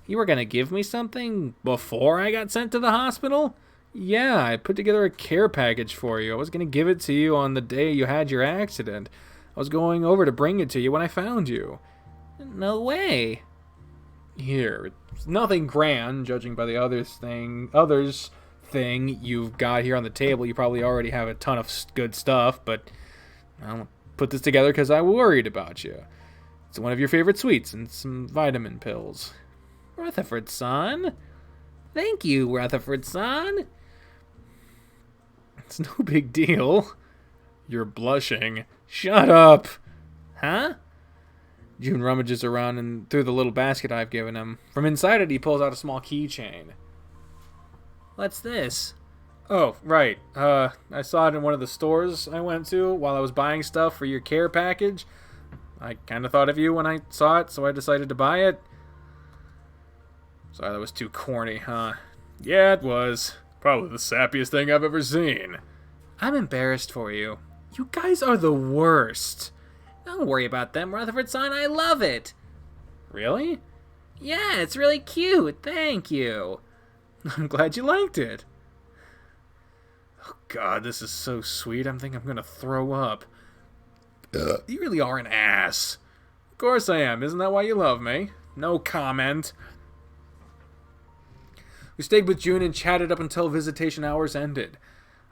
You were going to give me something before I got sent to the hospital? Yeah, I put together a care package for you. I was going to give it to you on the day you had your accident. I was going over to bring it to you when I found you. No way. Here, it's nothing grand, judging by the others thing you've got here on the table. You probably already have a ton of good stuff, but I'll put this together because I worried about you. It's one of your favorite sweets and some vitamin pills. Rutherford-san? Thank you, Rutherford-san. It's no big deal. You're blushing. Shut up. Huh? June rummages around and through the little basket I've given him. From inside it, he pulls out a small keychain. What's this? Oh, right. I saw it in one of the stores I went to while I was buying stuff for your care package. I kind of thought of you when I saw it, so I decided to buy it. Sorry, that was too corny, huh? Yeah, it was. Probably the sappiest thing I've ever seen. I'm embarrassed for you. You guys are the worst. Don't worry about them, Rutherford-san. I love it. Really? Yeah, it's really cute. Thank you. I'm glad you liked it. Oh, God, this is so sweet. I think I'm going to throw up. You really are an ass. Of course I am. Isn't that why you love me? No comment. We stayed with June and chatted up until visitation hours ended.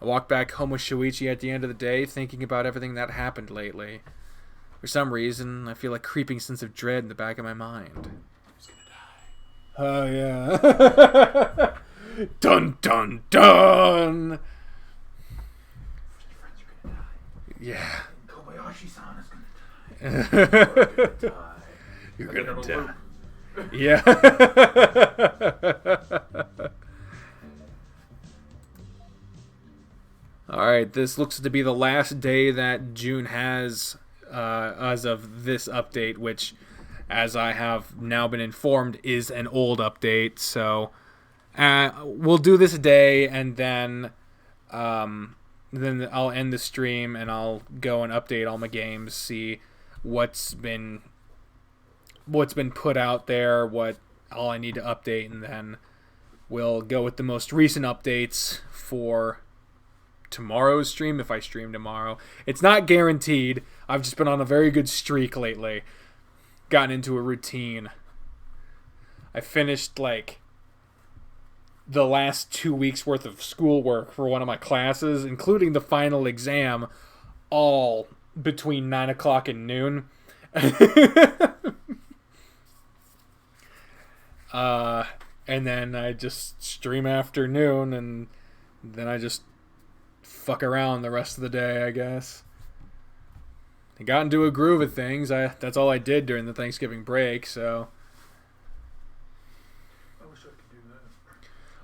I walked back home with Shuichi at the end of the day, thinking about everything that happened lately. For some reason, I feel a creeping sense of dread in the back of my mind. Who's gonna die? Oh, yeah. Dun, dun, dun! Friends are gonna die. Yeah. Kobayashi-san is gonna die. You're Get gonna on a die. loop. Yeah. Alright, this looks to be the last day that June has as of this update, which, as I have now been informed, is an old update. So we'll do this day, and then I'll end the stream, and I'll go and update all my games, see what's been put out there, what all I need to update, and then we'll go with the most recent updates for tomorrow's stream, if I stream tomorrow. It's not guaranteed. I've just been on a very good streak lately. Gotten into a routine. I finished like the last 2 weeks worth of schoolwork for one of my classes, including the final exam, all between 9 o'clock and noon. And then I just stream afternoon, and then I just fuck around the rest of the day, I guess. I got into a groove of things. That's all I did during the Thanksgiving break, so. I wish I could do that.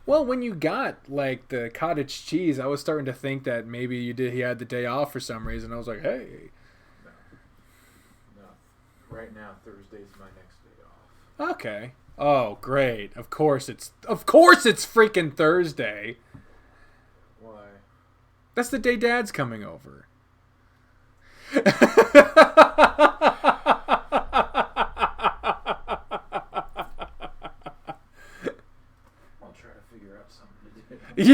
Well, when you got like the cottage cheese, I was starting to think that maybe he had the day off for some reason. I was like, hey. No. Right now, Thursday's my next day off. Okay. Oh, great. Of course it's freaking Thursday. Why? That's the day Dad's coming over. I'll try to figure out something to do.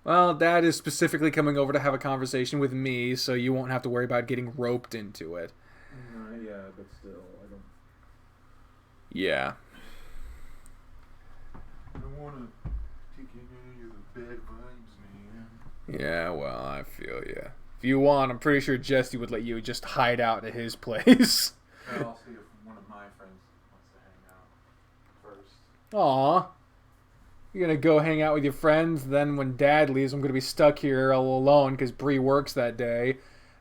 Well, Dad is specifically coming over to have a conversation with me, so you won't have to worry about getting roped into it. Yeah, but still, I don't Yeah. want to take any of the bad vibes, man. Yeah, well, I feel ya. If you want, I'm pretty sure Jesse would let you just hide out at his place. I'll see if one of my friends wants to hang out first. Aw. You're gonna go hang out with your friends, then when Dad leaves, I'm gonna be stuck here all alone because Bree works that day.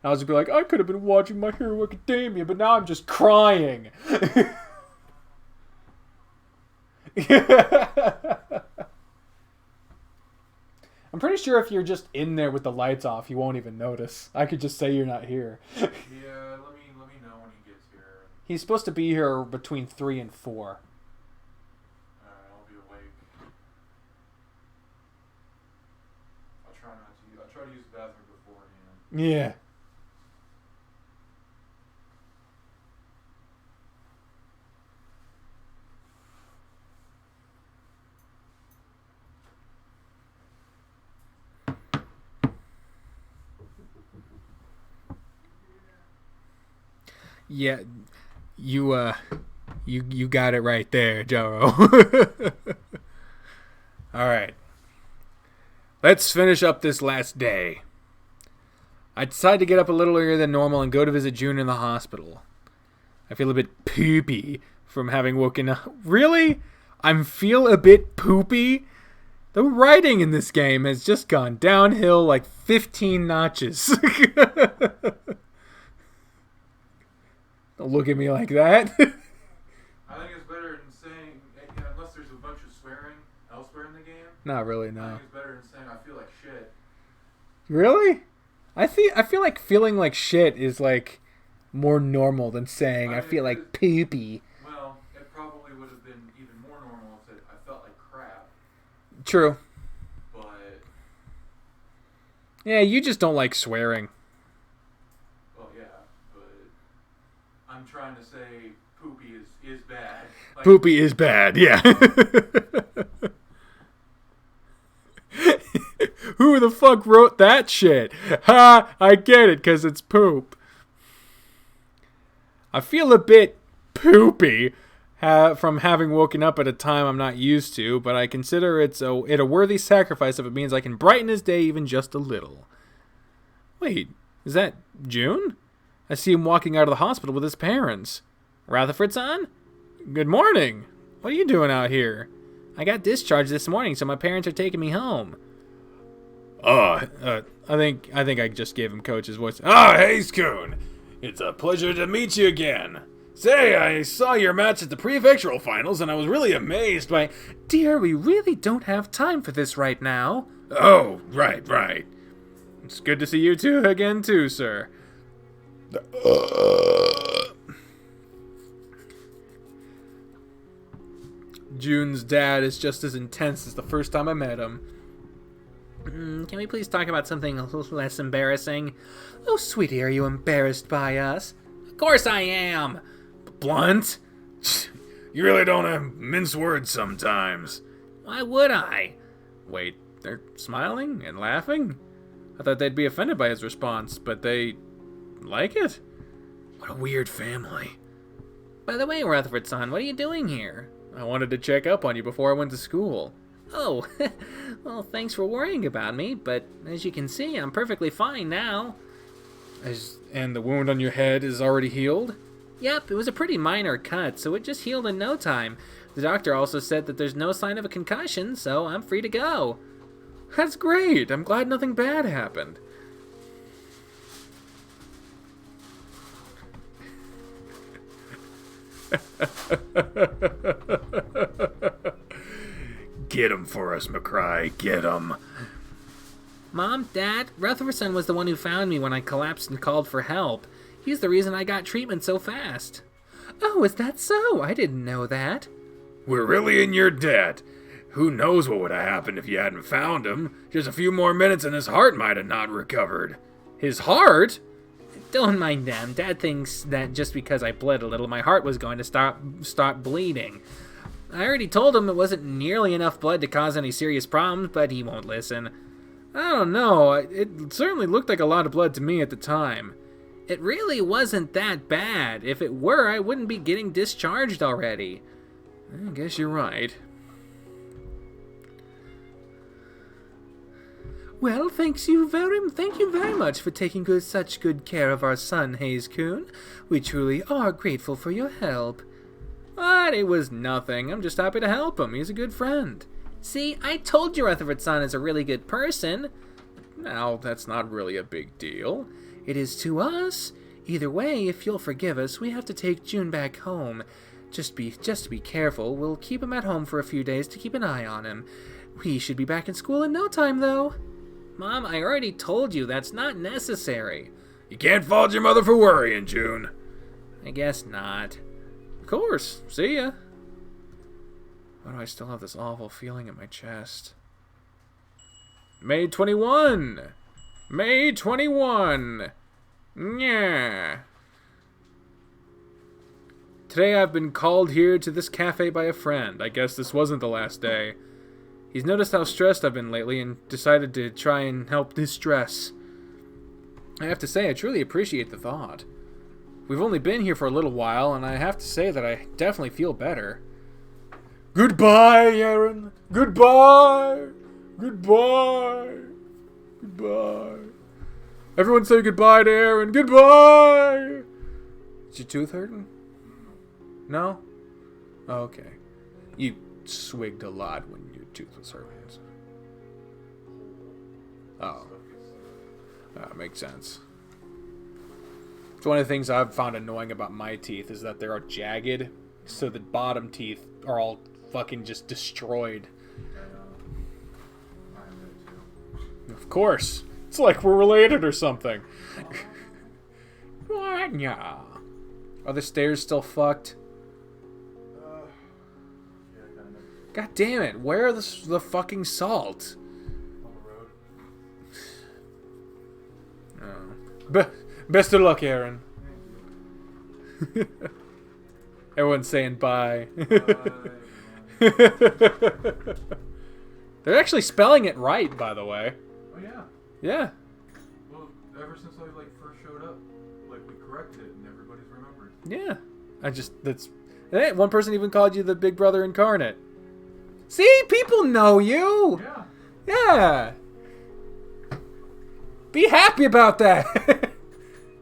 And I was gonna be like, I could have been watching My Hero Academia, but now I'm just crying. I'm pretty sure if you're just in there with the lights off, you won't even notice. I could just say you're not here. Yeah, let me know when he gets here. He's supposed to be here between 3 and 4. Alright, I'll be awake. I'll try to use the bathroom beforehand. Yeah. Yeah, you got it right there, Joro. All right. Let's finish up this last day. I decided to get up a little earlier than normal and go to visit June in the hospital. I feel a bit poopy from having woken up. Really? I feel a bit poopy? The writing in this game has just gone downhill like 15 notches. Don't look at me like that. I think it's better than saying, unless there's a bunch of swearing elsewhere in the game. Not really, I no. think it's better than saying I feel like shit. Really? I feel like feeling like shit is like more normal than saying I feel like poopy. Well, it probably would have been even more normal if I felt like crap. True. But Yeah, you just don't like swearing. well, yeah. But I'm trying to say poopy is bad. Like, Poopy is bad, yeah. Who the fuck wrote that shit? Ha! I get it, because it's poop. I feel a bit poopy from having woken up at a time I'm not used to, but I consider it a worthy sacrifice if it means I can brighten his day even just a little. Wait, is that June? I see him walking out of the hospital with his parents. Rutherford-san? Good morning. What are you doing out here? I got discharged this morning, so my parents are taking me home. I think I just gave him Coach's voice. Oh, hey, Scoon. It's a pleasure to meet you again. Say, I saw your match at the prefectural finals, and I was really amazed by... Dear, we really don't have time for this right now. Oh, right. It's good to see you two again, too, sir. Jun's dad is just as intense as the first time I met him. Can we please talk about something a little less embarrassing? Oh, sweetie, are you embarrassed by us? Of course I am! Blunt? You really don't mince words sometimes. Why would I? Wait, they're smiling and laughing? I thought they'd be offended by his response, but they like it? What a weird family. By the way, Rutherford son, what are you doing here? I wanted to check up on you before I went to school. Oh, well, thanks for worrying about me, but as you can see, I'm perfectly fine now. And the wound on your head is already healed? Yep, it was a pretty minor cut, so it just healed in no time. The doctor also said that there's no sign of a concussion, so I'm free to go. That's great. I'm glad nothing bad happened. Get him for us, McCry. Get him. Mom, Dad, Rutherford was the one who found me when I collapsed and called for help. He's the reason I got treatment so fast. Oh, is that so? I didn't know that. We're really in your debt. Who knows what would have happened if you hadn't found him? Just a few more minutes and his heart might have not recovered. His heart? Don't mind them. Dad thinks that just because I bled a little, my heart was going to stop bleeding. I already told him it wasn't nearly enough blood to cause any serious problems, but he won't listen. I don't know. It certainly looked like a lot of blood to me at the time. It really wasn't that bad. If it were, I wouldn't be getting discharged already. I guess you're right. Well, thank you very much for taking such good care of our son, Hayes-kun. We truly are grateful for your help. But it was nothing. I'm just happy to help him. He's a good friend. See, I told you Rutherford-san is a really good person. Now, that's not really a big deal. It is to us. Either way, if you'll forgive us, we have to take Jun back home. Just to be careful, we'll keep him at home for a few days to keep an eye on him. We should be back in school in no time, though. Mom, I already told you that's not necessary. You can't fault your mother for worrying, Jun. I guess not. Of course. See ya. Why do I still have this awful feeling in my chest? May 21! May 21! Yeah. Today I've been called here to this cafe by a friend. I guess this wasn't the last day. He's noticed how stressed I've been lately and decided to try and help distress. I have to say, I truly appreciate the thought. We've only been here for a little while, and I have to say that I definitely feel better. Goodbye, Aaron. Goodbye. Goodbye. Goodbye. Everyone say goodbye to Aaron. Goodbye. Is your tooth hurting? No? Oh, okay. You swigged a lot when your tooth was hurting. Oh. Makes sense. It's one of the things I've found annoying about my teeth is that they are jagged, so the bottom teeth are all fucking just destroyed. Of course. It's like we're related or something. Are the stairs still fucked? Yeah, kind of. God damn it. Where are the fucking salt? On the road. Oh. Best of luck, Aaron. Everyone's saying bye. They're actually spelling it right, by the way. Oh yeah. Yeah. Well, ever since I first showed up, we corrected it and everybody's remembered. Yeah. One person even called you the Big Brother incarnate. See, people know you. Yeah. Yeah. Be happy about that.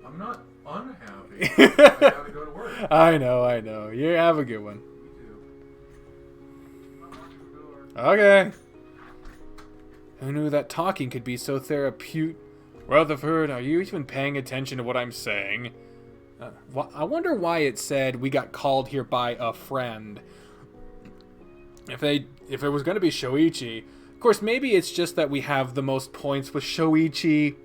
I'm not unhappy. I gotta go to work. I know. You have a good one. Okay. Who knew that talking could be so therapeutic? Rutherford, are you even paying attention to what I'm saying? I wonder why it said we got called here by a friend. If it was going to be Shoichi, of course, maybe it's just that we have the most points with Shoichi,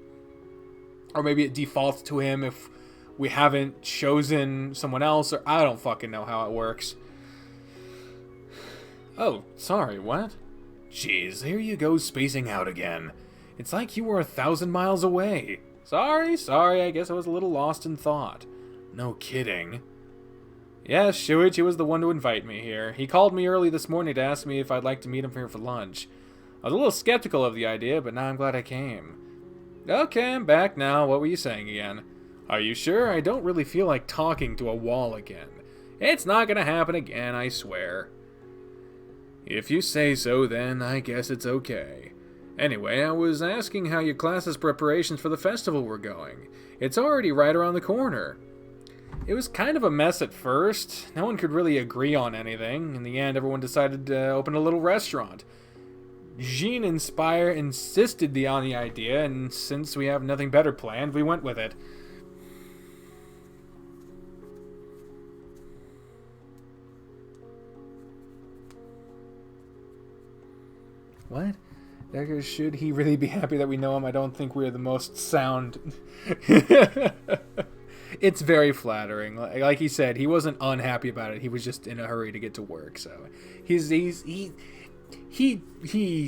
or maybe it defaults to him if we haven't chosen someone else, or I don't fucking know how it works. Oh, sorry, what? Jeez, here you go spacing out again. It's like you were 1,000 miles away. Sorry, I guess I was a little lost in thought. No kidding. Yes, Shuichi was the one to invite me here. He called me early this morning to ask me if I'd like to meet him here for lunch. I was a little skeptical of the idea, but now I'm glad I came. Okay, I'm back now. What were you saying again? Are you sure? I don't really feel like talking to a wall again. It's not gonna happen again, I swear. If you say so, then I guess it's okay. Anyway, I was asking how your class's preparations for the festival were going. It's already right around the corner. It was kind of a mess at first. No one could really agree on anything. In the end, everyone decided to open a little restaurant. Jean insisted on the idea, and since we have nothing better planned, we went with it. What? Should he really be happy that we know him? I don't think we're the most sound. It's very flattering. Like he said, he wasn't unhappy about it. He was just in a hurry to get to work. So he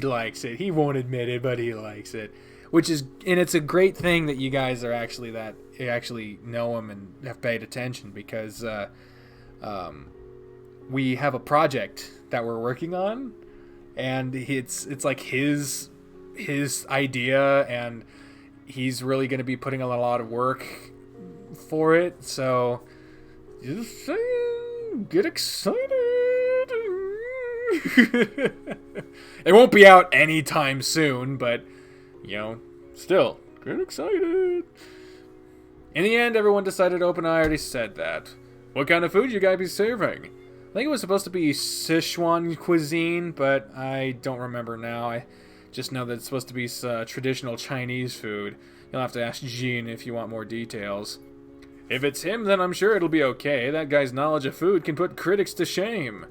likes it. He won't admit it, but he likes it. And it's a great thing that you guys are actually know him and have paid attention, because we have a project that we're working on. And it's like his idea, and he's really going to be putting a lot of work for it. So just saying, get excited. It won't be out anytime soon, but still get excited. In the end, everyone decided to open. I already said that. What kind of food you guys be serving? I think it was supposed to be Sichuan cuisine, but I don't remember now. I just know that it's supposed to be traditional Chinese food. You'll have to ask Jean if you want more details. If it's him, then I'm sure it'll be okay. That guy's knowledge of food can put critics to shame.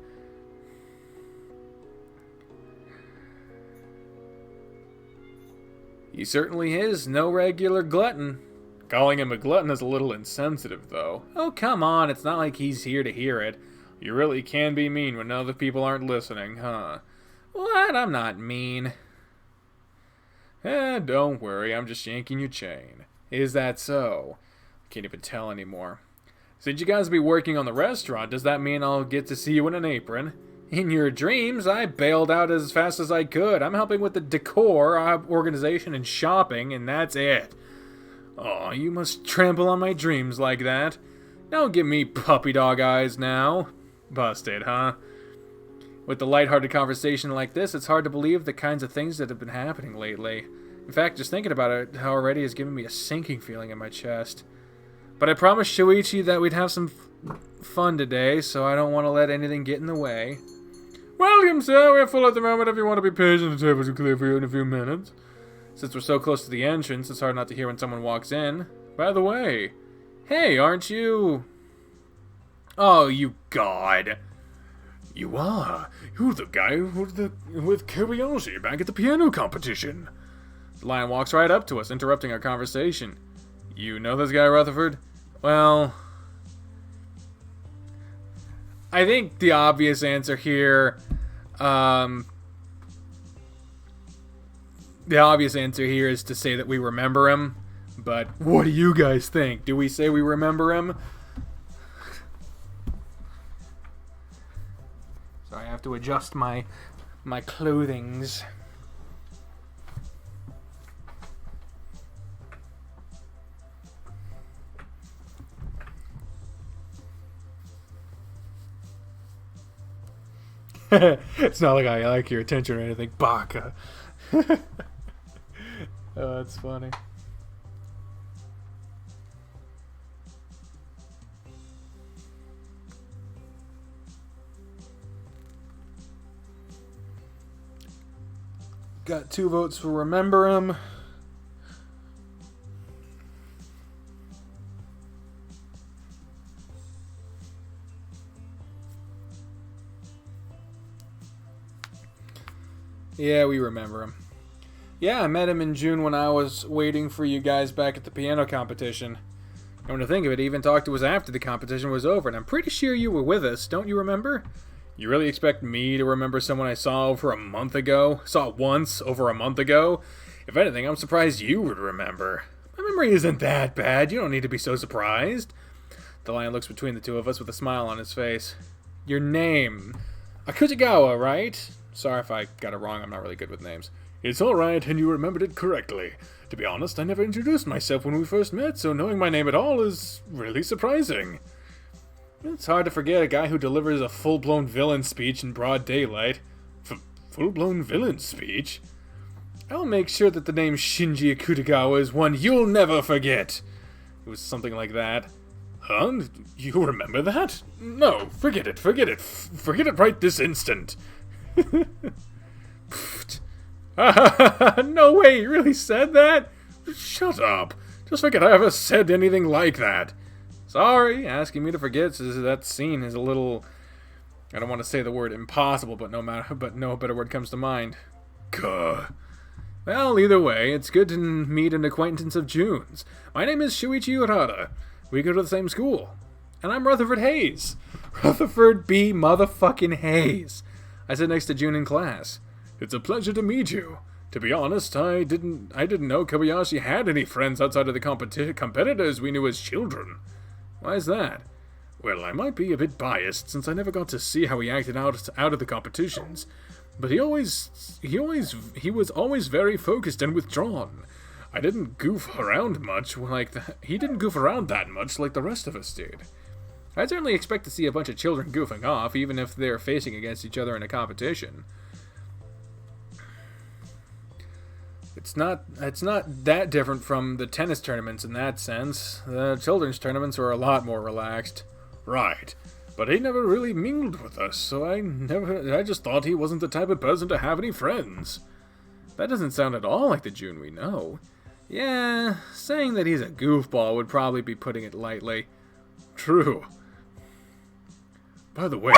He certainly is no regular glutton. Calling him a glutton is a little insensitive, though. Oh, come on, it's not like he's here to hear it. You really can be mean when other people aren't listening, huh? What? I'm not mean. Don't worry, I'm just yanking your chain. Is that so? I can't even tell anymore. Since you guys will be working on the restaurant, does that mean I'll get to see you in an apron? In your dreams, I bailed out as fast as I could. I'm helping with the decor, organization, and shopping, and that's it. Oh, you must trample on my dreams like that. Don't give me puppy dog eyes now. Busted, huh? With the lighthearted conversation like this, it's hard to believe the kinds of things that have been happening lately. In fact, just thinking about it already is giving me a sinking feeling in my chest. But I promised Shuichi that we'd have some fun today, so I don't want to let anything get in the way. Welcome, sir. We're full at the moment. If you want to be patient, the tables will clear for you in a few minutes. Since we're so close to the entrance, it's hard not to hear when someone walks in. By the way, hey, aren't you... Oh, you god. You are. You're the guy with Kobayashi back at the piano competition. The lion walks right up to us, interrupting our conversation. You know this guy, Rutherford? Well, I think the obvious answer here, is to say that we remember him. But what do you guys think? Do we say we remember him? So I have to adjust my clothings. It's not like I like your attention or anything, Baka. Oh, that's funny. Got 2 votes for remember him. Yeah, we remember him. Yeah, I met him in June when I was waiting for you guys back at the piano competition. Come to think of it, he even talked to us after the competition was over, and I'm pretty sure you were with us, don't you remember? You really expect me to remember someone I saw over a month ago? Saw once over a month ago? If anything, I'm surprised you would remember. My memory isn't that bad, you don't need to be so surprised. The lion looks between the two of us with a smile on his face. Your name. Akutagawa, right? Sorry if I got it wrong, I'm not really good with names. It's alright, and you remembered it correctly. To be honest, I never introduced myself when we first met, so knowing my name at all is really surprising. It's hard to forget a guy who delivers a full-blown villain speech in broad daylight. Full-blown villain speech? I'll make sure that the name Shinji Akutagawa is one you'll never forget. It was something like that. Huh? You remember that? No, forget it. Forget it right this instant. No way, you really said that? Shut up. Just forget I ever said anything like that. Sorry, asking me to forget that scene is a little... I don't want to say the word impossible, but no better word comes to mind. Gah. Well, either way, it's good to meet an acquaintance of Jun's. My name is Shuichi Urara. We go to the same school. And I'm Rutherford Hayes. Rutherford B. motherfucking Hayes. I sit next to Jun in class. It's a pleasure to meet you. To be honest, I didn't know Kobayashi had any friends outside of the competitors we knew as children. Why is that? Well, I might be a bit biased since I never got to see how he acted out of the competitions, but he was always very focused and withdrawn. I didn't goof around much he didn't goof around that much like the rest of us did. I'd certainly expect to see a bunch of children goofing off, even if they're facing against each other in a competition. It's not that different from the tennis tournaments in that sense. The children's tournaments were a lot more relaxed. Right. But he never really mingled with us, so I just thought he wasn't the type of person to have any friends. That doesn't sound at all like the Jun we know. Yeah, saying that he's a goofball would probably be putting it lightly. True. By the way...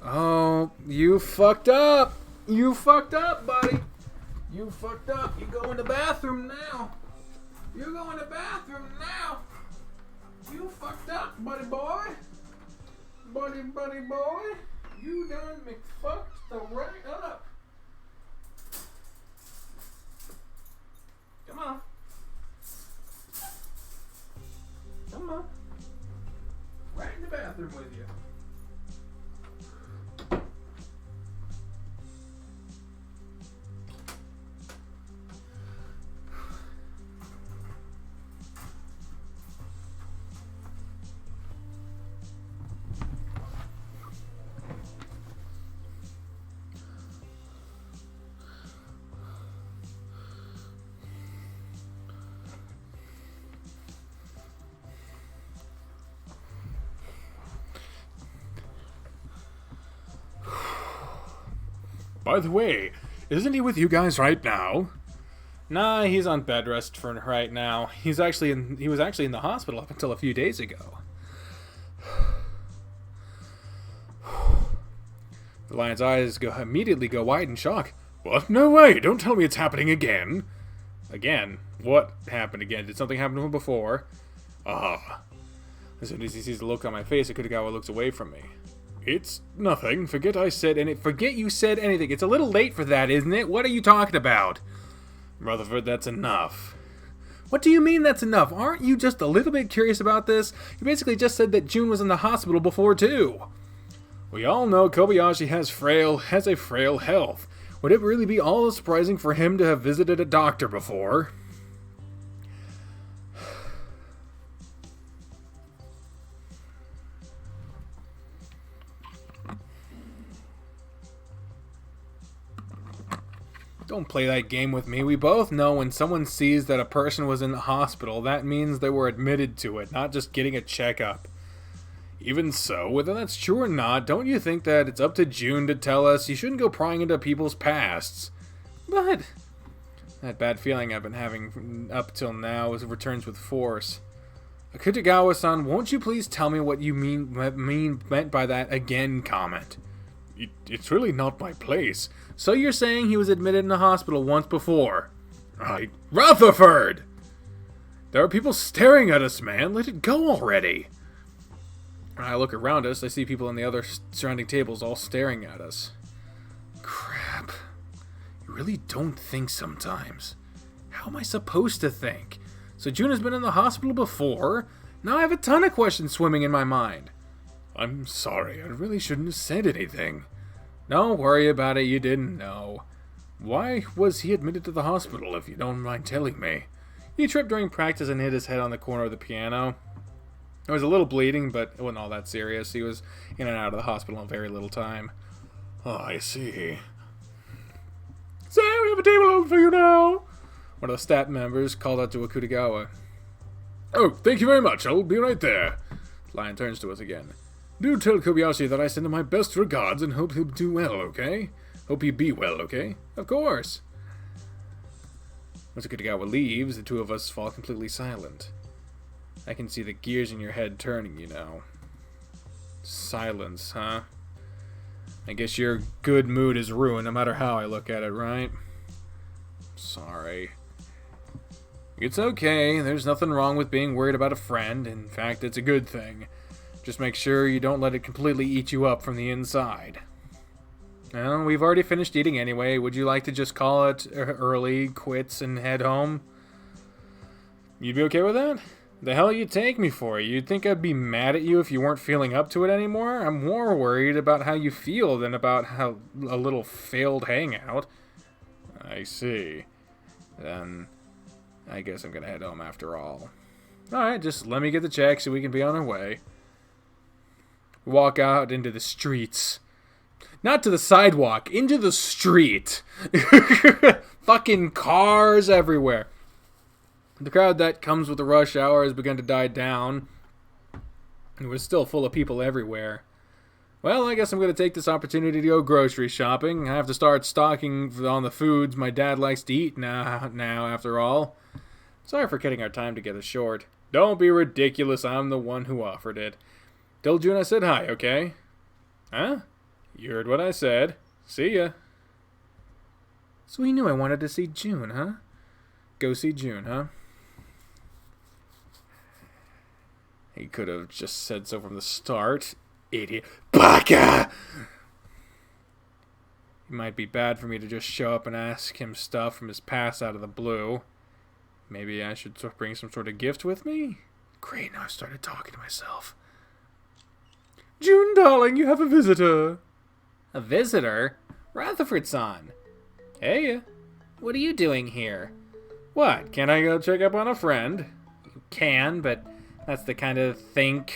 Oh, you fucked up! You fucked up, buddy! You fucked up. You go in the bathroom now. You go in the bathroom now. You fucked up, buddy boy. Buddy boy. You done McFucked the right up. Come on. Come on. Right in the bathroom with you. By the way, isn't he with you guys right now? Nah, he's on bed rest for right now. He was actually in the hospital up until a few days ago. The lion's eyes immediately go wide in shock. What? No way! Don't tell me it's happening again. Again? What happened again? Did something happen to him before? Ah. As soon as he sees the look on my face, Akutagawa looks away from me. It's nothing. Forget you said anything. It's a little late for that, isn't it? What are you talking about? Rutherford, that's enough. What do you mean that's enough? Aren't you just a little bit curious about this? You basically just said that Jun was in the hospital before, too. We all know Kobayashi has a frail health. Would it really be all surprising for him to have visited a doctor before? Don't play that game with me. We both know when someone sees that a person was in the hospital, that means they were admitted to it, not just getting a checkup. Even so, whether that's true or not, don't you think that it's up to Jun to tell us? You shouldn't go prying into people's pasts. But that bad feeling I've been having up till now returns with force. Akutagawa-san, won't you please tell me what you meant by that again comment? It's really not my place. So you're saying he was admitted in the hospital once before? Rutherford! There are people staring at us, man. Let it go already. When I look around us, I see people on the other surrounding tables all staring at us. Crap. You really don't think sometimes. How am I supposed to think? So June has been in the hospital before? Now I have a ton of questions swimming in my mind. I'm sorry, I really shouldn't have said anything. Don't worry about it, you didn't know. Why was he admitted to the hospital, if you don't mind telling me? He tripped during practice and hit his head on the corner of the piano. There was a little bleeding, but it wasn't all that serious. He was in and out of the hospital in very little time. Oh, I see. So, we have a table open for you now. One of the staff members called out to Akutagawa. Oh, thank you very much. I'll be right there. Lion turns to us again. Do tell Kobayashi that I send him my best regards and hope he'll do well, okay? Hope he be well, okay? Of course. Once Akutagawa leaves, the two of us fall completely silent. I can see the gears in your head turning, you know. Silence, huh? I guess your good mood is ruined no matter how I look at it, right? Sorry. It's okay. There's nothing wrong with being worried about a friend. In fact, it's a good thing. Just make sure you don't let it completely eat you up from the inside. Well, we've already finished eating anyway. Would you like to just call it early, quits, and head home? You'd be okay with that? The hell you take me for? You'd think I'd be mad at you if you weren't feeling up to it anymore? I'm more worried about how you feel than about how a little failed hangout. I see. Then I guess I'm gonna head home after all. Alright, just let me get the check so we can be on our way. Walk out into the streets. Not to the sidewalk, into the street. Fucking cars everywhere. The crowd that comes with the rush hour has begun to die down. And we're still full of people everywhere. Well, I guess I'm going to take this opportunity to go grocery shopping. I have to start stocking on the foods my dad likes to eat now after all. Sorry for cutting our time together short. Don't be ridiculous, I'm the one who offered it. Tell June I said hi, okay? Huh? You heard what I said. See ya. So he knew I wanted to see June, huh? Go see June, huh? He could have just said so from the start. Idiot. Baka! It might be bad for me to just show up and ask him stuff from his past out of the blue. Maybe I should bring some sort of gift with me? Great, now I've started talking to myself. June, darling, you have a visitor. A visitor? Rutherford-san. Hey. What are you doing here? What, can I go check up on a friend? You can, but that's the kind of thing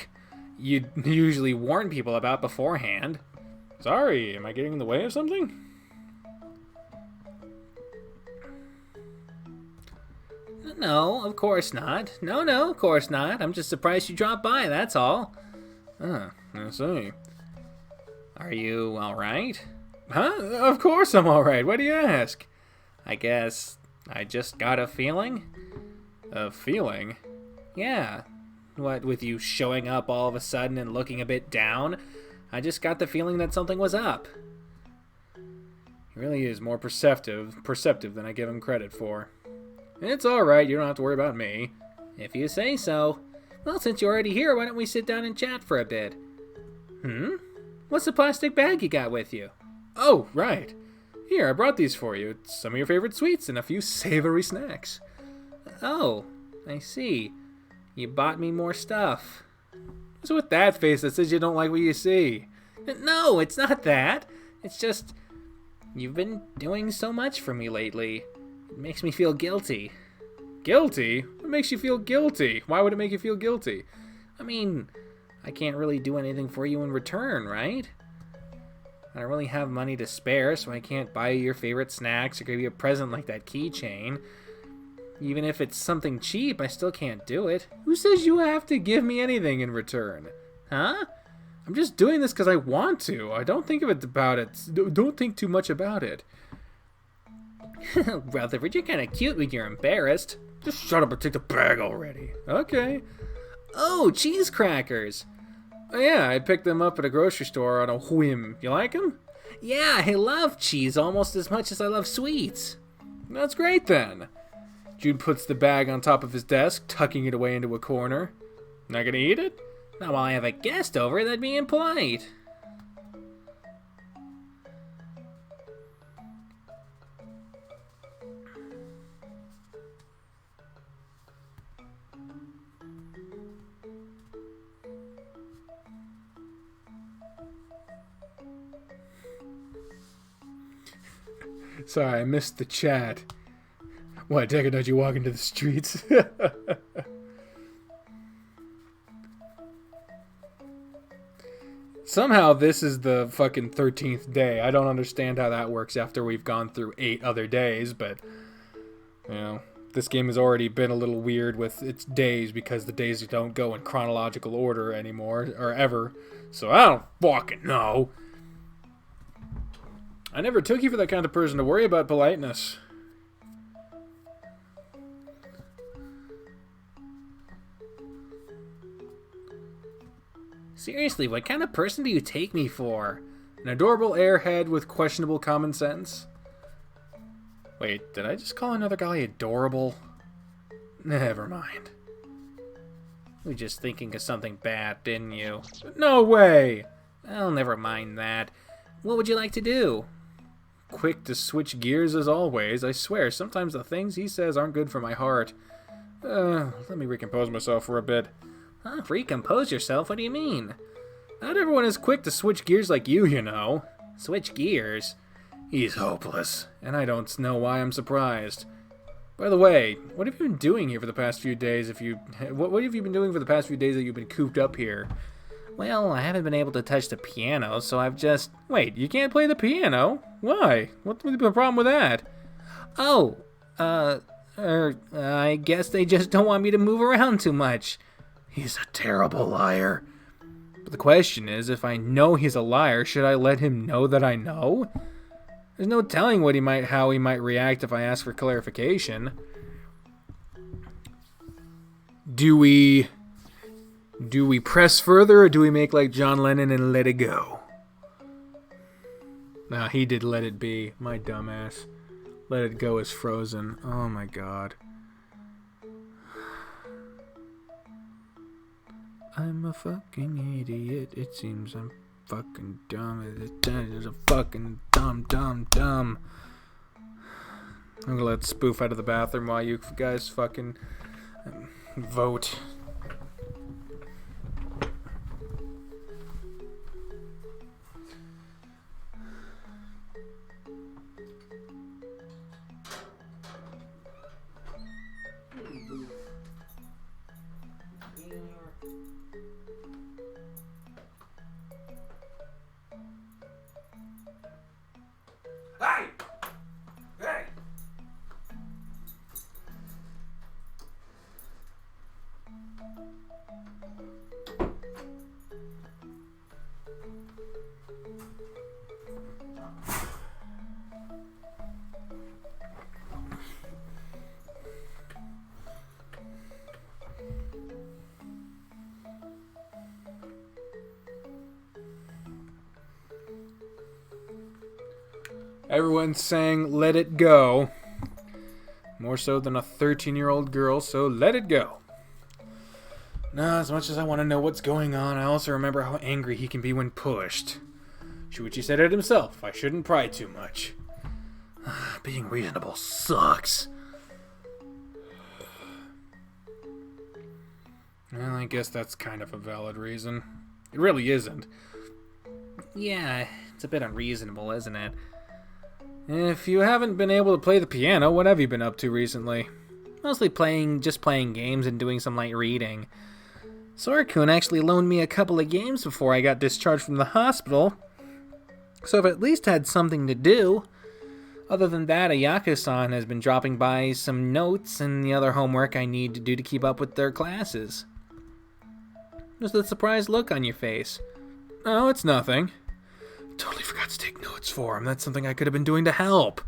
you'd usually warn people about beforehand. Sorry, am I getting in the way of something? No, of course not. No, of course not. I'm just surprised you dropped by, that's all. I see. Are you alright? Huh? Of course I'm alright. Why do you ask? I guess I just got a feeling. A feeling? Yeah. What, with you showing up all of a sudden and looking a bit down? I just got the feeling that something was up. He really is more perceptive than I give him credit for. It's alright, you don't have to worry about me. If you say so. Well, since you're already here, why don't we sit down and chat for a bit? What's the plastic bag you got with you? Oh, right. Here, I brought these for you. It's some of your favorite sweets and a few savory snacks. Oh, I see. You bought me more stuff. What's with that face that says you don't like what you see? No, it's not that. It's just, you've been doing so much for me lately. It makes me feel guilty. Guilty? What makes you feel guilty? Why would it make you feel guilty? I mean, I can't really do anything for you in return, right? I don't really have money to spare, so I can't buy you your favorite snacks or give you a present like that keychain. Even if it's something cheap, I still can't do it. Who says you have to give me anything in return? Huh? I'm just doing this because I want to. I don't think about it. Don't think too much about it. Rutherford, you're kind of cute when you're embarrassed. Just shut up and take the bag already. Okay. Oh, cheese crackers. Oh yeah, I picked them up at a grocery store on a whim. You like them? Yeah, I love cheese almost as much as I love sweets. That's great then. June puts the bag on top of his desk, tucking it away into a corner. Not gonna eat it? Not while I have a guest over, that'd be impolite. Sorry, I missed the chat. What, Decker, don't you walk into the streets? Somehow this is the fucking 13th day. I don't understand how that works after we've gone through 8 other days, but, you know, this game has already been a little weird with its days because the days don't go in chronological order anymore, or ever. So I don't fucking know. I never took you for that kind of person to worry about politeness. Seriously, what kind of person do you take me for? An adorable airhead with questionable common sense? Wait, did I just call another guy adorable? Never mind. You were just thinking of something bad, didn't you? No way! Well, never mind that. What would you like to do? Quick to switch gears as always. I swear, sometimes the things he says aren't good for my heart. Let me recompose myself for a bit. Huh, recompose yourself? What do you mean? Not everyone is quick to switch gears like you know. Switch gears? He's hopeless, and I don't know why I'm surprised. By the way, what have you been doing here for the past few days? What have you been doing for the past few days that you've been cooped up here? Well, I haven't been able to touch the piano, so I've just... Wait, you can't play the piano? Why? What's the problem with that? Oh, I guess they just don't want me to move around too much. He's a terrible liar. But the question is, if I know he's a liar, should I let him know that I know? There's no telling how he might react if I ask for clarification. Do we press further, or do we make like John Lennon and let it go? Nah, he did let it be. My dumbass. Let it go is frozen. Oh my god. I'm a fucking idiot. It seems I'm fucking dumb. It's a fucking dumb. I'm gonna let Spoof out of the bathroom while you guys fucking vote. Hey! Hey! Everyone's saying let it go. More so than a 13-year-old girl, so let it go. Now, as much as I want to know what's going on, I also remember how angry he can be when pushed. Shuichi said it himself. I shouldn't pry too much. Being reasonable sucks. Well, I guess that's kind of a valid reason. It really isn't. Yeah, it's a bit unreasonable, isn't it? If you haven't been able to play the piano, what have you been up to recently? Mostly just playing games and doing some light reading. Sora-kun actually loaned me a couple of games before I got discharged from the hospital, so I've at least had something to do. Other than that, Ayako-san has been dropping by some notes and the other homework I need to do to keep up with their classes. What's the surprised look on your face? Oh, it's nothing. Totally forgot to take notes for him. That's something I could have been doing to help.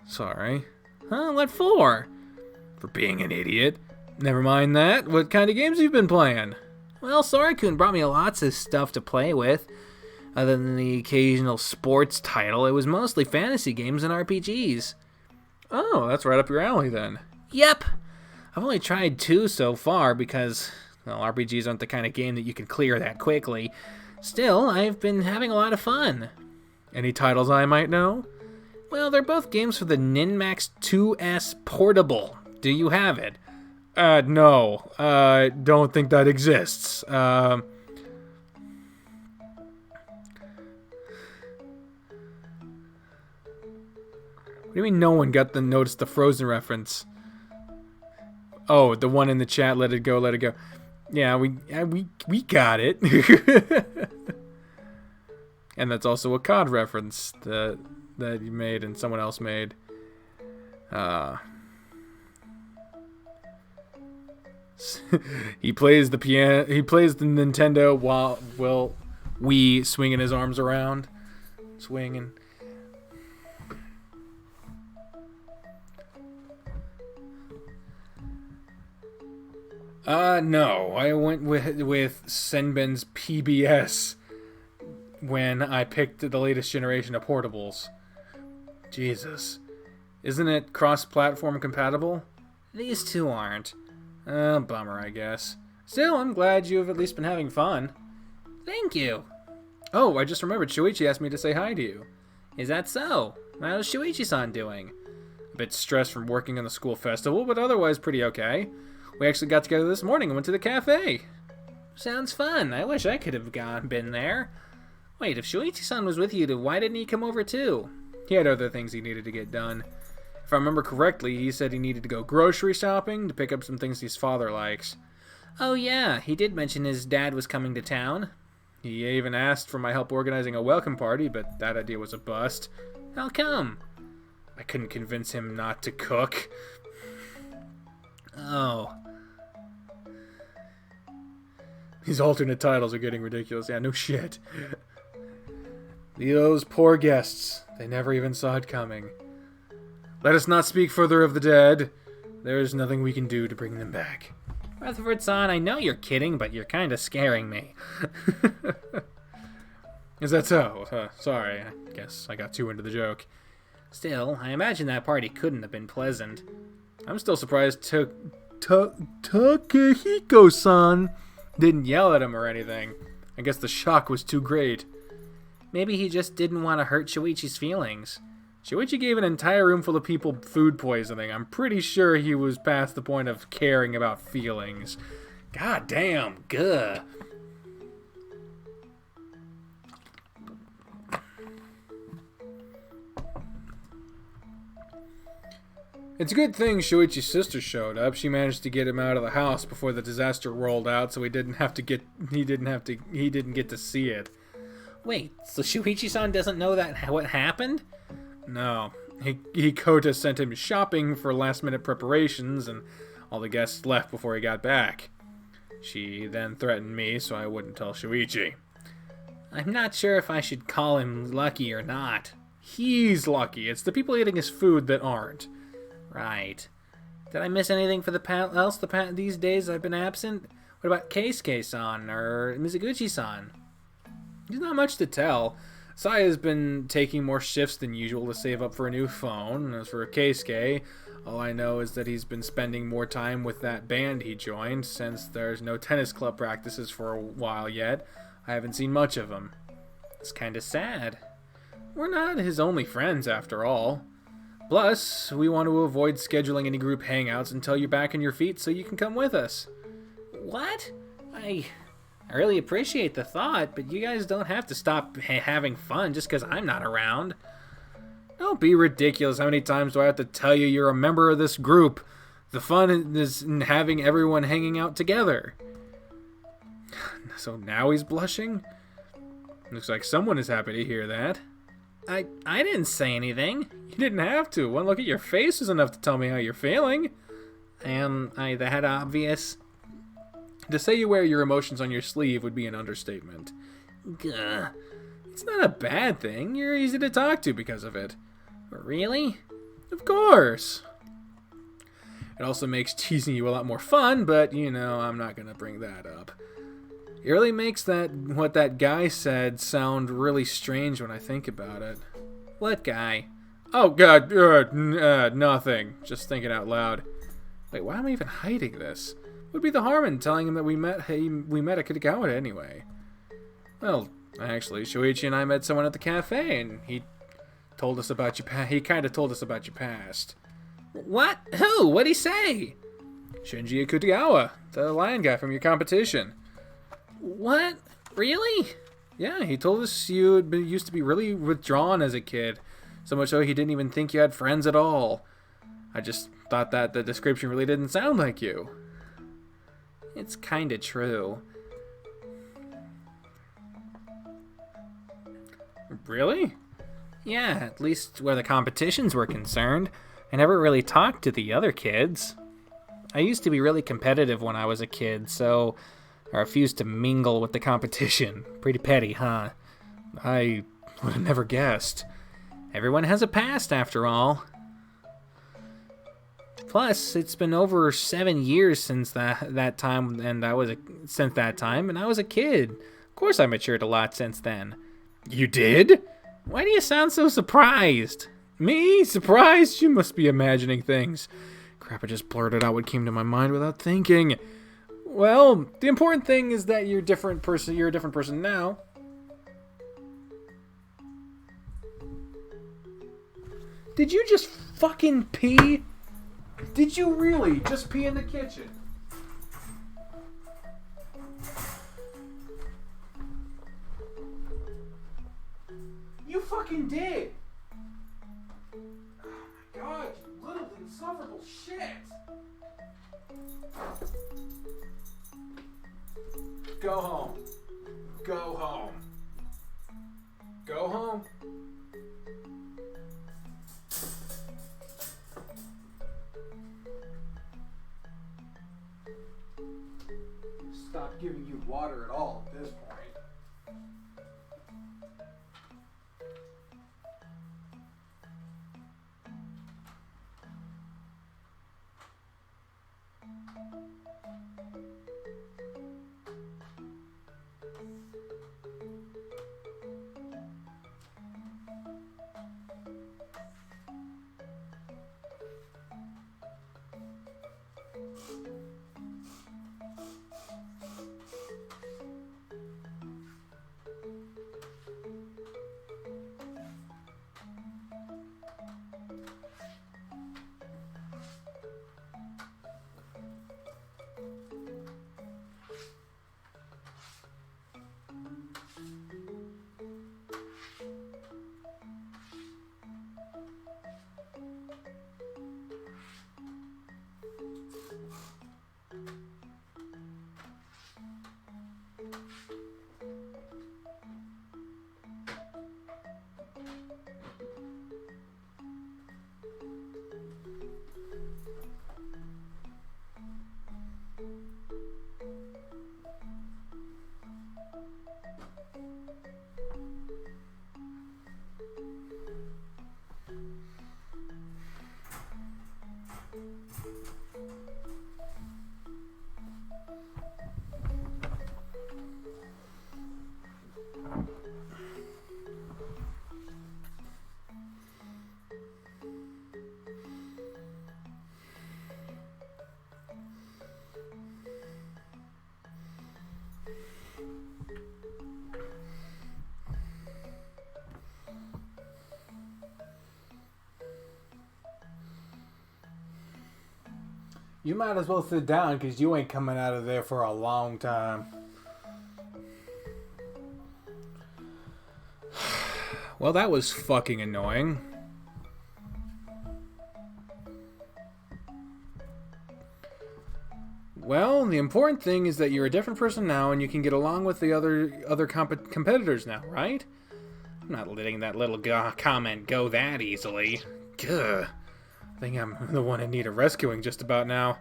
Sorry. Huh? What for? For being an idiot. Never mind that. What kind of games have you been playing? Well, Sora-kun brought me lots of stuff to play with. Other than the occasional sports title, it was mostly fantasy games and RPGs. Oh, that's right up your alley then. Yep. I've only tried 2 so far because, well, RPGs aren't the kind of game that you can clear that quickly. Still, I've been having a lot of fun. Any titles I might know? Well, they're both games for the Ninmax 2S Portable. Do you have it? No. Don't think that exists. What do you mean no one got noticed the Frozen reference? Oh, the one in the chat, let it go, let it go. Yeah, we got it. And that's also a COD reference that you made and someone else made. He plays the piano. He plays the Nintendo while we swinging his arms around, swinging. No, I went with Senben's PBS when I picked the latest generation of portables. Jesus. Isn't it cross-platform compatible? These two aren't. Bummer, I guess. Still, I'm glad you've at least been having fun. Thank you. Oh, I just remembered Shuichi asked me to say hi to you. Is that so? How's Shuichi-san doing? A bit stressed from working on the school festival, but otherwise pretty okay. We actually got together this morning and went to the cafe. Sounds fun. I wish I could have been there. Wait, if Shuichi-san was with you, why didn't he come over too? He had other things he needed to get done. If I remember correctly, he said he needed to go grocery shopping to pick up some things his father likes. Oh yeah, he did mention his dad was coming to town. He even asked for my help organizing a welcome party, but that idea was a bust. How come? I couldn't convince him not to cook. Oh. These alternate titles are getting ridiculous. Yeah, no shit. Those poor guests. They never even saw it coming. Let us not speak further of the dead. There is nothing we can do to bring them back. Rutherford-san, I know you're kidding, but you're kind of scaring me. Is that so? Sorry, I guess I got too into the joke. Still, I imagine that party couldn't have been pleasant. I'm still surprised Takehiko-san didn't yell at him or anything. I guess the shock was too great. Maybe he just didn't want to hurt Shuichi's feelings. Shuichi gave an entire room full of people food poisoning. I'm pretty sure he was past the point of caring about feelings. God damn, gah. It's a good thing Shuichi's sister showed up. She managed to get him out of the house before the disaster rolled out, so he didn't get to see it. Wait, so Shuichi-san doesn't know that what happened? No. Hikota sent him shopping for last-minute preparations, and all the guests left before he got back. She then threatened me, so I wouldn't tell Shuichi. I'm not sure if I should call him lucky or not. He's lucky. It's the people eating his food that aren't. Right. Did I miss anything for these days I've been absent? What about Keisuke-san or Mizuguchi-san? There's not much to tell. Saya's been taking more shifts than usual to save up for a new phone. As for Keisuke, all I know is that he's been spending more time with that band he joined. Since there's no tennis club practices for a while yet, I haven't seen much of him. It's kind of sad. We're not his only friends, after all. Plus, we want to avoid scheduling any group hangouts until you're back on your feet so you can come with us. What? I really appreciate the thought, but you guys don't have to stop having fun just because I'm not around. Don't be ridiculous. How many times do I have to tell you you're a member of this group? The fun is in having everyone hanging out together. So now he's blushing? Looks like someone is happy to hear that. I didn't say anything. You didn't have to. One look at your face is enough to tell me how you're feeling. Am I that obvious? To say you wear your emotions on your sleeve would be an understatement. Gah. It's not a bad thing. You're easy to talk to because of it. Really? Of course. It also makes teasing you a lot more fun, but, I'm not going to bring that up. It really makes what that guy said sound really strange when I think about it. What guy? Oh god, nothing. Just thinking out loud. Wait, why am I even hiding this? What would be the harm in telling him that we met at Kitagawa anyway? Well, actually, Shuichi and I met someone at the cafe, and he told us about your he kind of told us about your past. What? Who? What'd he say? Shinji Kitagawa, the lion guy from your competition. What? Really? Yeah, he told us you used to be really withdrawn as a kid, so much so he didn't even think you had friends at all. I just thought that the description really didn't sound like you. It's kinda true. Really? Yeah, at least where the competitions were concerned. I never really talked to the other kids. I used to be really competitive when I was a kid, so I refused to mingle with the competition. Pretty petty, huh? I would have never guessed. Everyone has a past, after all. Plus, it's been over 7 years since that time, and I was a kid. Of course, I matured a lot since then. You did? Why do you sound so surprised? Me? Surprised? You must be imagining things. Crap, I just blurted out what came to my mind without thinking. Well, the important thing is that you're a different person now. Did you just fucking pee? Did you really just pee in the kitchen? You fucking did! Oh my god, you little insufferable shit! Go home. Go home. Go home. Stop giving you water at all at this point. You might as well sit down because you ain't coming out of there for a long time. Well, that was fucking annoying. Well, the important thing is that you're a different person now and you can get along with the other competitors now, right? I'm not letting that little comment go that easily. Gah. I think I'm the one in need of rescuing just about now.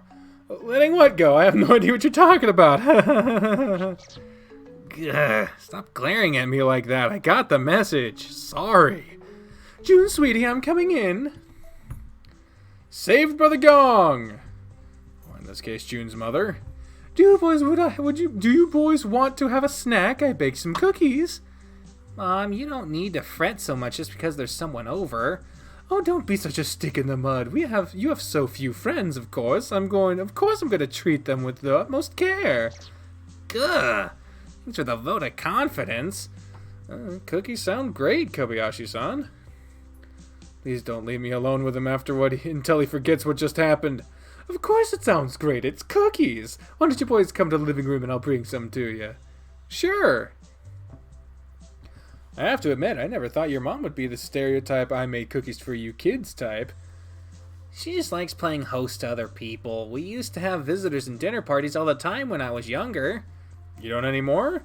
Letting what go? I have no idea what you're talking about. Gah, stop glaring at me like that. I got the message. Sorry. June, sweetie, I'm coming in. Saved by the gong. Or in this case, June's mother. Do you boys want to have a snack? I baked some cookies. Mom, you don't need to fret so much just because there's someone over. Oh, don't be such a stick in the mud. You have so few friends, of course. I'm going to treat them with the utmost care. Gah! Thanks for the vote of confidence. Cookies sound great, Kobayashi-san. Please don't leave me alone with him until he forgets what just happened. Of course it sounds great. It's cookies. Why don't you boys come to the living room and I'll bring some to you? Sure. I have to admit, I never thought your mom would be the stereotype I made cookies for you kids type. She just likes playing host to other people. We used to have visitors and dinner parties all the time when I was younger. You don't anymore?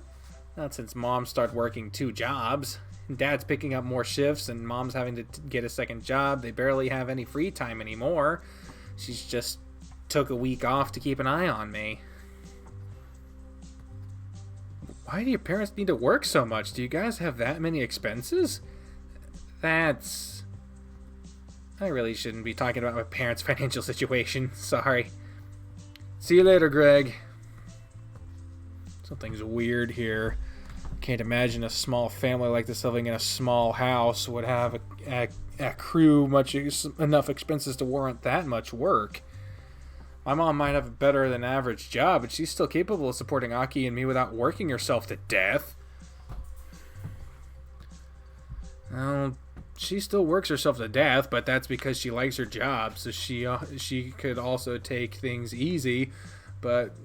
Not since Mom started working 2 jobs. Dad's picking up more shifts and Mom's having to get a second job. They barely have any free time anymore. She's just took a week off to keep an eye on me. Why do your parents need to work so much? Do you guys have that many expenses? I really shouldn't be talking about my parents' financial situation. Sorry. See you later, Greg. Something's weird here. Can't imagine a small family like this living in a small house would have accrue enough expenses to warrant that much work. My mom might have a better than average job, but she's still capable of supporting Aki and me without working herself to death. Well, she still works herself to death, but that's because she likes her job, so she could also take things easy,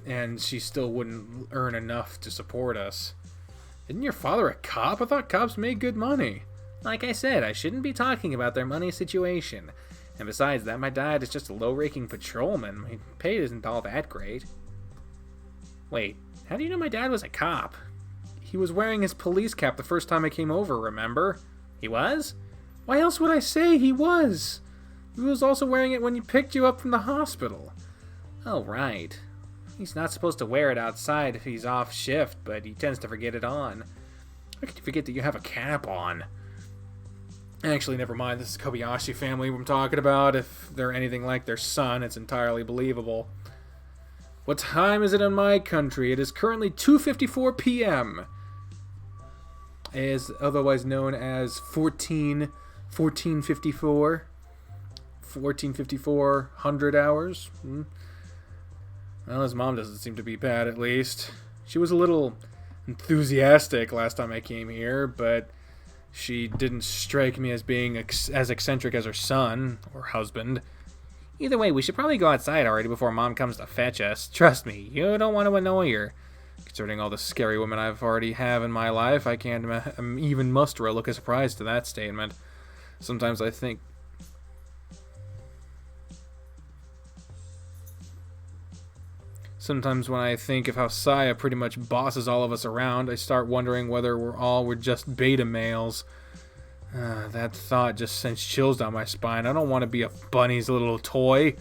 and she still wouldn't earn enough to support us. Isn't your father a cop? I thought cops made good money. Like I said, I shouldn't be talking about their money situation. And besides that, my dad is just a low-ranking patrolman. My pay isn't all that great. Wait, how do you know my dad was a cop? He was wearing his police cap the first time I came over, remember? He was? Why else would I say he was? He was also wearing it when he picked you up from the hospital. Oh, right. He's not supposed to wear it outside if he's off shift, but he tends to forget it on. How could you forget that you have a cap on? Actually, never mind. This is Kobayashi family I'm talking about. If they're anything like their son, it's entirely believable. What time is it in my country? It is currently 2:54 p.m. It is otherwise known as 1454. 100 hours. Well, his mom doesn't seem to be bad, at least. She was a little enthusiastic last time I came here, but she didn't strike me as being as eccentric as her son or husband. Either way, we should probably go outside already before Mom comes to fetch us. Trust me, you don't want to annoy her. Considering all the scary women I've already have in my life, I can't even muster a look of surprise to that statement. Sometimes when I think of how Saya pretty much bosses all of us around, I start wondering whether we're just beta males. That thought just sends chills down my spine. I don't want to be a bunny's little toy.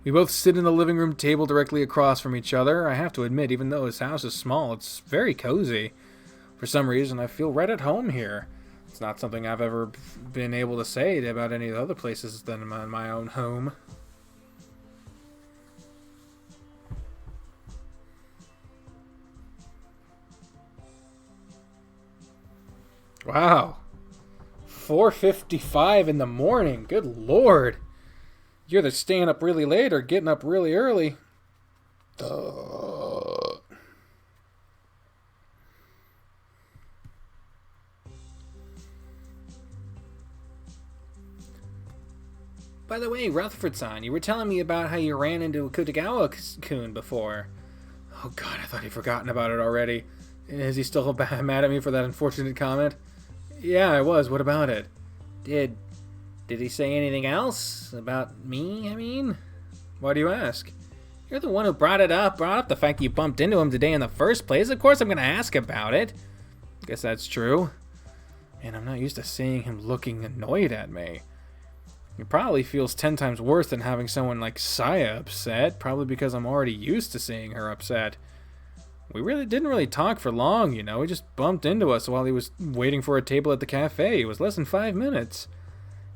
We both sit in the living room table directly across from each other. I have to admit, even though his house is small, it's very cozy. For some reason, I feel right at home here. It's not something I've ever been able to say about any of the other places than my own home. Wow. 4:55 in the morning. Good lord. You're either staying up really late or getting up really early. By the way, Rutherford-san, you were telling me about how you ran into Kutagawa-kun before. Oh god, I thought he'd forgotten about it already. Is he still mad at me for that unfortunate comment? Yeah, I was. What about it? Did he say anything else? About me, I mean? Why do you ask? You're the one who brought up the fact that you bumped into him today in the first place. Of course I'm going to ask about it. Guess that's true. And I'm not used to seeing him looking annoyed at me. It probably feels 10 times worse than having someone like Saya upset, probably because I'm already used to seeing her upset. We didn't really talk for long, you know. He just bumped into us while he was waiting for a table at the cafe. It was less than 5 minutes.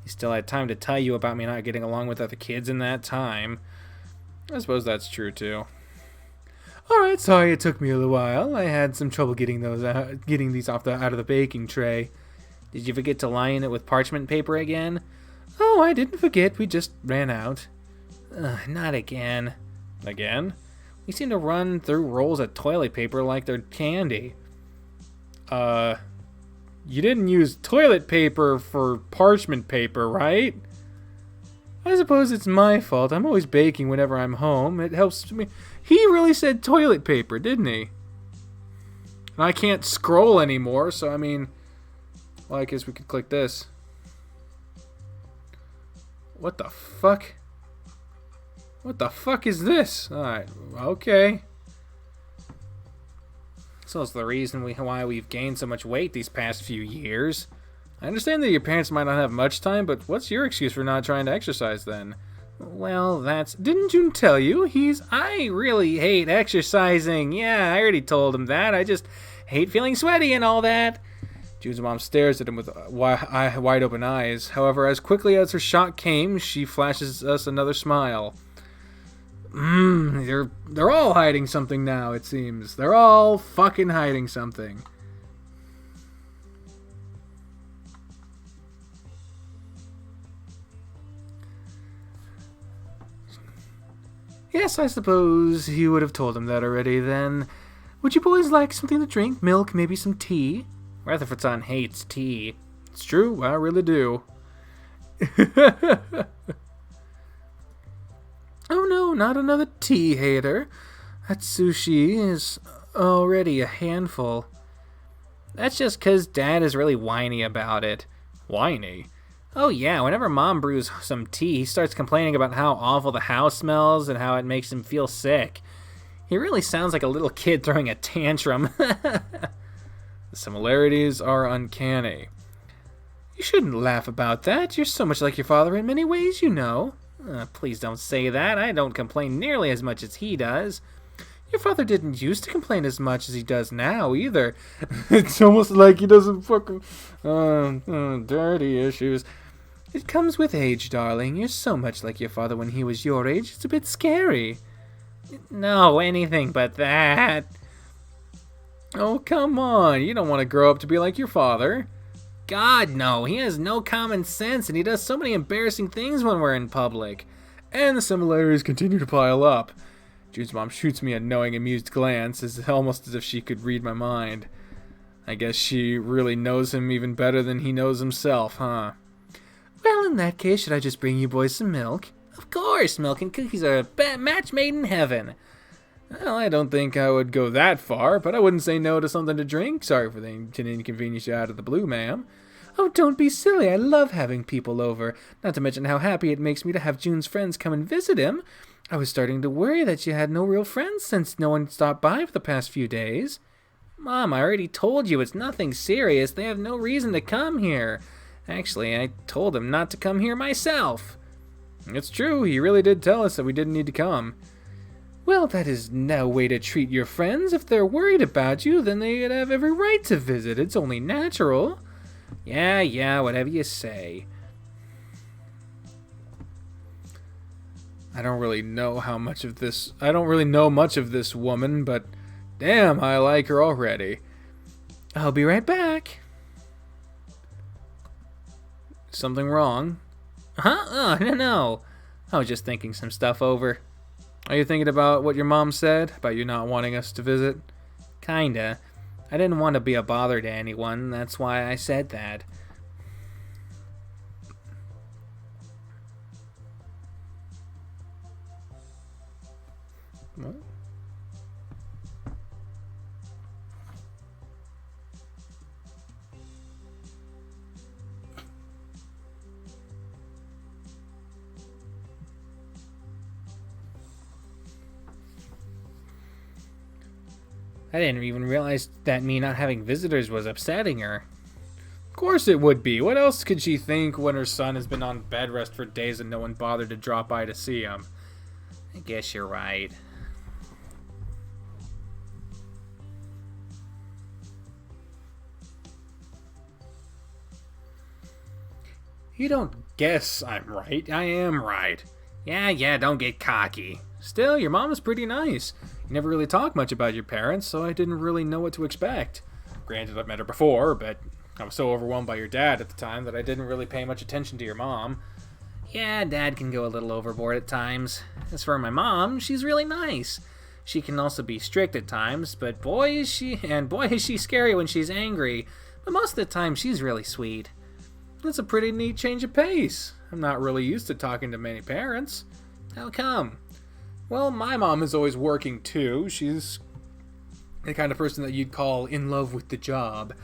He still had time to tell you about me not getting along with other kids in that time. I suppose that's true, too. Alright, sorry it took me a little while. I had some trouble getting these out of the baking tray. Did you forget to line it with parchment paper again? Oh, I didn't forget. We just ran out. Not again. Again? We seem to run through rolls of toilet paper like they're candy. You didn't use toilet paper for parchment paper, right? I suppose it's my fault. I'm always baking whenever I'm home. It helps me. He really said toilet paper, didn't he? And I can't scroll anymore, so I mean... Well, I guess we could click this. What the fuck? What the fuck is this? Alright, okay. So it's the reason why we've gained so much weight these past few years. I understand that your parents might not have much time, but what's your excuse for not trying to exercise then? Well, that's... Didn't June tell you? I really hate exercising. Yeah, I already told him that. I just hate feeling sweaty and all that. June's mom stares at him with wide open eyes. However, as quickly as her shock came, she flashes us another smile. They're all hiding something now, it seems. They're all fucking hiding something. Yes, I suppose you would have told him that already then. Would you boys like something to drink? Milk, maybe some tea? Rutherfordson hates tea. It's true, I really do. Oh no, not another tea hater. That sushi is already a handful. That's just 'cause Dad is really whiny about it. Whiny? Oh yeah, whenever Mom brews some tea, he starts complaining about how awful the house smells and how it makes him feel sick. He really sounds like a little kid throwing a tantrum. The similarities are uncanny. You shouldn't laugh about that. You're so much like your father in many ways, you know. Please don't say that. I don't complain nearly as much as he does. Your father didn't used to complain as much as he does now, either. It's almost like he doesn't fucking... dirty issues. It comes with age, darling. You're so much like your father when he was your age. It's a bit scary. No, anything but that. Oh, come on. You don't want to grow up to be like your father. God, no. He has no common sense, and he does so many embarrassing things when we're in public. And the similarities continue to pile up. Jude's mom shoots me a knowing, amused glance, almost as if she could read my mind. I guess she really knows him even better than he knows himself, huh? Well, in that case, should I just bring you boys some milk? Of course, milk and cookies are a match made in heaven. Well, I don't think I would go that far, but I wouldn't say no to something to drink. Sorry for the inconvenience you out of the blue, ma'am. Oh, don't be silly. I love having people over. Not to mention how happy it makes me to have June's friends come and visit him. I was starting to worry that you had no real friends since no one stopped by for the past few days. Mom, I already told you it's nothing serious. They have no reason to come here. Actually, I told them not to come here myself. It's true. He really did tell us that we didn't need to come. Well, that is no way to treat your friends. If they're worried about you, then they'd have every right to visit. It's only natural. Yeah, whatever you say. I don't really know much of this woman, but damn, I like her already. I'll be right back. Something wrong? Huh? Oh, no. I was just thinking some stuff over. Are you thinking about what your mom said? About you not wanting us to visit? Kinda. I didn't want to be a bother to anyone. That's why I said that. What? I didn't even realize that me not having visitors was upsetting her. Of course it would be. What else could she think when her son has been on bed rest for days and no one bothered to drop by to see him? I guess you're right. You don't guess I'm right. I am right. Yeah, don't get cocky. Still, your mom is pretty nice. You never really talk much about your parents, so I didn't really know what to expect. Granted, I've met her before, but I was so overwhelmed by your dad at the time that I didn't really pay much attention to your mom. Yeah, Dad can go a little overboard at times. As for my mom, she's really nice. She can also be strict at times, but boy is she scary when she's angry. But most of the time, she's really sweet. That's a pretty neat change of pace. I'm not really used to talking to many parents. How come? Well, my mom is always working too. She's the kind of person that you'd call in love with the job.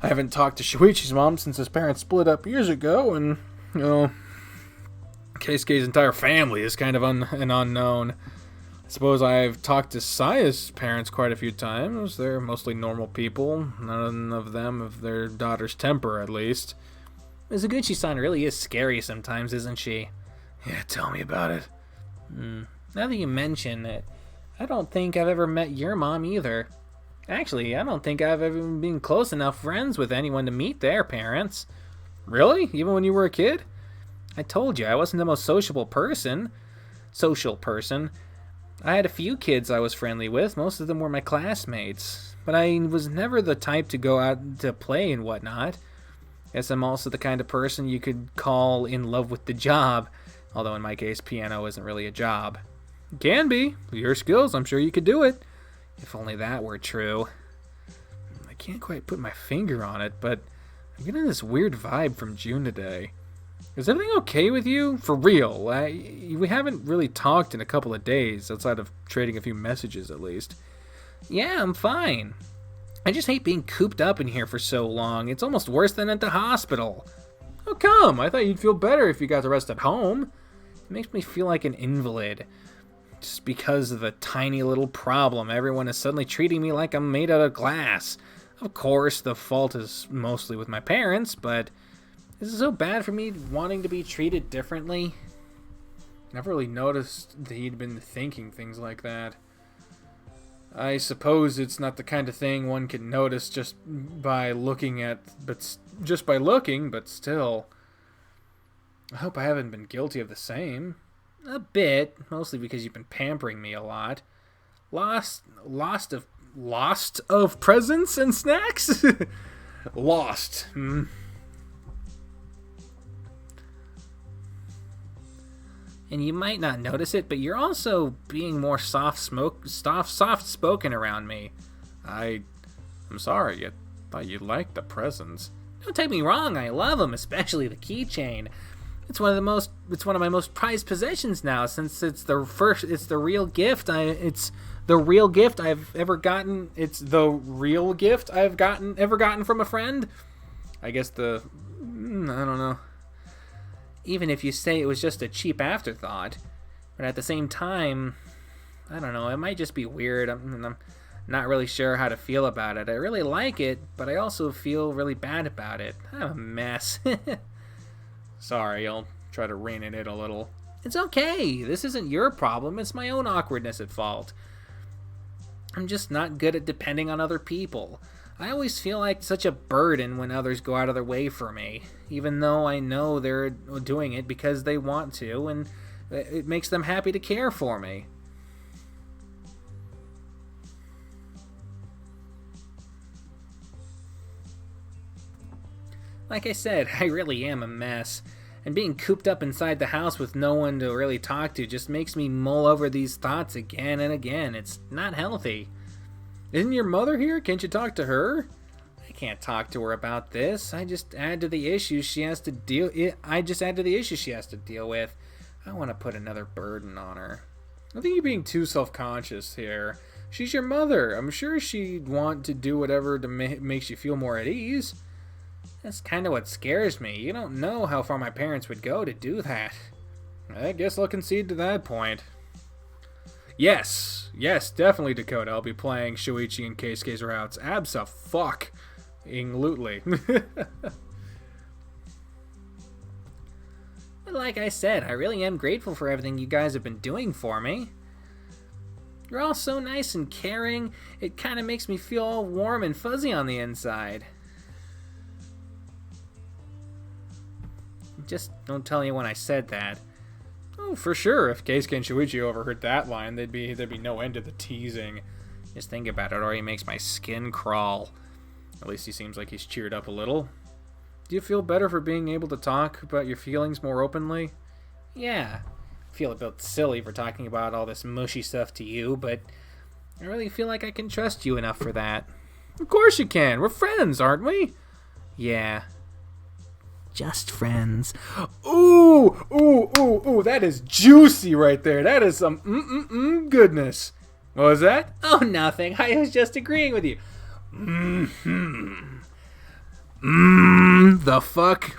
I haven't talked to Shuichi's mom since his parents split up years ago, and, you know, Keisuke's entire family is kind of an unknown. I suppose I've talked to Saya's parents quite a few times. They're mostly normal people. None of them have their daughter's temper, at least. Mizuguchi-san really is scary sometimes, isn't she? Yeah, tell me about it. Now that you mention it, I don't think I've ever met your mom either. Actually, I don't think I've ever been close enough friends with anyone to meet their parents. Really? Even when you were a kid? I told you, I wasn't the most social person. I had a few kids I was friendly with. Most of them were my classmates. But I was never the type to go out to play and whatnot. Guess I'm also the kind of person you could call in love with the job. Although in my case, piano isn't really a job. It can be. With your skills, I'm sure you could do it. If only that were true. I can't quite put my finger on it, but I'm getting this weird vibe from June today. Is everything okay with you? For real. We haven't really talked in a couple of days, outside of trading a few messages at least. Yeah, I'm fine. I just hate being cooped up in here for so long. It's almost worse than at the hospital. How come? I thought you'd feel better if you got to rest at home. It makes me feel like an invalid. Just because of a tiny little problem, everyone is suddenly treating me like I'm made out of glass. Of course, the fault is mostly with my parents, but is it so bad for me wanting to be treated differently? Never really noticed that he'd been thinking things like that. I suppose it's not the kind of thing one can notice just by looking, but still. I hope I haven't been guilty of the same. A bit, mostly because you've been pampering me a lot. Lost of presents and snacks? Lost. And you might not notice it, but you're also being more soft-spoken around me. I'm sorry. I thought you liked the presents. Don't take me wrong, I love them, especially the keychain. It's one of my most prized possessions now, since it's the real gift I've ever gotten. It's the real gift I've ever gotten from a friend. I guess I don't know. Even if you say it was just a cheap afterthought, but at the same time, I don't know, it might just be weird. I'm not really sure how to feel about it. I really like it, but I also feel really bad about it. I'm a mess. Sorry, I'll try to rein it in a little. It's okay. This isn't your problem. It's my own awkwardness at fault. I'm just not good at depending on other people. I always feel like such a burden when others go out of their way for me, even though I know they're doing it because they want to, and it makes them happy to care for me. Like I said, I really am a mess. And being cooped up inside the house with no one to really talk to just makes me mull over these thoughts again and again. It's not healthy. Isn't your mother here? Can't you talk to her? I can't talk to her about this. I just add to the issues she has to deal with. I don't want to put another burden on her. I think you're being too self-conscious here. She's your mother. I'm sure she'd want to do whatever to makes you feel more at ease. That's kind of what scares me. You don't know how far my parents would go to do that. I guess I'll concede to that point. Yes, definitely, Dakota. I'll be playing Shuichi and Keisuke's routes. Abso-fuck-ing-lutely. But like I said, I really am grateful for everything you guys have been doing for me. You're all so nice and caring. It kind of makes me feel all warm and fuzzy on the inside. Just don't tell anyone I said that. Oh, for sure. If Keisuke and Shuichi overheard that line, there'd be no end to the teasing. Just think about it, already makes my skin crawl. At least he seems like he's cheered up a little. Do you feel better for being able to talk about your feelings more openly? Yeah. I feel a bit silly for talking about all this mushy stuff to you, but I really feel like I can trust you enough for that. Of course you can. We're friends, aren't we? Yeah. Just friends. Ooh, that is juicy right there. That is some goodness. What was that? Oh, nothing. I was just agreeing with you. The fuck?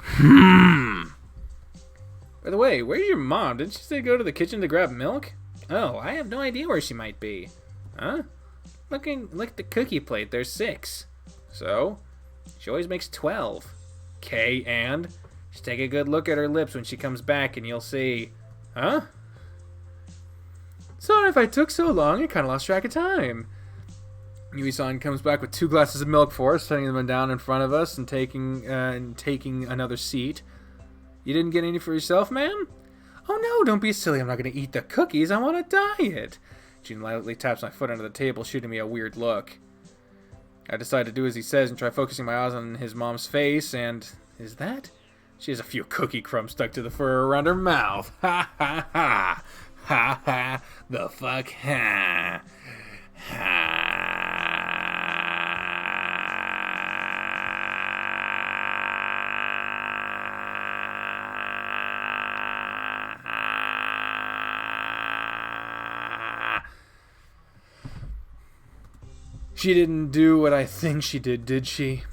By the way, where's your mom? Didn't she say go to the kitchen to grab milk? Oh, I have no idea where she might be. Huh? Look at the cookie plate. There's 6. So? She always makes 12. Okay, and? Just take a good look at her lips when she comes back and you'll see. Huh? Sorry if I took so long. I kind of lost track of time. Yui-san comes back with 2 glasses of milk for us, setting them down in front of us and taking another seat. You didn't get any for yourself, ma'am? Oh no, don't be silly. I'm not going to eat the cookies. I'm on a diet. Jun lightly taps my foot under the table, shooting me a weird look. I decide to do as he says and try focusing my eyes on his mom's face, and... is that? She has a few cookie crumbs stuck to the fur around her mouth. Ha ha ha. Ha ha. The fuck ha. Ha. She didn't do what I think she did she?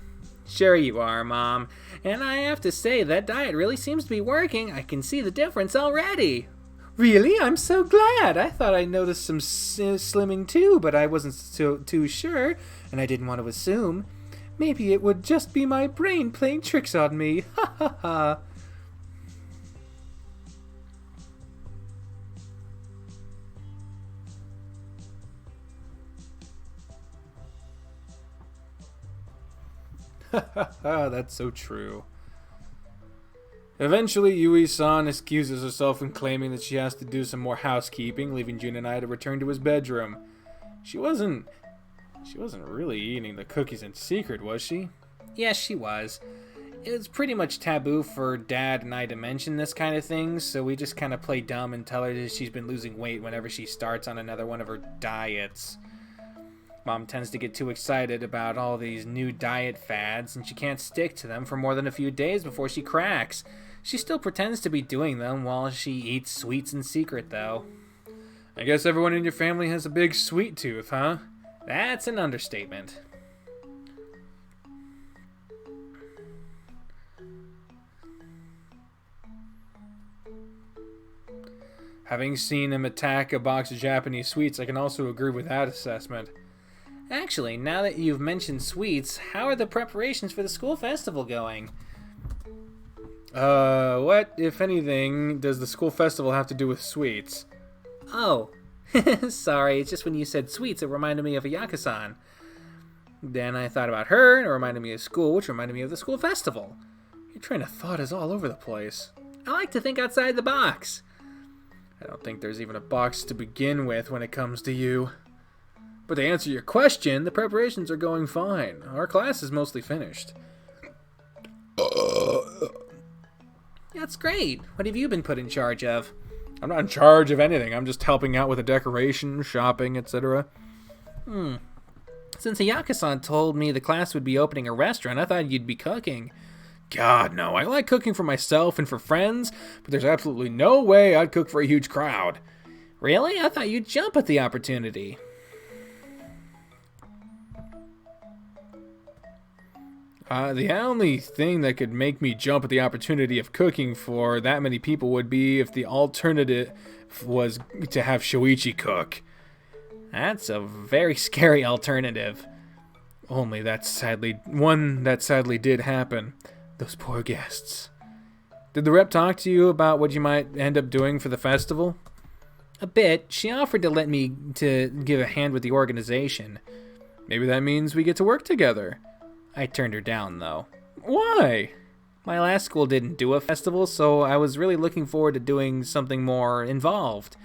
Sure you are, Mom. And I have to say, that diet really seems to be working. I can see the difference already. Really? I'm so glad. I thought I noticed some slimming too, but I wasn't too sure, and I didn't want to assume. Maybe it would just be my brain playing tricks on me. Ha ha ha. That's so true. Eventually, Yui-san excuses herself in claiming that she has to do some more housekeeping, leaving Jun and I to return to his bedroom. She wasn't really eating the cookies in secret, was she? Yes, she was. It was pretty much taboo for Dad and I to mention this kind of thing, so we just kind of play dumb and tell her that she's been losing weight whenever she starts on another one of her diets. Mom tends to get too excited about all these new diet fads, and she can't stick to them for more than a few days before she cracks. She still pretends to be doing them while she eats sweets in secret, though. I guess everyone in your family has a big sweet tooth, huh? That's an understatement. Having seen him attack a box of Japanese sweets, I can also agree with that assessment. Actually, now that you've mentioned sweets, how are the preparations for the school festival going? What, if anything, does the school festival have to do with sweets? Oh, sorry, it's just when you said sweets, it reminded me of Ayaka-san. Then I thought about her, and it reminded me of school, which reminded me of the school festival. Your train of thought is all over the place. I like to think outside the box. I don't think there's even a box to begin with when it comes to you. But to answer your question, the preparations are going fine. Our class is mostly finished. That's great. What have you been put in charge of? I'm not in charge of anything. I'm just helping out with the decoration, shopping, etc. Since Ayaka-san told me the class would be opening a restaurant, I thought you'd be cooking. God, no. I like cooking for myself and for friends, but there's absolutely no way I'd cook for a huge crowd. Really? I thought you'd jump at the opportunity. The only thing that could make me jump at the opportunity of cooking for that many people would be if the alternative was to have Shoichi cook. That's a very scary alternative. Only that sadly did happen. Those poor guests. Did the rep talk to you about what you might end up doing for the festival? A bit. She offered to let me to give a hand with the organization. Maybe that means we get to work together. I turned her down, though. Why? My last school didn't do a festival, so I was really looking forward to doing something more involved.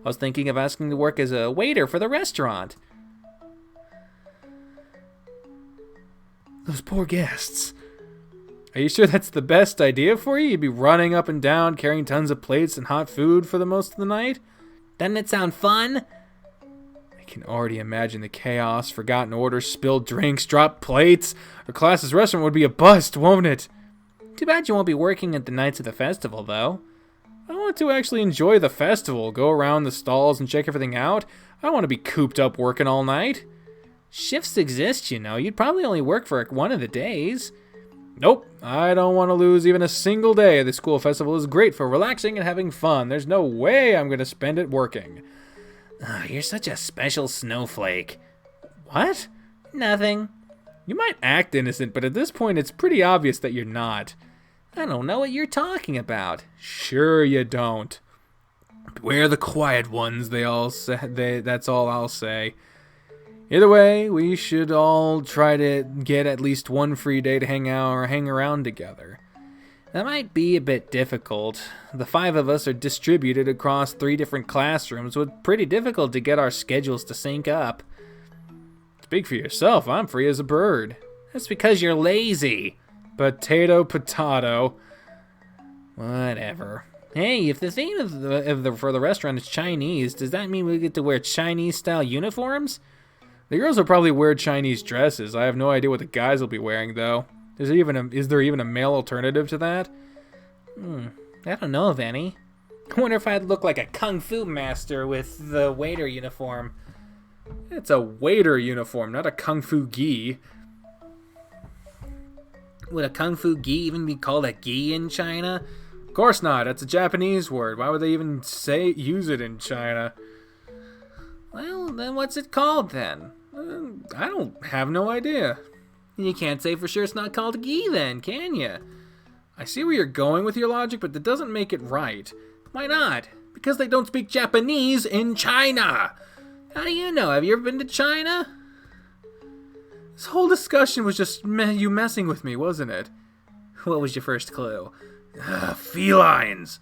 I was thinking of asking to work as a waiter for the restaurant. Those poor guests. Are you sure that's the best idea for you? You'd be running up and down, carrying tons of plates and hot food for the most of the night? Doesn't it sound fun? I can already imagine the chaos, forgotten orders, spilled drinks, dropped plates. Our class's restaurant would be a bust, won't it? Too bad you won't be working at the nights of the festival, though. I want to actually enjoy the festival, go around the stalls and check everything out. I don't want to be cooped up working all night. Shifts exist, you know. You'd probably only work for one of the days. Nope, I don't want to lose even a single day. The school festival is great for relaxing and having fun. There's no way I'm going to spend it working. Oh, you're such a special snowflake. What? Nothing. You might act innocent, but at this point it's pretty obvious that you're not. I don't know what you're talking about. Sure you don't. We're the quiet ones, they all say. That's all I'll say. Either way, we should all try to get at least one free day to hang out or hang around together. That might be a bit difficult. The 5 of us are distributed across 3 different classrooms, with pretty difficult to get our schedules to sync up. Speak for yourself, I'm free as a bird. That's because you're lazy. Potato, potato. Whatever. Hey, if the theme for the restaurant is Chinese, does that mean we get to wear Chinese-style uniforms? The girls will probably wear Chinese dresses. I have no idea what the guys will be wearing, though. Is there even a male alternative to that? I don't know of any. I wonder if I'd look like a kung fu master with the waiter uniform. It's a waiter uniform, not a kung fu gi. Would a kung fu gi even be called a gi in China? Of course not. That's a Japanese word. Why would they even use it in China? Well, then what's it called then? I don't have no idea. You can't say for sure it's not called a gi then, can you? I see where you're going with your logic, but that doesn't make it right. Why not? Because they don't speak Japanese in China. How do you know? Have you ever been to China? This whole discussion was just you messing with me, wasn't it? What was your first clue? Felines.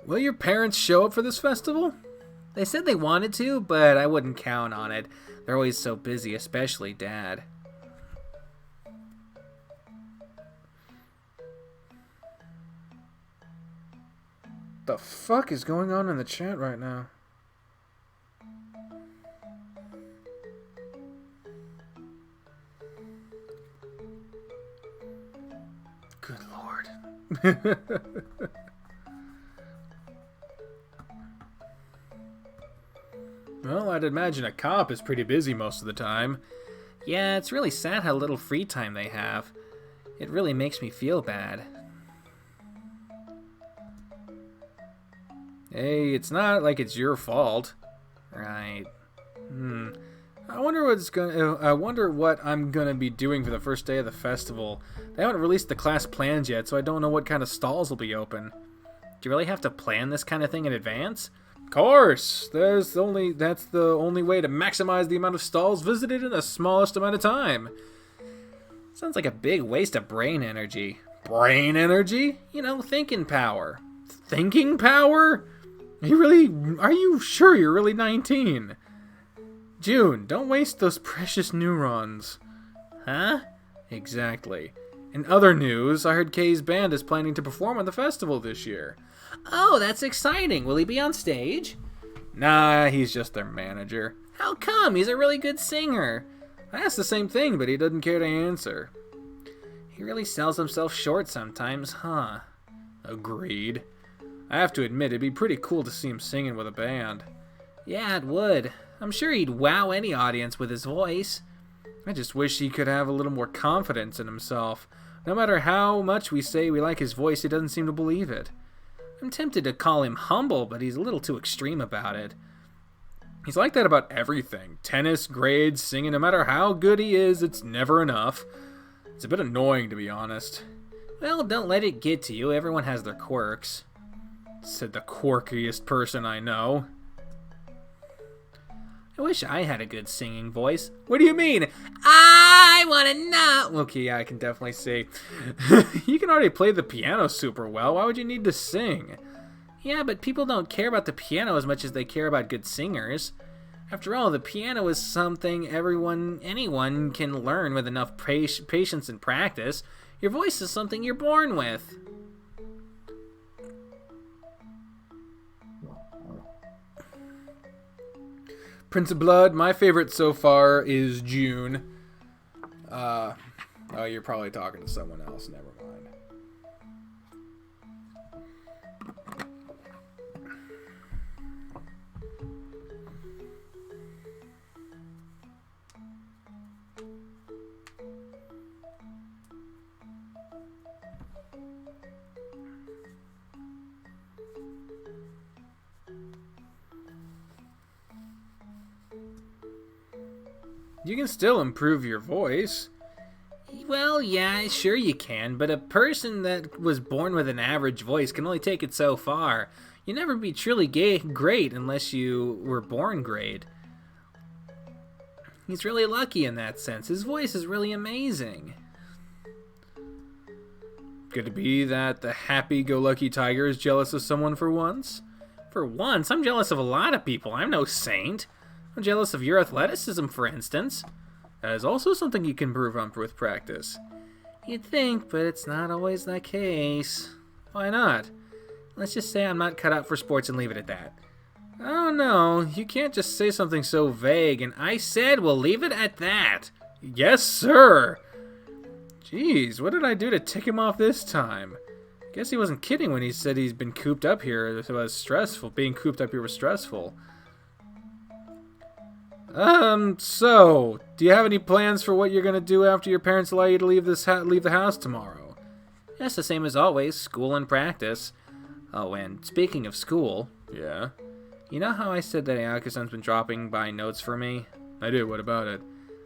Will your parents show up for this festival? They said they wanted to, but I wouldn't count on it. They're always so busy, especially Dad. The fuck is going on in the chat right now? Good Lord. Well, I'd imagine a cop is pretty busy most of the time. Yeah, it's really sad how little free time they have. It really makes me feel bad. Hey, it's not like it's your fault. Right. I wonder what I'm gonna be doing for the first day of the festival. They haven't released the class plans yet, so I don't know what kind of stalls will be open. Do you really have to plan this kind of thing in advance? Of course! That's the only way to maximize the amount of stalls visited in the smallest amount of time. Sounds like a big waste of brain energy. Brain energy? You know, thinking power. Thinking power? Are you sure you're really 19? June, don't waste those precious neurons. Huh? Exactly. In other news, I heard Kay's band is planning to perform on the festival this year. Oh, that's exciting. Will he be on stage? Nah, he's just their manager. How come? He's a really good singer. I asked the same thing, but he doesn't care to answer. He really sells himself short sometimes, huh? Agreed. I have to admit, it'd be pretty cool to see him singing with a band. Yeah, it would. I'm sure he'd wow any audience with his voice. I just wish he could have a little more confidence in himself. No matter how much we say we like his voice, he doesn't seem to believe it. I'm tempted to call him humble, but he's a little too extreme about it. He's like that about everything. Tennis, grades, singing, no matter how good he is, it's never enough. It's a bit annoying, to be honest. Well, don't let it get to you. Everyone has their quirks. Said the quirkiest person I know. I wish I had a good singing voice. What do you mean? I want to know. Okay, yeah, I can definitely see. You can already play the piano super well. Why would you need to sing? Yeah, but people don't care about the piano as much as they care about good singers. After all, the piano is something anyone can learn with enough patience and practice. Your voice is something you're born with. Prince of Blood, my favorite so far is June. Oh, you're probably talking to someone else. Never mind. You can still improve your voice. Well, yeah, sure you can, but a person that was born with an average voice can only take it so far. You'll never be truly great unless you were born great. He's really lucky in that sense. His voice is really amazing. Could it be that the happy-go-lucky tiger is jealous of someone for once? For once, I'm jealous of a lot of people. I'm no saint. I'm jealous of your athleticism, for instance. That is also something you can improve on with practice. You'd think, but it's not always the case. Why not? Let's just say I'm not cut out for sports and leave it at that. I don't know. You can't just say something so vague, and I said we'll leave it at that. Yes, sir! Jeez, what did I do to tick him off this time? Guess he wasn't kidding when he said he's been cooped up here. It was stressful. Being cooped up here was stressful. So, do you have any plans for what you're gonna do after your parents allow you to leave the house tomorrow? That's the same as always, school and practice. Oh, and speaking of school... Yeah? You know how I said that Ayaka-san's been dropping by notes for me? I do, what about it?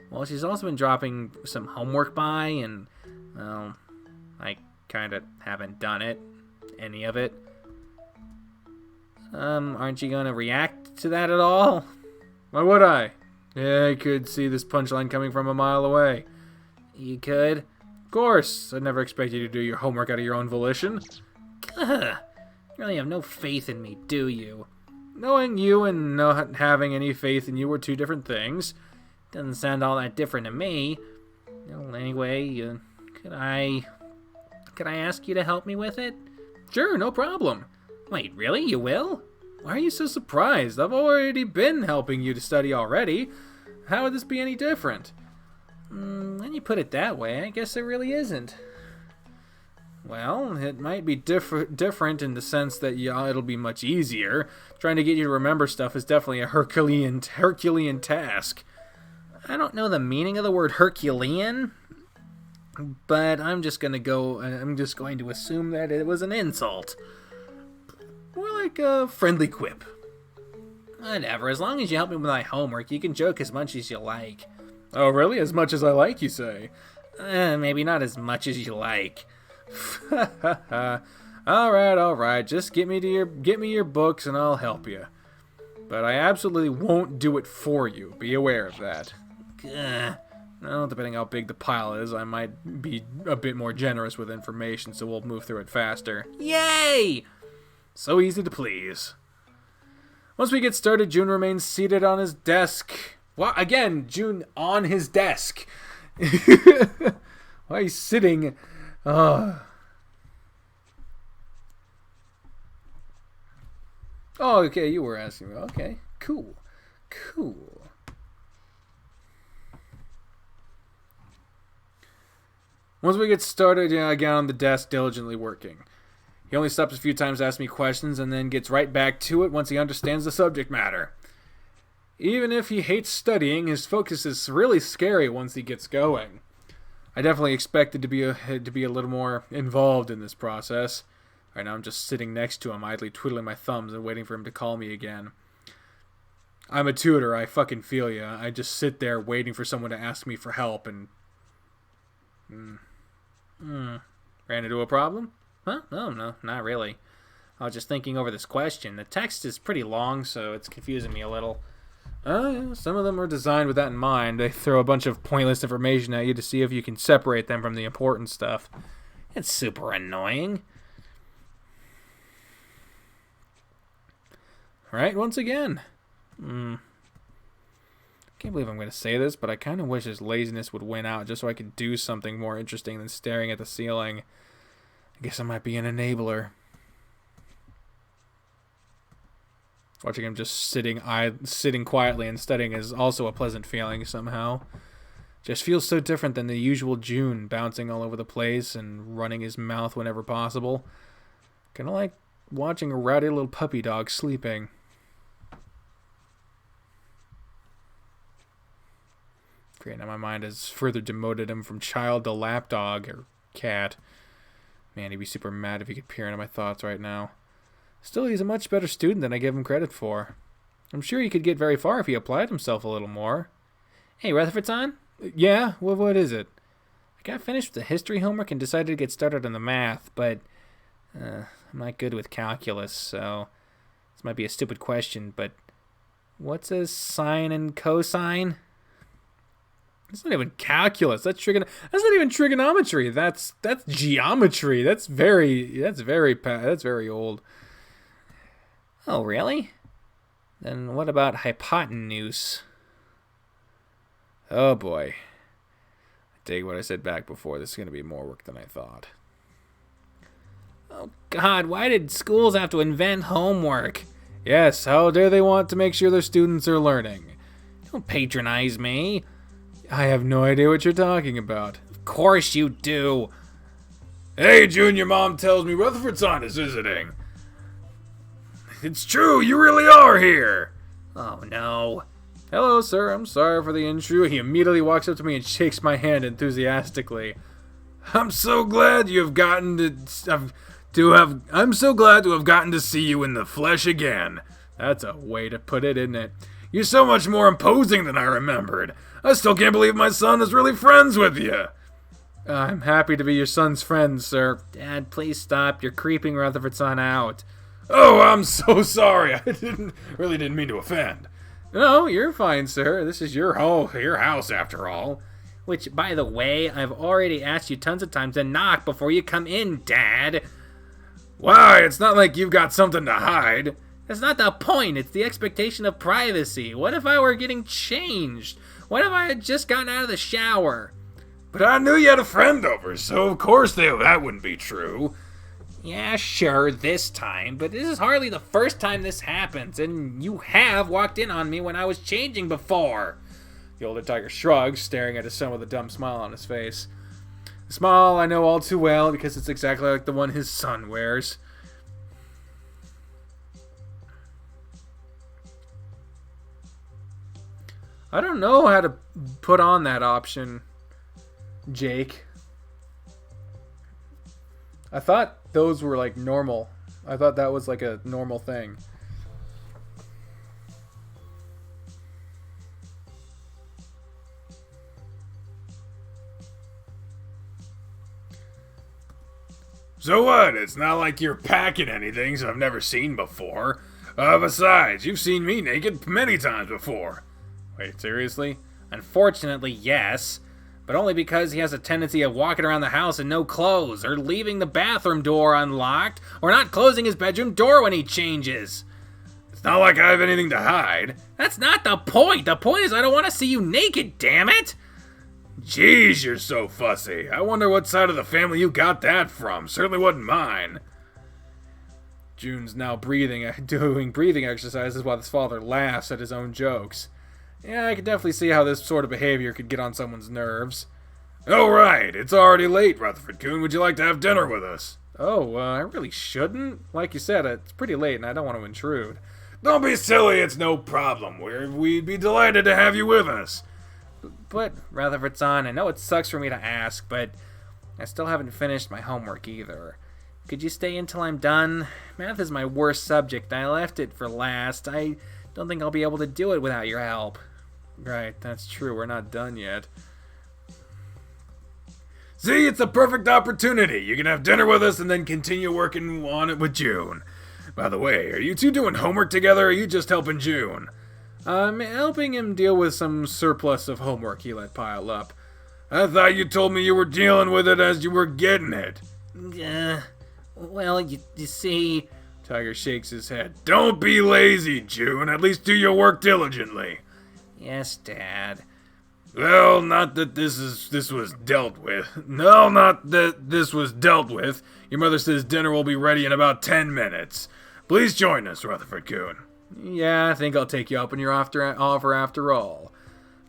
Well, she's also been dropping some homework by, and, well, I kinda haven't done it. Any of it. Aren't you gonna react to that at all? Why would I? Yeah, I could see this punchline coming from a mile away. You could? Of course. I'd never expect you to do your homework out of your own volition. Ugh. You really have no faith in me, do you? Knowing you and not having any faith in you were two different things. Doesn't sound all that different to me. Well, anyway, could I ask you to help me with it? Sure, no problem. Wait, really? You will? Why are you so surprised? I've already been helping you to study already. How would this be any different? When you put it that way, I guess it really isn't. Well, it might be different in the sense that it'll be much easier. Trying to get you to remember stuff is definitely a Herculean task. I don't know the meaning of the word Herculean, but I'm just going to assume that it was an insult. More like a friendly quip. Whatever, as long as you help me with my homework, you can joke as much as you like. Oh, really? As much as I like, you say? Maybe not as much as you like. Alright. Just get me your books and I'll help you. But I absolutely won't do it for you. Be aware of that. Well, depending how big the pile is, I might be a bit more generous with information, so we'll move through it faster. Yay! So easy to please. Once we get started, Jun remains seated on his desk. What? Again, Jun on his desk. Why he's sitting... Oh, okay, you were asking me. Okay, cool. Once we get started, I get on the desk diligently working. He only stops a few times to ask me questions and then gets right back to it once he understands the subject matter. Even if he hates studying, his focus is really scary once he gets going. I definitely expected to be a little more involved in this process. Right now I'm just sitting next to him, idly twiddling my thumbs and waiting for him to call me again. I'm a tutor, I fucking feel ya. I just sit there waiting for someone to ask me for help and... Ran into a problem? Huh? No, not really. I was just thinking over this question. The text is pretty long, so it's confusing me a little. Yeah, some of them are designed with that in mind. They throw a bunch of pointless information at you to see if you can separate them from the important stuff. It's super annoying. Right, once again. Can't believe I'm going to say this, but I kind of wish his laziness would win out just so I could do something more interesting than staring at the ceiling. I guess I might be an enabler. Watching him just sitting quietly and studying is also a pleasant feeling somehow. Just feels so different than the usual June, bouncing all over the place and running his mouth whenever possible. Kind of like watching a rowdy little puppy dog sleeping. Great, now my mind has further demoted him from child to lapdog or cat. Man, he'd be super mad if he could peer into my thoughts right now. Still, he's a much better student than I give him credit for. I'm sure he could get very far if he applied himself a little more. Hey, Rutherford's-on? Yeah? What is it? I got finished with the history homework and decided to get started on the math, but I'm not good with calculus, so this might be a stupid question, but what's a sine and cosine? It's not even calculus. That's not even trigonometry. That's geometry. That's very old. Oh, really? Then what about hypotenuse? Oh boy. I dig what I said back before. This is going to be more work than I thought. Oh God, why did schools have to invent homework? Yes, how dare they want to make sure their students are learning? Don't patronize me. I have no idea what you're talking about. Of course you do. Hey, June, your mom tells me Rutherford's-on is visiting. It's true, you really are here. Oh, no. Hello, sir. I'm sorry for the intrusion. He immediately walks up to me and shakes my hand enthusiastically. I'm so glad you have gotten I'm so glad to have gotten to see you in the flesh again. That's a way to put it, isn't it? You're so much more imposing than I remembered. I still can't believe my son is really friends with you. I'm happy to be your son's friend, sir. Dad, please stop. You're creeping Rutherford's-on out. Oh, I'm so sorry. I really didn't mean to offend. No, you're fine, sir. This is your house after all. Which, by the way, I've already asked you tons of times to knock before you come in, Dad. Why? It's not like you've got something to hide. That's not the point. It's the expectation of privacy. What if I were getting changed? What if I had just gotten out of the shower? But I knew you had a friend over, so of course that wouldn't be true. Yeah, sure, this time, but this is hardly the first time this happens, and you have walked in on me when I was changing before. The older tiger shrugs, staring at his son with a dumb smile on his face. A smile I know all too well because it's exactly like the one his son wears. I don't know how to put on that option, Jake. I thought those were like normal. I thought that was like a normal thing. So what? It's not like you're packing anything so I've never seen before. Besides, you've seen me naked many times before. Wait, seriously? Unfortunately, yes. But only because he has a tendency of walking around the house in no clothes, or leaving the bathroom door unlocked, or not closing his bedroom door when he changes. It's not like I have anything to hide. That's not the point. The point is I don't want to see you naked, damn it! Jeez, you're so fussy. I wonder what side of the family you got that from. Certainly wasn't mine. June's now doing breathing exercises while his father laughs at his own jokes. Yeah, I can definitely see how this sort of behavior could get on someone's nerves. Oh, right. It's already late, Rutherford-kun. Would you like to have dinner with us? Oh, I really shouldn't. Like you said, it's pretty late and I don't want to intrude. Don't be silly. It's no problem. We'd be delighted to have you with us. But, Rutherford's-on, I know it sucks for me to ask, but I still haven't finished my homework either. Could you stay until I'm done? Math is my worst subject. I left it for last. I don't think I'll be able to do it without your help. Right, that's true. We're not done yet. See, it's a perfect opportunity. You can have dinner with us and then continue working on it with June. By the way, are you two doing homework together or are you just helping June? Helping him deal with some surplus of homework he let pile up. I thought you told me you were dealing with it as you were getting it. Well, you see... Tiger shakes his head. Don't be lazy, June. At least do your work diligently. Yes, Dad. Well, not that this was dealt with. No, not that this was dealt with. Your mother says dinner will be ready in about 10 minutes. Please join us, Rutherford-kun. Yeah, I think I'll take you up on your offer after all.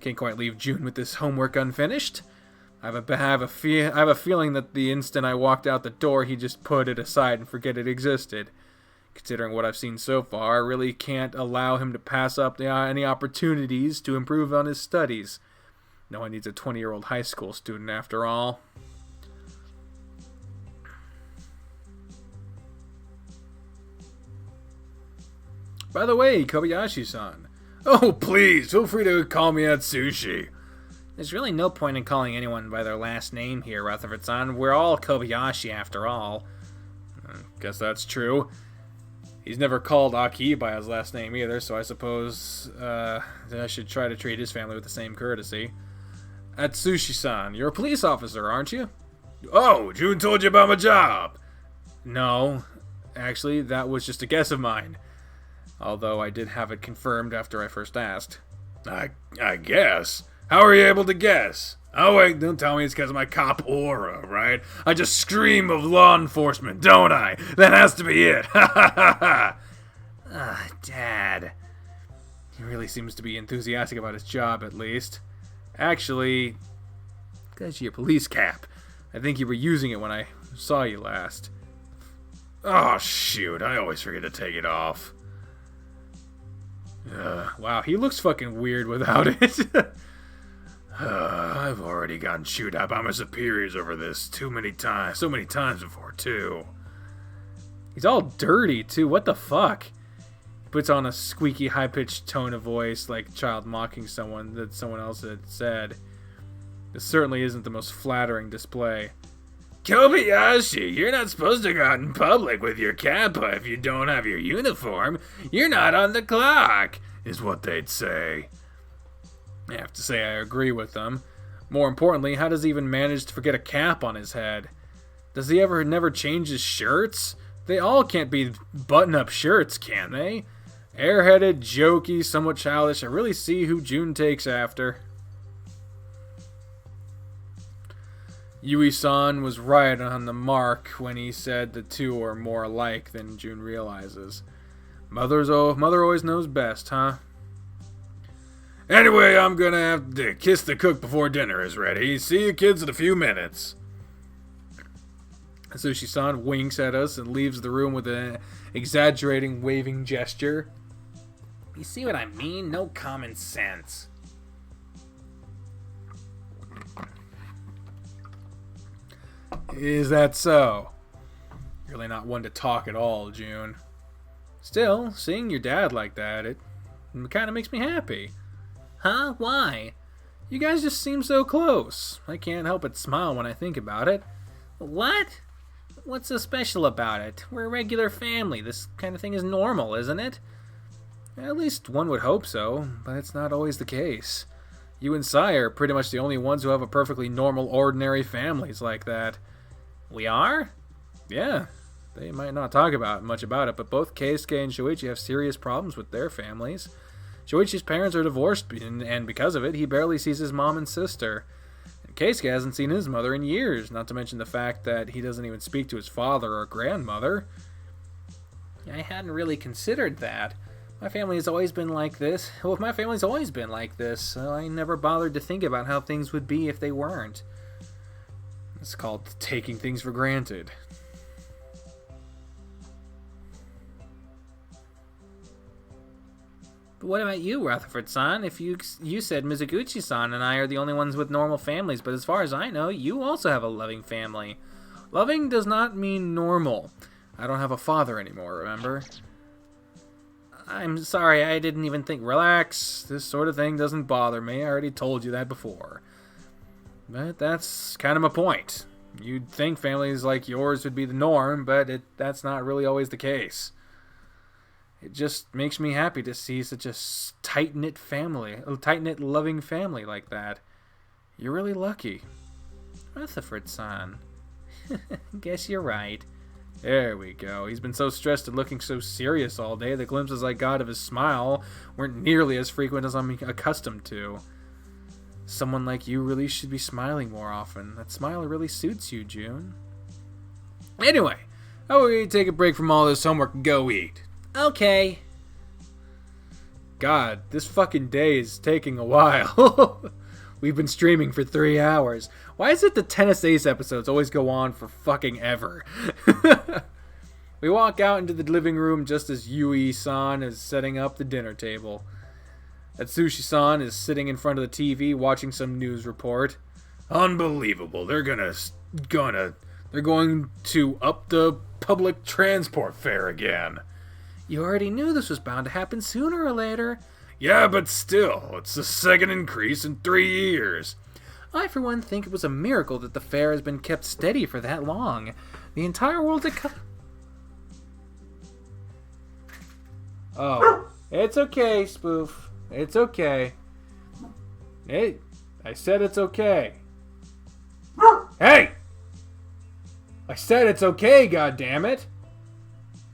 Can't quite leave June with this homework unfinished. I have a feeling that the instant I walked out the door, he just put it aside and forget it existed. Considering what I've seen so far, I really can't allow him to pass up any opportunities to improve on his studies. No one needs a 20-year-old high school student after all. By the way, Kobayashi-san. Oh, please, feel free to call me Atsushi. There's really no point in calling anyone by their last name here, Rutherford-san. We're all Kobayashi after all. Guess that's true. He's never called Aki by his last name either, so I suppose I should try to treat his family with the same courtesy. Atsushi-san, you're a police officer, aren't you? Oh, June told you about my job. No, actually, that was just a guess of mine. Although I did have it confirmed after I first asked. I guess. How are you able to guess? Oh, wait, don't tell me it's because of my cop aura, right? I just scream of law enforcement, don't I? That has to be it. Ha ha ha ha. Dad. He really seems to be enthusiastic about his job, at least. Actually, because your police cap. I think you were using it when I saw you last. Oh, shoot. I always forget to take it off. Wow, he looks fucking weird without it. I've already gotten chewed out by my superiors over this so many times before, too. He's all dirty, too. What the fuck? He puts on a squeaky, high-pitched tone of voice like a child mocking someone that someone else had said. This certainly isn't the most flattering display. Kobayashi, you're not supposed to go out in public with your kappa if you don't have your uniform. You're not on the clock, is what they'd say. I have to say I agree with them. More importantly, how does he even manage to forget a cap on his head? Does he never change his shirts? They all can't be button-up shirts, can they? Airheaded, jokey, somewhat childish. I really see who June takes after. Yui-san was right on the mark when he said the two are more alike than June realizes. Mother always knows best, huh? Anyway, I'm gonna have to kiss the cook before dinner is ready. See you kids in a few minutes. Sushi-san winks at us and leaves the room with an exaggerating waving gesture. You see what I mean? No common sense. Is that so? Really not one to talk at all, June. Still, seeing your dad like that, it kind of makes me happy. Huh? Why? You guys just seem so close. I can't help but smile when I think about it. What? What's so special about it? We're a regular family. This kind of thing is normal, isn't it? At least one would hope so, but it's not always the case. You and Sai are pretty much the only ones who have a perfectly normal, ordinary families like that. We are? Yeah. They might not talk much about it, but both Keisuke and Shoichi have serious problems with their families. Shoichi's parents are divorced, and because of it, he barely sees his mom and sister. And Keisuke hasn't seen his mother in years, not to mention the fact that he doesn't even speak to his father or grandmother. I hadn't really considered that. My family has always been like this. Well, my family's always been like this, so I never bothered to think about how things would be if they weren't. It's called taking things for granted. But what about you, Rutherford-san? If you said Mizuguchi-san and I are the only ones with normal families, but as far as I know, you also have a loving family. Loving does not mean normal. I don't have a father anymore, remember? I'm sorry, I didn't even think... Relax. This sort of thing doesn't bother me. I already told you that before. But that's kind of my point. You'd think families like yours would be the norm, but that's not really always the case. It just makes me happy to see such a tight-knit family, a tight-knit, loving family like that. You're really lucky. Rutherford-san. Guess you're right. There we go. He's been so stressed and looking so serious all day, the glimpses I got of his smile weren't nearly as frequent as I'm accustomed to. Someone like you really should be smiling more often. That smile really suits you, June. Anyway, how about we take a break from all this homework and go eat? Okay. God, this fucking day is taking a while. We've been streaming for 3 hours. Why is it the Tennis Ace episodes always go on for fucking ever? We walk out into the living room just as Yui-san is setting up the dinner table. Atsushi-san is sitting in front of the TV watching some news report. Unbelievable. They're going to up the public transport fare again. You already knew this was bound to happen sooner or later. Yeah, but still, it's the second increase in 3 years. I, for one, think it was a miracle that the fare has been kept steady for that long. The entire world's Oh, it's okay, Spoof. It's okay. Hey, I said it's okay. Hey! I said it's okay, goddammit!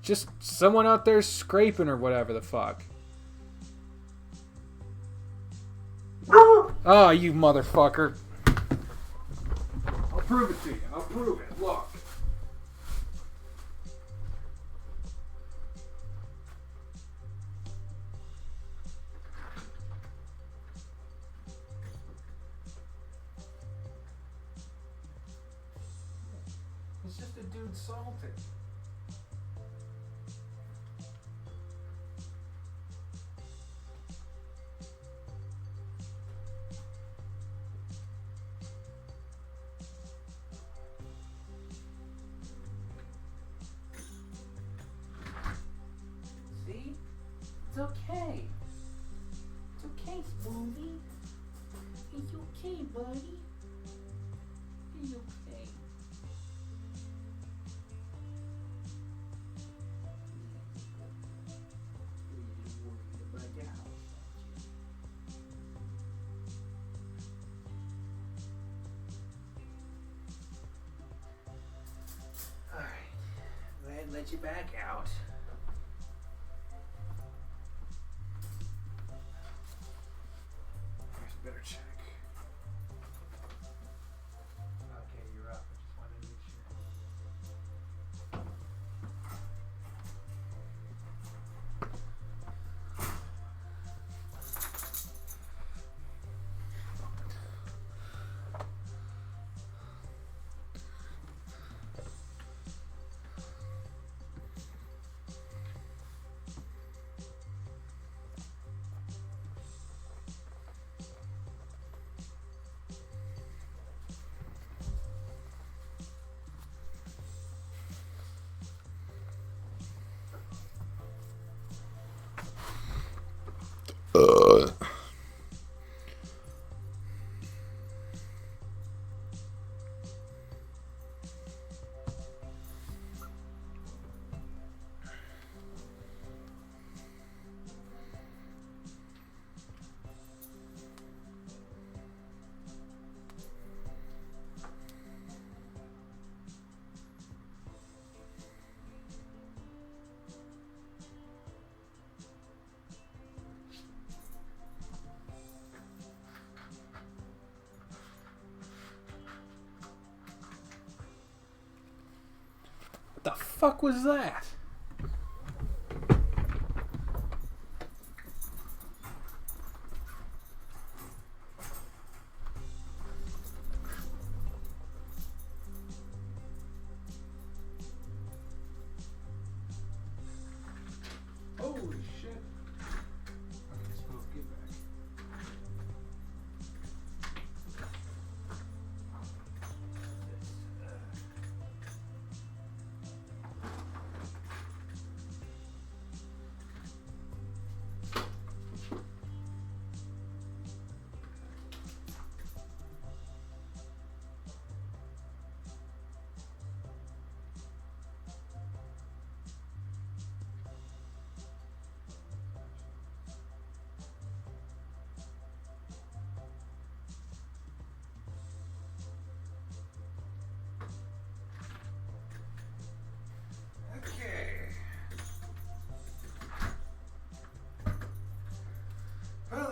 Just someone out there scraping or whatever the fuck. Oh, you motherfucker. I'll prove it to you. I'll prove it. Look. It's just a dude salted. It's okay. It's okay, Spoony. It's okay, buddy. It's okay. Alright. Go ahead and let you back out. Better check. Okay, you're up. I just wanted to make What the fuck was that? Holy shit. Okay, Spoof, get back.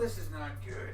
this is not good.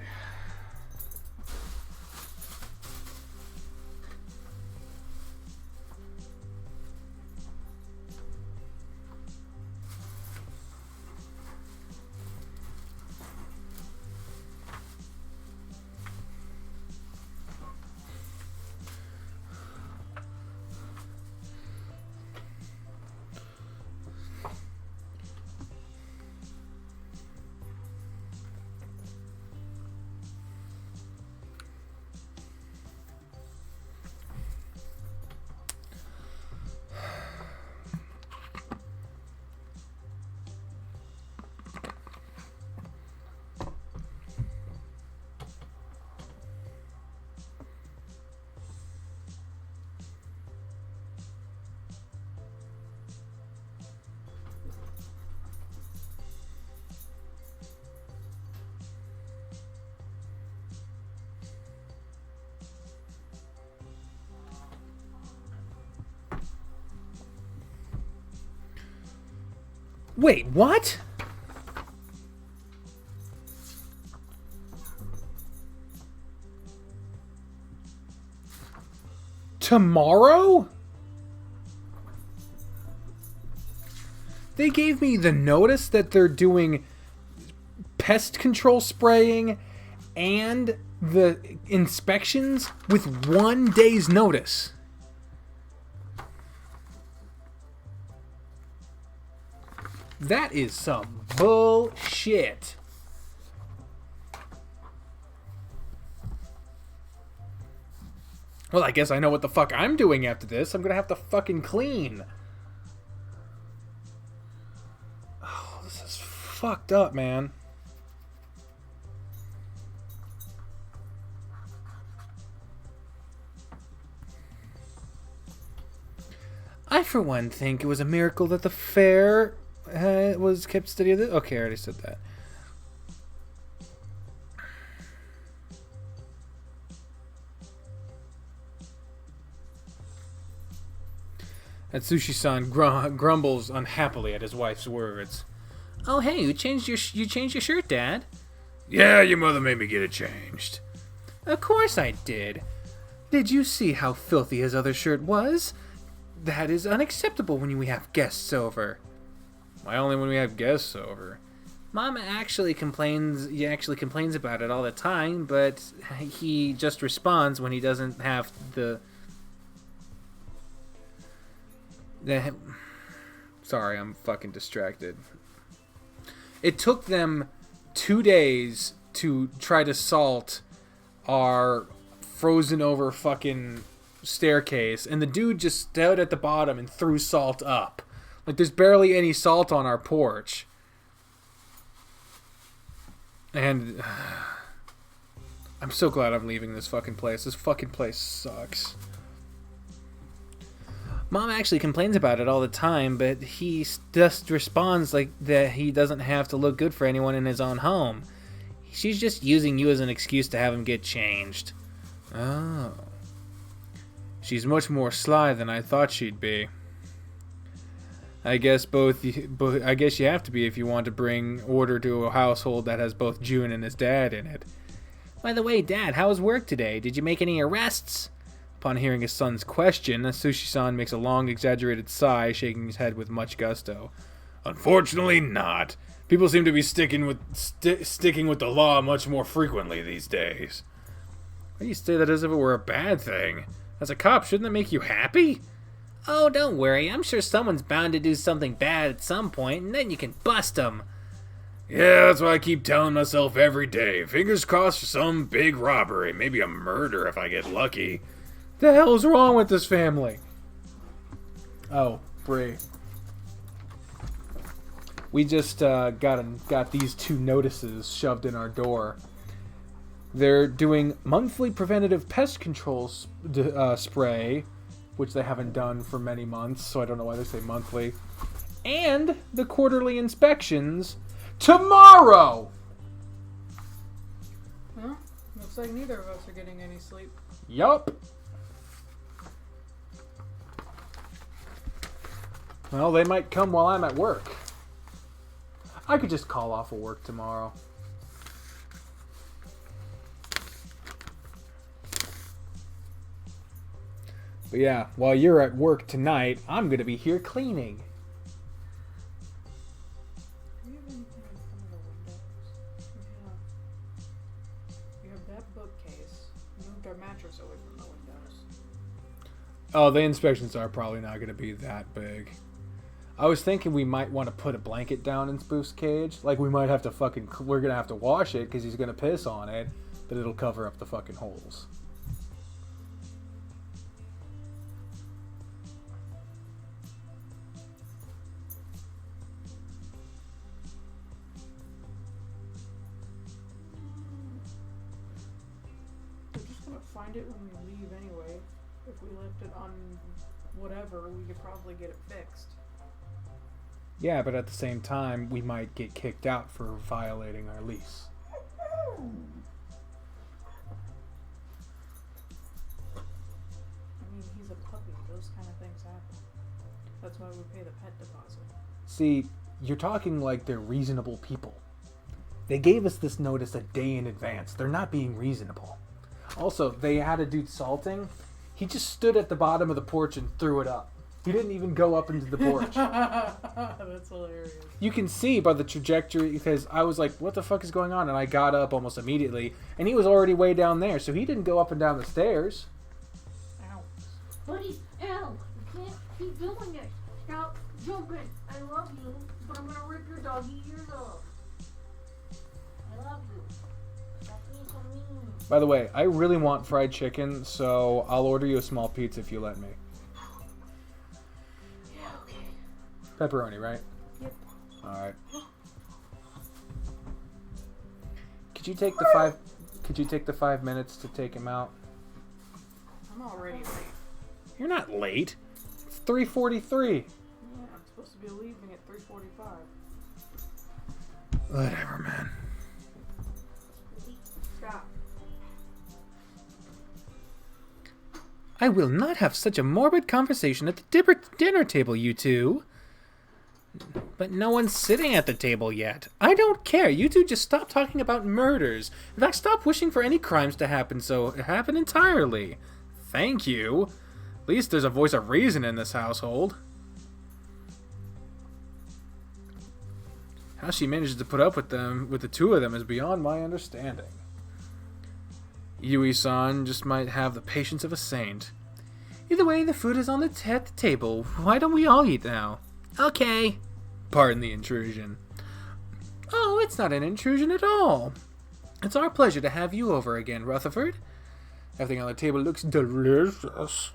Wait, what? Tomorrow? They gave me the notice that they're doing pest control spraying and the inspections with 1 day's notice. That is some bullshit. Well, I guess I know what the fuck I'm doing after this. I'm gonna have to fucking clean. Oh, this is fucked up, man. I, for one, think it was a miracle that the fair was kept steady. Okay, I already said that. And Sushi-san grumbles unhappily at his wife's words. Oh, hey, you changed your shirt, Dad? Yeah, your mother made me get it changed. Of course I did. Did you see how filthy his other shirt was? That is unacceptable when we have guests over. Why only when we have guests over? Mom actually complains about it all the time, but he just responds when he doesn't have the Sorry, I'm fucking distracted. It took them 2 days to try to salt our frozen over fucking staircase, and the dude just stood at the bottom and threw salt up. Like, there's barely any salt on our porch. And I'm so glad I'm leaving this fucking place. This fucking place sucks. Mom actually complains about it all the time, but he just responds like that he doesn't have to look good for anyone in his own home. She's just using you as an excuse to have him get changed. Oh. She's much more sly than I thought she'd be. I guess I guess you have to be if you want to bring order to a household that has both Jun and his dad in it. By the way, Dad, how was work today? Did you make any arrests? Upon hearing his son's question, Sushi-san makes a long, exaggerated sigh, shaking his head with much gusto. Unfortunately, not. People seem to be sticking with the law much more frequently these days. Why do you say that as if it were a bad thing? As a cop, shouldn't that make you happy? Oh, don't worry. I'm sure someone's bound to do something bad at some point, and then you can bust them. Yeah, that's what I keep telling myself every day. Fingers crossed for some big robbery. Maybe a murder if I get lucky. The hell is wrong with this family? Oh, Bri. We just got these 2 notices shoved in our door. They're doing monthly preventative pest control spray, which they haven't done for many months, so I don't know why they say monthly. And the quarterly inspections tomorrow! Well, looks like neither of us are getting any sleep. Yup. Well, they might come while I'm at work. I could just call off of work tomorrow. But yeah, while you're at work tonight, I'm going to be here cleaning. Do you have anything in front of the windows? We have that bookcase. We moved our mattress away from the windows. Oh, the inspections are probably not going to be that big. I was thinking we might want to put a blanket down in Spoof's cage. Like, we might have to we're going to have to wash it because he's going to piss on it. But it'll cover up the fucking holes. We're just gonna find it when we leave anyway. If we left it on whatever, we could probably get it fixed. Yeah, but at the same time, we might get kicked out for violating our lease. I mean, he's a puppy. Those kind of things happen. That's why we pay the pet deposit. See, you're talking like they're reasonable people. They gave us this notice a day in advance. They're not being reasonable. Also, they had a dude salting. He just stood at the bottom of the porch and threw it up. He didn't even go up into the porch. That's hilarious. You can see by the trajectory, because I was like, what the fuck is going on? And I got up almost immediately, and he was already way down there, so he didn't go up and down the stairs. Ow. Buddy, ow! You can't keep doing it. Stop jumping. I love you, but I'm gonna rip your doggy ears off. I love you. Stop being so mean. By the way, I really want fried chicken, so I'll order you a small pizza if you let me. Yeah, okay. Pepperoni, right? Yep. Alright. Could you take the 5 minutes to take him out? I'm already late. You're not late. It's 3:43. Yeah, I'm supposed to be leaving at 3:45. Whatever, man. Stop. I will not have such a morbid conversation at the dinner table, you two. But no one's sitting at the table yet. I don't care. You two just stop talking about murders. In fact, stop wishing for any crimes to happen happen entirely. Thank you. At least there's a voice of reason in this household. How she manages to put up with the two of them, is beyond my understanding. Yui-san just might have the patience of a saint. Either way, the food is on at the table. Why don't we all eat now? Okay. Pardon the intrusion. Oh, it's not an intrusion at all. It's our pleasure to have you over again, Rutherford. Everything on the table looks delicious.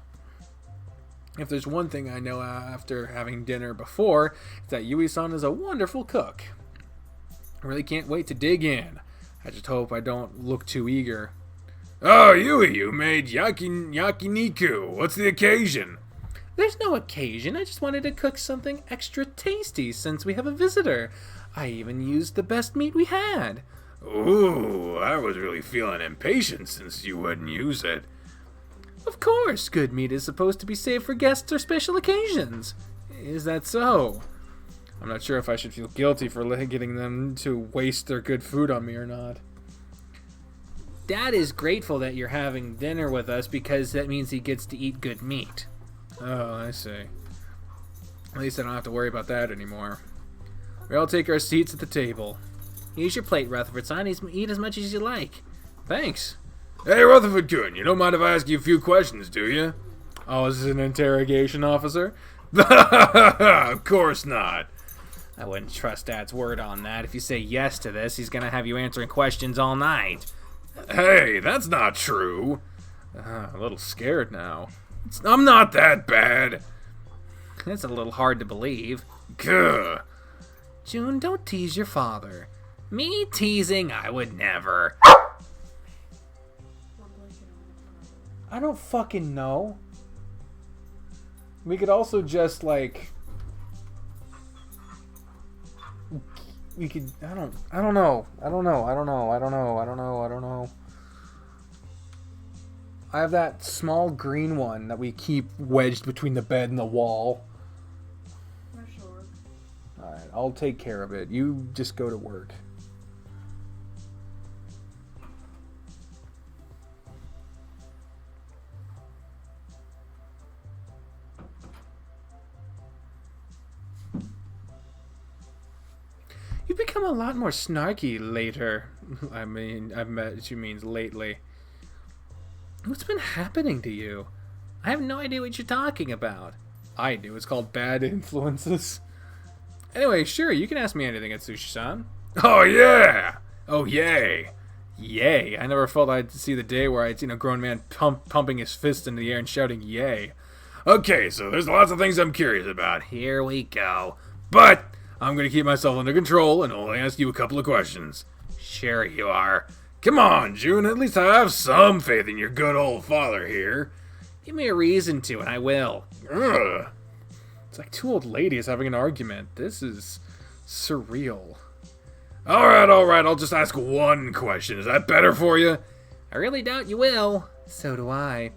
If there's one thing I know after having dinner before, it's that Yui-san is a wonderful cook. I really can't wait to dig in. I just hope I don't look too eager. Oh, you made yakiniku. What's the occasion? There's no occasion. I just wanted to cook something extra tasty since we have a visitor. I even used the best meat we had. Ooh, I was really feeling impatient since you wouldn't use it. Of course, good meat is supposed to be saved for guests or special occasions. Is that so? I'm not sure if I should feel guilty for getting them to waste their good food on me or not. Dad is grateful that you're having dinner with us because that means he gets to eat good meat. Oh, I see. At least I don't have to worry about that anymore. We all take our seats at the table. Use your plate, Rutherford-san. Eat as much as you like. Thanks. Hey, Rutherford-kun, you don't mind if I ask you a few questions, do you? Oh, is this an interrogation officer? Of course not. I wouldn't trust Dad's word on that. If you say yes to this, he's gonna have you answering questions all night. Hey, that's not true. A little scared now. I'm not that bad. It's a little hard to believe. Gah. June, don't tease your father. Me teasing? I would never. I don't fucking know. We could also just, like... We could... I don't know. I have that small green one that we keep wedged between the bed and the wall. That should work. Alright, I'll take care of it. You just go to work. You've become a lot more snarky later. She means lately. What's been happening to you? I have no idea what you're talking about. I do. It's called bad influences. Anyway, sure, you can ask me anything, Atsushi-san. Oh, yeah! Oh, yay! Yay! I never felt I'd see the day where I'd seen a grown man pumping his fist in the air and shouting yay. Okay, so there's lots of things I'm curious about. Here we go. But I'm going to keep myself under control and only ask you a couple of questions. Sure you are. Come on, June, at least I have some faith in your good old father here. Give me a reason to, and I will. Ugh. It's like two old ladies having an argument. This is surreal. Alright, I'll just ask one question. Is that better for you? I really doubt you will. So do I.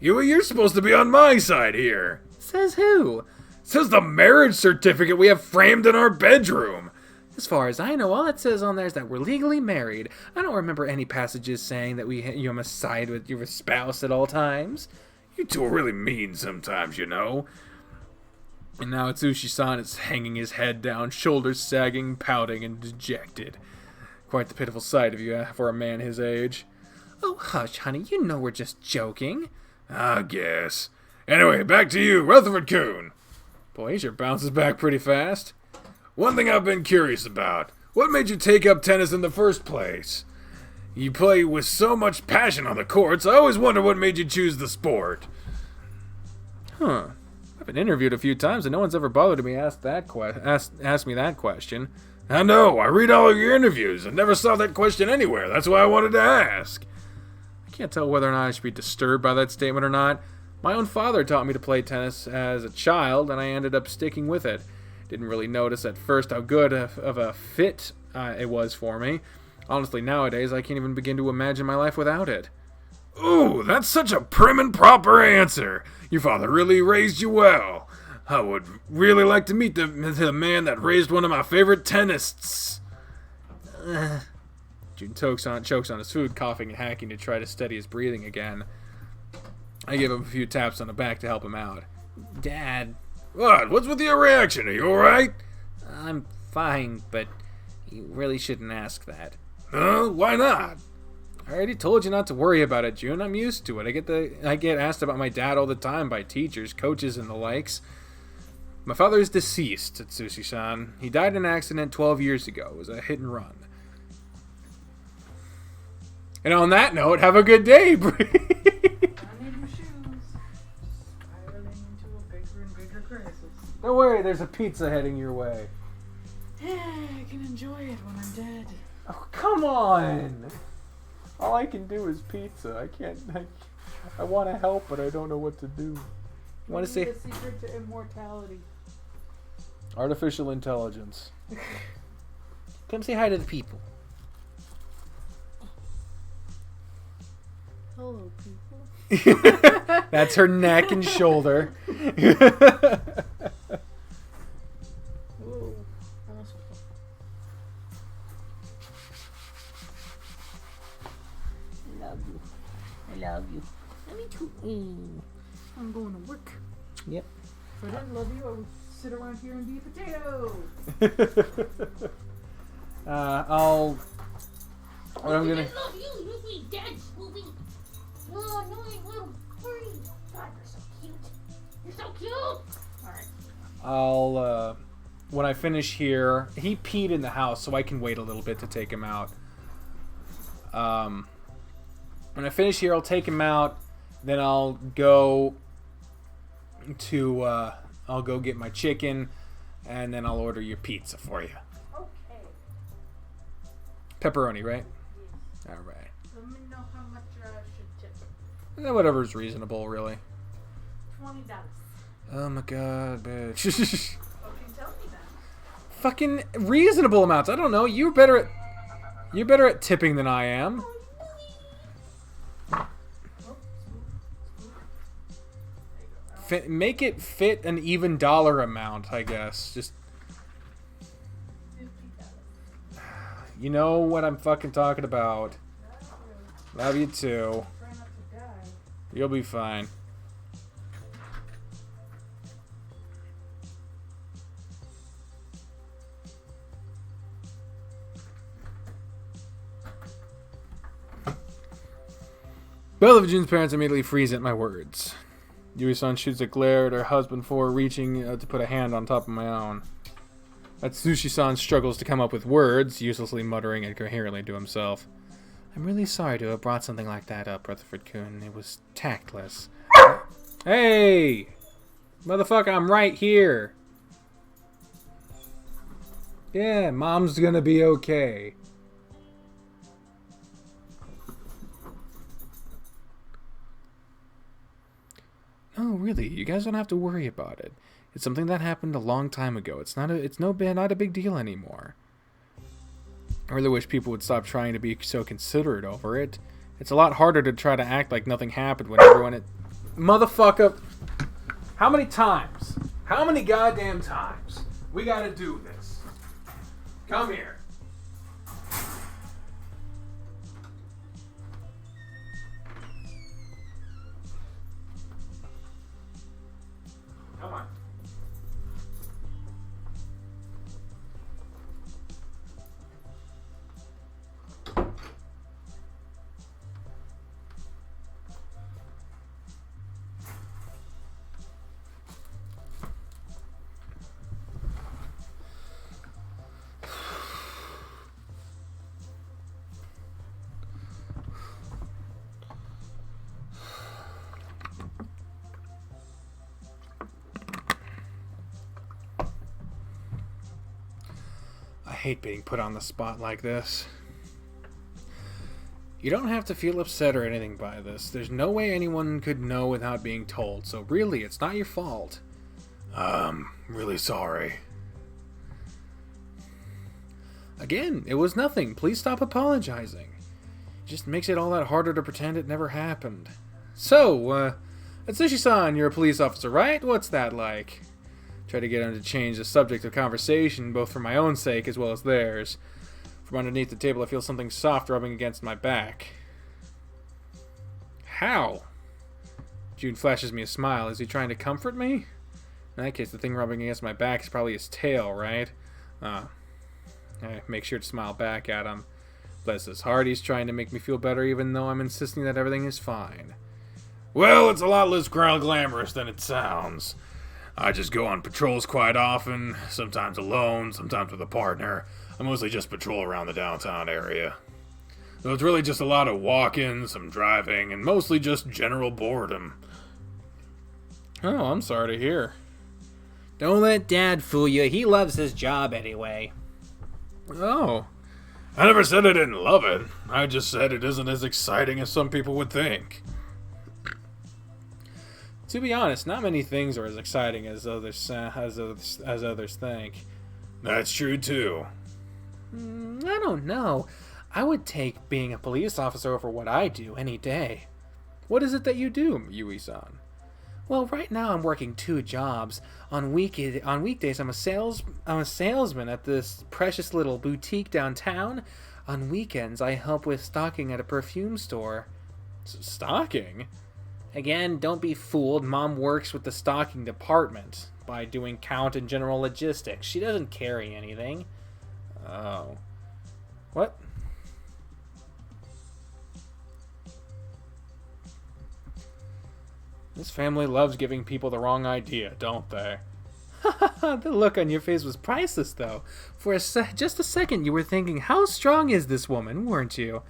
You're supposed to be on my side here. Says who? Says the marriage certificate we have framed in our bedroom. As far as I know, all it says on there is that we're legally married. I don't remember any passages saying that you must side with your spouse at all times. You two are really mean sometimes, you know. And now Atsushi-san is hanging his head down, shoulders sagging, pouting, and dejected. Quite the pitiful sight of you for a man his age. Oh, hush, honey, you know we're just joking. I guess. Anyway, back to you, Rutherford-kun. Boy, he sure bounces back pretty fast. One thing I've been curious about. What made you take up tennis in the first place? You play with so much passion on the courts, I always wonder what made you choose the sport. Huh. I've been interviewed a few times and no one's ever bothered me ask me that question. I know, I read all of your interviews and never saw that question anywhere. That's why I wanted to ask. I can't tell whether or not I should be disturbed by that statement or not. My own father taught me to play tennis as a child and I ended up sticking with it. Didn't really notice at first how good of a fit it was for me. Honestly, nowadays, I can't even begin to imagine my life without it. Ooh, that's such a prim and proper answer. Your father really raised you well. I would really like to meet the man that raised one of my favorite tennists. June chokes on his food, coughing and hacking to try to steady his breathing again. I give him a few taps on the back to help him out. Dad. What? What's with your reaction? Are you alright? I'm fine, but you really shouldn't ask that. Why not? I already told you not to worry about it, June. I'm used to it. I get asked about my dad all the time by teachers, coaches, and the likes. My father is deceased, Atsushi-san. He died in an accident 12 years ago. It was a hit and run. And on that note, have a good day, Bri. I need your shoes. Spiraling into a bigger and bigger crisis. Don't worry, there's a pizza heading your way. Yeah, I can enjoy it when I'm dead. Oh, come on! All I can do is pizza. I want to help, but I don't know what to do. You want to say the secret to immortality? Artificial intelligence. Come say hi to the people. Hello, people. That's her neck and shoulder. Whoa, that's I love you. Me too. I'm going to work. Yep. If I didn't love you, I would sit around here and be a potato. What I'm gonna. I love you, you sweet dad, Scooby. Oh, annoying little birdie. God, you're so cute. You're so cute. Alright. When I finish here, he peed in the house, so I can wait a little bit to take him out. When I finish here, I'll take him out. Then I'll go get my chicken, and then I'll order your pizza for you. Okay. Pepperoni, right? Yes. All right. Let me know how much I should tip. Whatever's reasonable, really. $20. Oh my god, bitch. Okay, tell me that. Fucking reasonable amounts. I don't know. You're better at tipping than I am. Make it fit an even dollar amount, I guess. Just, $50. you know what I'm fucking talking about. Love you too. Try not to die. You'll be fine. Both of Jun's parents immediately freeze at my words. Yui-san shoots a glare at her husband before reaching to put a hand on top of my own. Atsushi-san struggles to come up with words, uselessly muttering incoherently to himself. I'm really sorry to have brought something like that up, Rutherford-kun. It was tactless. Hey! Motherfucker, I'm right here. Yeah, Mom's gonna be okay. No, really, you guys don't have to worry about it. It's something that happened a long time ago. It's not a big deal anymore. I really wish people would stop trying to be so considerate over it. It's a lot harder to try to act like nothing happened when everyone Motherfucker! How many times? How many goddamn times? We gotta do this. Come here. Come on. I hate being put on the spot like this. You don't have to feel upset or anything by this. There's no way anyone could know without being told, so really, it's not your fault. Really sorry. Again, it was nothing. Please stop apologizing. It just makes it all that harder to pretend it never happened. So, Atsushi-san, you're a police officer, right? What's that like? Try to get him to change the subject of conversation, both for my own sake as well as theirs. From underneath the table, I feel something soft rubbing against my back. How? Jun flashes me a smile. Is he trying to comfort me? In that case, the thing rubbing against my back is probably his tail, right? I make sure to smile back at him. Bless his heart, he's trying to make me feel better even though I'm insisting that everything is fine. Well, it's a lot less glamorous than it sounds. I just go on patrols quite often, sometimes alone, sometimes with a partner. I mostly just patrol around the downtown area. So it's really just a lot of walking, some driving, and mostly just general boredom. Oh, I'm sorry to hear. Don't let Dad fool you. He loves his job anyway. Oh. I never said I didn't love it. I just said it isn't as exciting as some people would think. To be honest, not many things are as exciting as others think. That's true too. I don't know. I would take being a police officer over what I do any day. What is it that you do, Yui-san? Well, right now I'm working 2 jobs. On weekdays, I'm a salesman at this precious little boutique downtown. On weekends, I help with stocking at a perfume store. Stocking? Again, don't be fooled. Mom works with the stocking department by doing count and general logistics. She doesn't carry anything. Oh. What? This family loves giving people the wrong idea, don't they? The look on your face was priceless, though. For just a second, you were thinking, how strong is this woman, weren't you?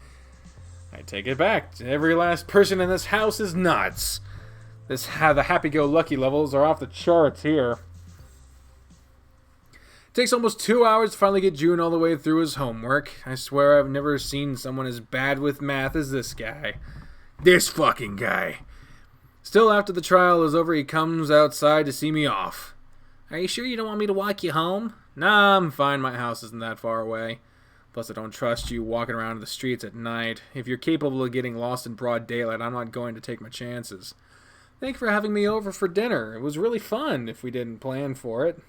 I take it back. Every last person in this house is nuts. The happy-go-lucky levels are off the charts here. It takes almost 2 hours to finally get Jun all the way through his homework. I swear I've never seen someone as bad with math as this guy. This fucking guy. Still, after the trial is over, he comes outside to see me off. Are you sure you don't want me to walk you home? Nah, I'm fine. My house isn't that far away. Plus, I don't trust you walking around the streets at night. If you're capable of getting lost in broad daylight, I'm not going to take my chances. Thank you for having me over for dinner. It was really fun if we didn't plan for it.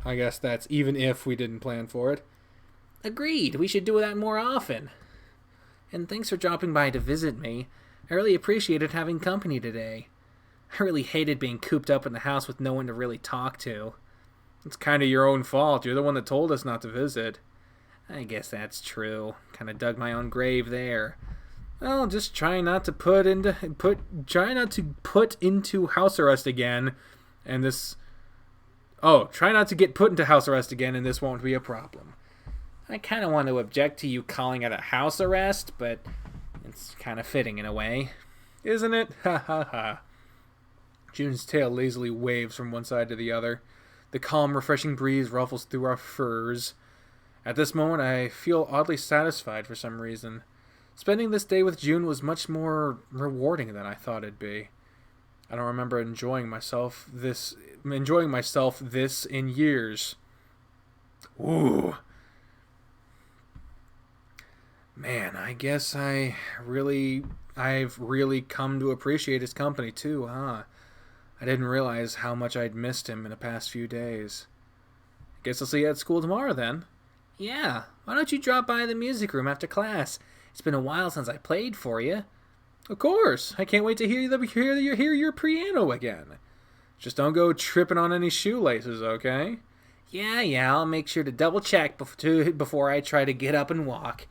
I guess that's even if we didn't plan for it. Agreed. We should do that more often. And thanks for dropping by to visit me. I really appreciated having company today. I really hated being cooped up in the house with no one to really talk to. It's kind of your own fault. You're the one that told us not to visit. I guess that's true. Kind of dug my own grave there. Well, just try not to put into house arrest again, and this. Oh, try not to get put into house arrest again, and this won't be a problem. I kind of want to object to you calling it a house arrest, but it's kind of fitting in a way, isn't it? Ha ha ha. Jun's tail lazily waves from one side to the other. The calm, refreshing breeze ruffles through our furs. At this moment, I feel oddly satisfied for some reason. Spending this day with Jun was much more rewarding than I thought it'd be. I don't remember enjoying myself this in years. Ooh. Man, I guess I've really come to appreciate his company too, huh? I didn't realize how much I'd missed him in the past few days. Guess I'll see you at school tomorrow then. Yeah, why don't you drop by the music room after class? It's been a while since I played for you. Of course, I can't wait to hear your piano again. Just don't go tripping on any shoelaces, okay? Yeah, I'll make sure to double check before I try to get up and walk.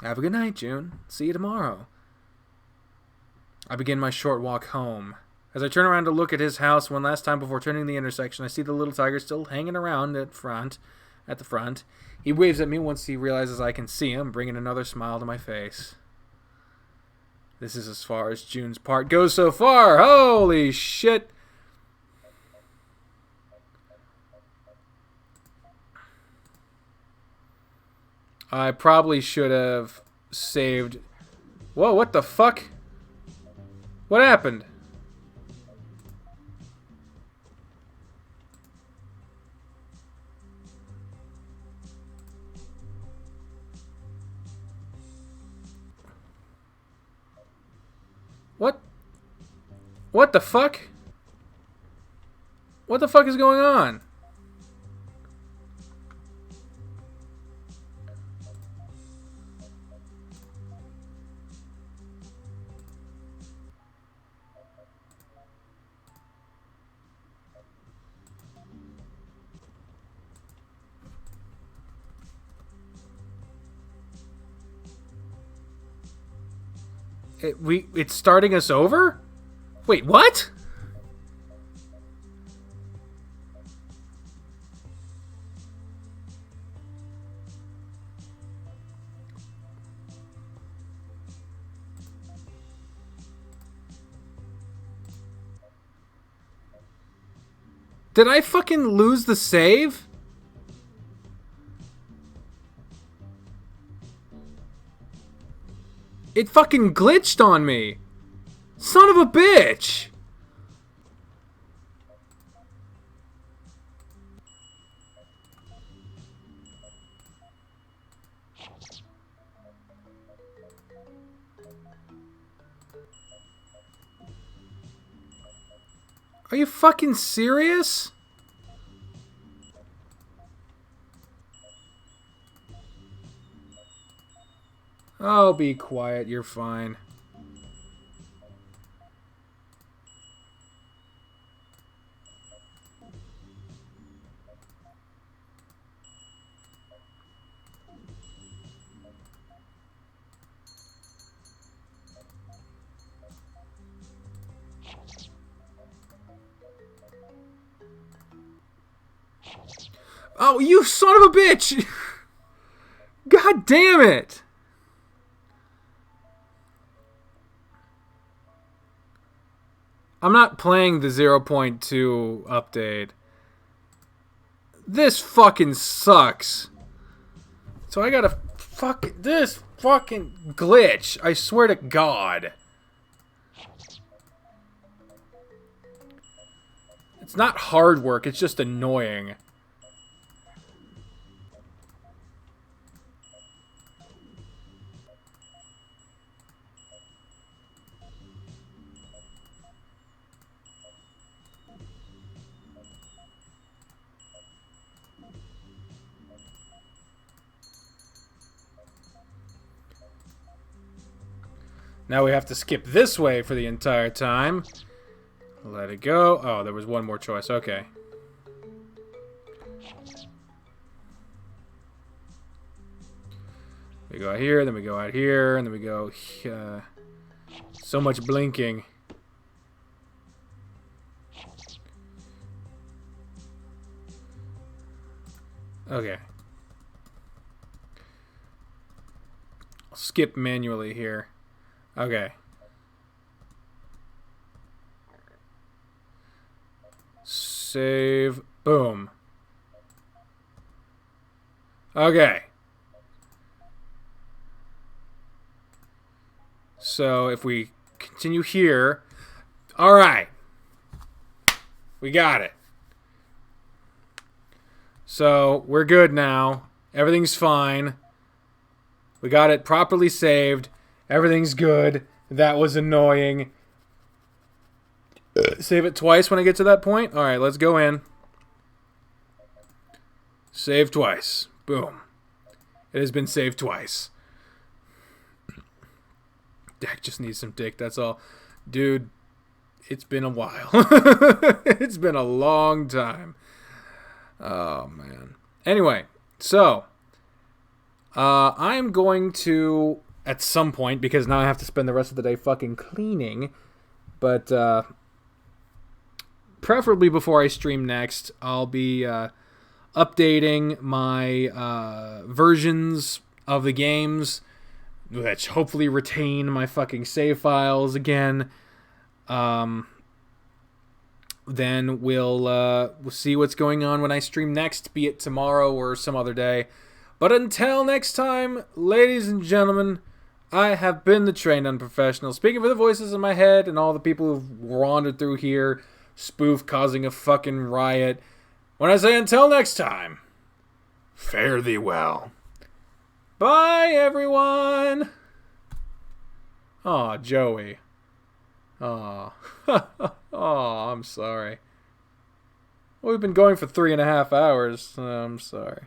Have a good night, Jun. See you tomorrow. I begin my short walk home. As I turn around to look at his house one last time before turning the intersection, I see the little tiger still hanging around at the front. He waves at me once he realizes I can see him, bringing another smile to my face. This is as far as Jun's part goes so far. Holy shit! I probably should have saved... Whoa, what the fuck? What happened? What? What the fuck? What the fuck is going on? It's starting us over? Wait, what? Did I fucking lose the save? It fucking glitched on me. Son of a bitch. Are you fucking serious? Oh, be quiet. You're fine. Oh, you son of a bitch! God damn it! I'm not playing the 0.2 update. This fucking sucks. So I gotta this fucking glitch. I swear to God. It's not hard work, it's just annoying. Now we have to skip this way for the entire time. Let it go. Oh, there was one more choice. Okay. We go out here, then we go out here, and then we go... so much blinking. Okay. I'll skip manually here. Okay. Save. Boom. Okay. So if we continue here. Alright. We got it. So we're good now. Everything's fine. We got it properly saved. Everything's good. That was annoying. Save it twice when I get to that point. Alright, let's go in. Save twice. Boom. It has been saved twice. Dak just needs some dick, that's all. Dude, it's been a while. It's been a long time. Oh, man. Anyway, so... I am going to, at some point, because now I have to spend the rest of the day fucking cleaning, but preferably before I stream next, I'll be updating my versions of the games, which hopefully retain my fucking save files again. Then we'll see what's going on when I stream next, be it tomorrow or some other day. But until next time, ladies and gentlemen, I have been the trained unprofessional, speaking for the voices in my head and all the people who've wandered through here, spoof causing a fucking riot. When I say until next time, fare thee well. Bye, everyone! Aw, Joey. Aw. Aw, I'm sorry. Well, we've been going for 3.5 hours. I'm sorry.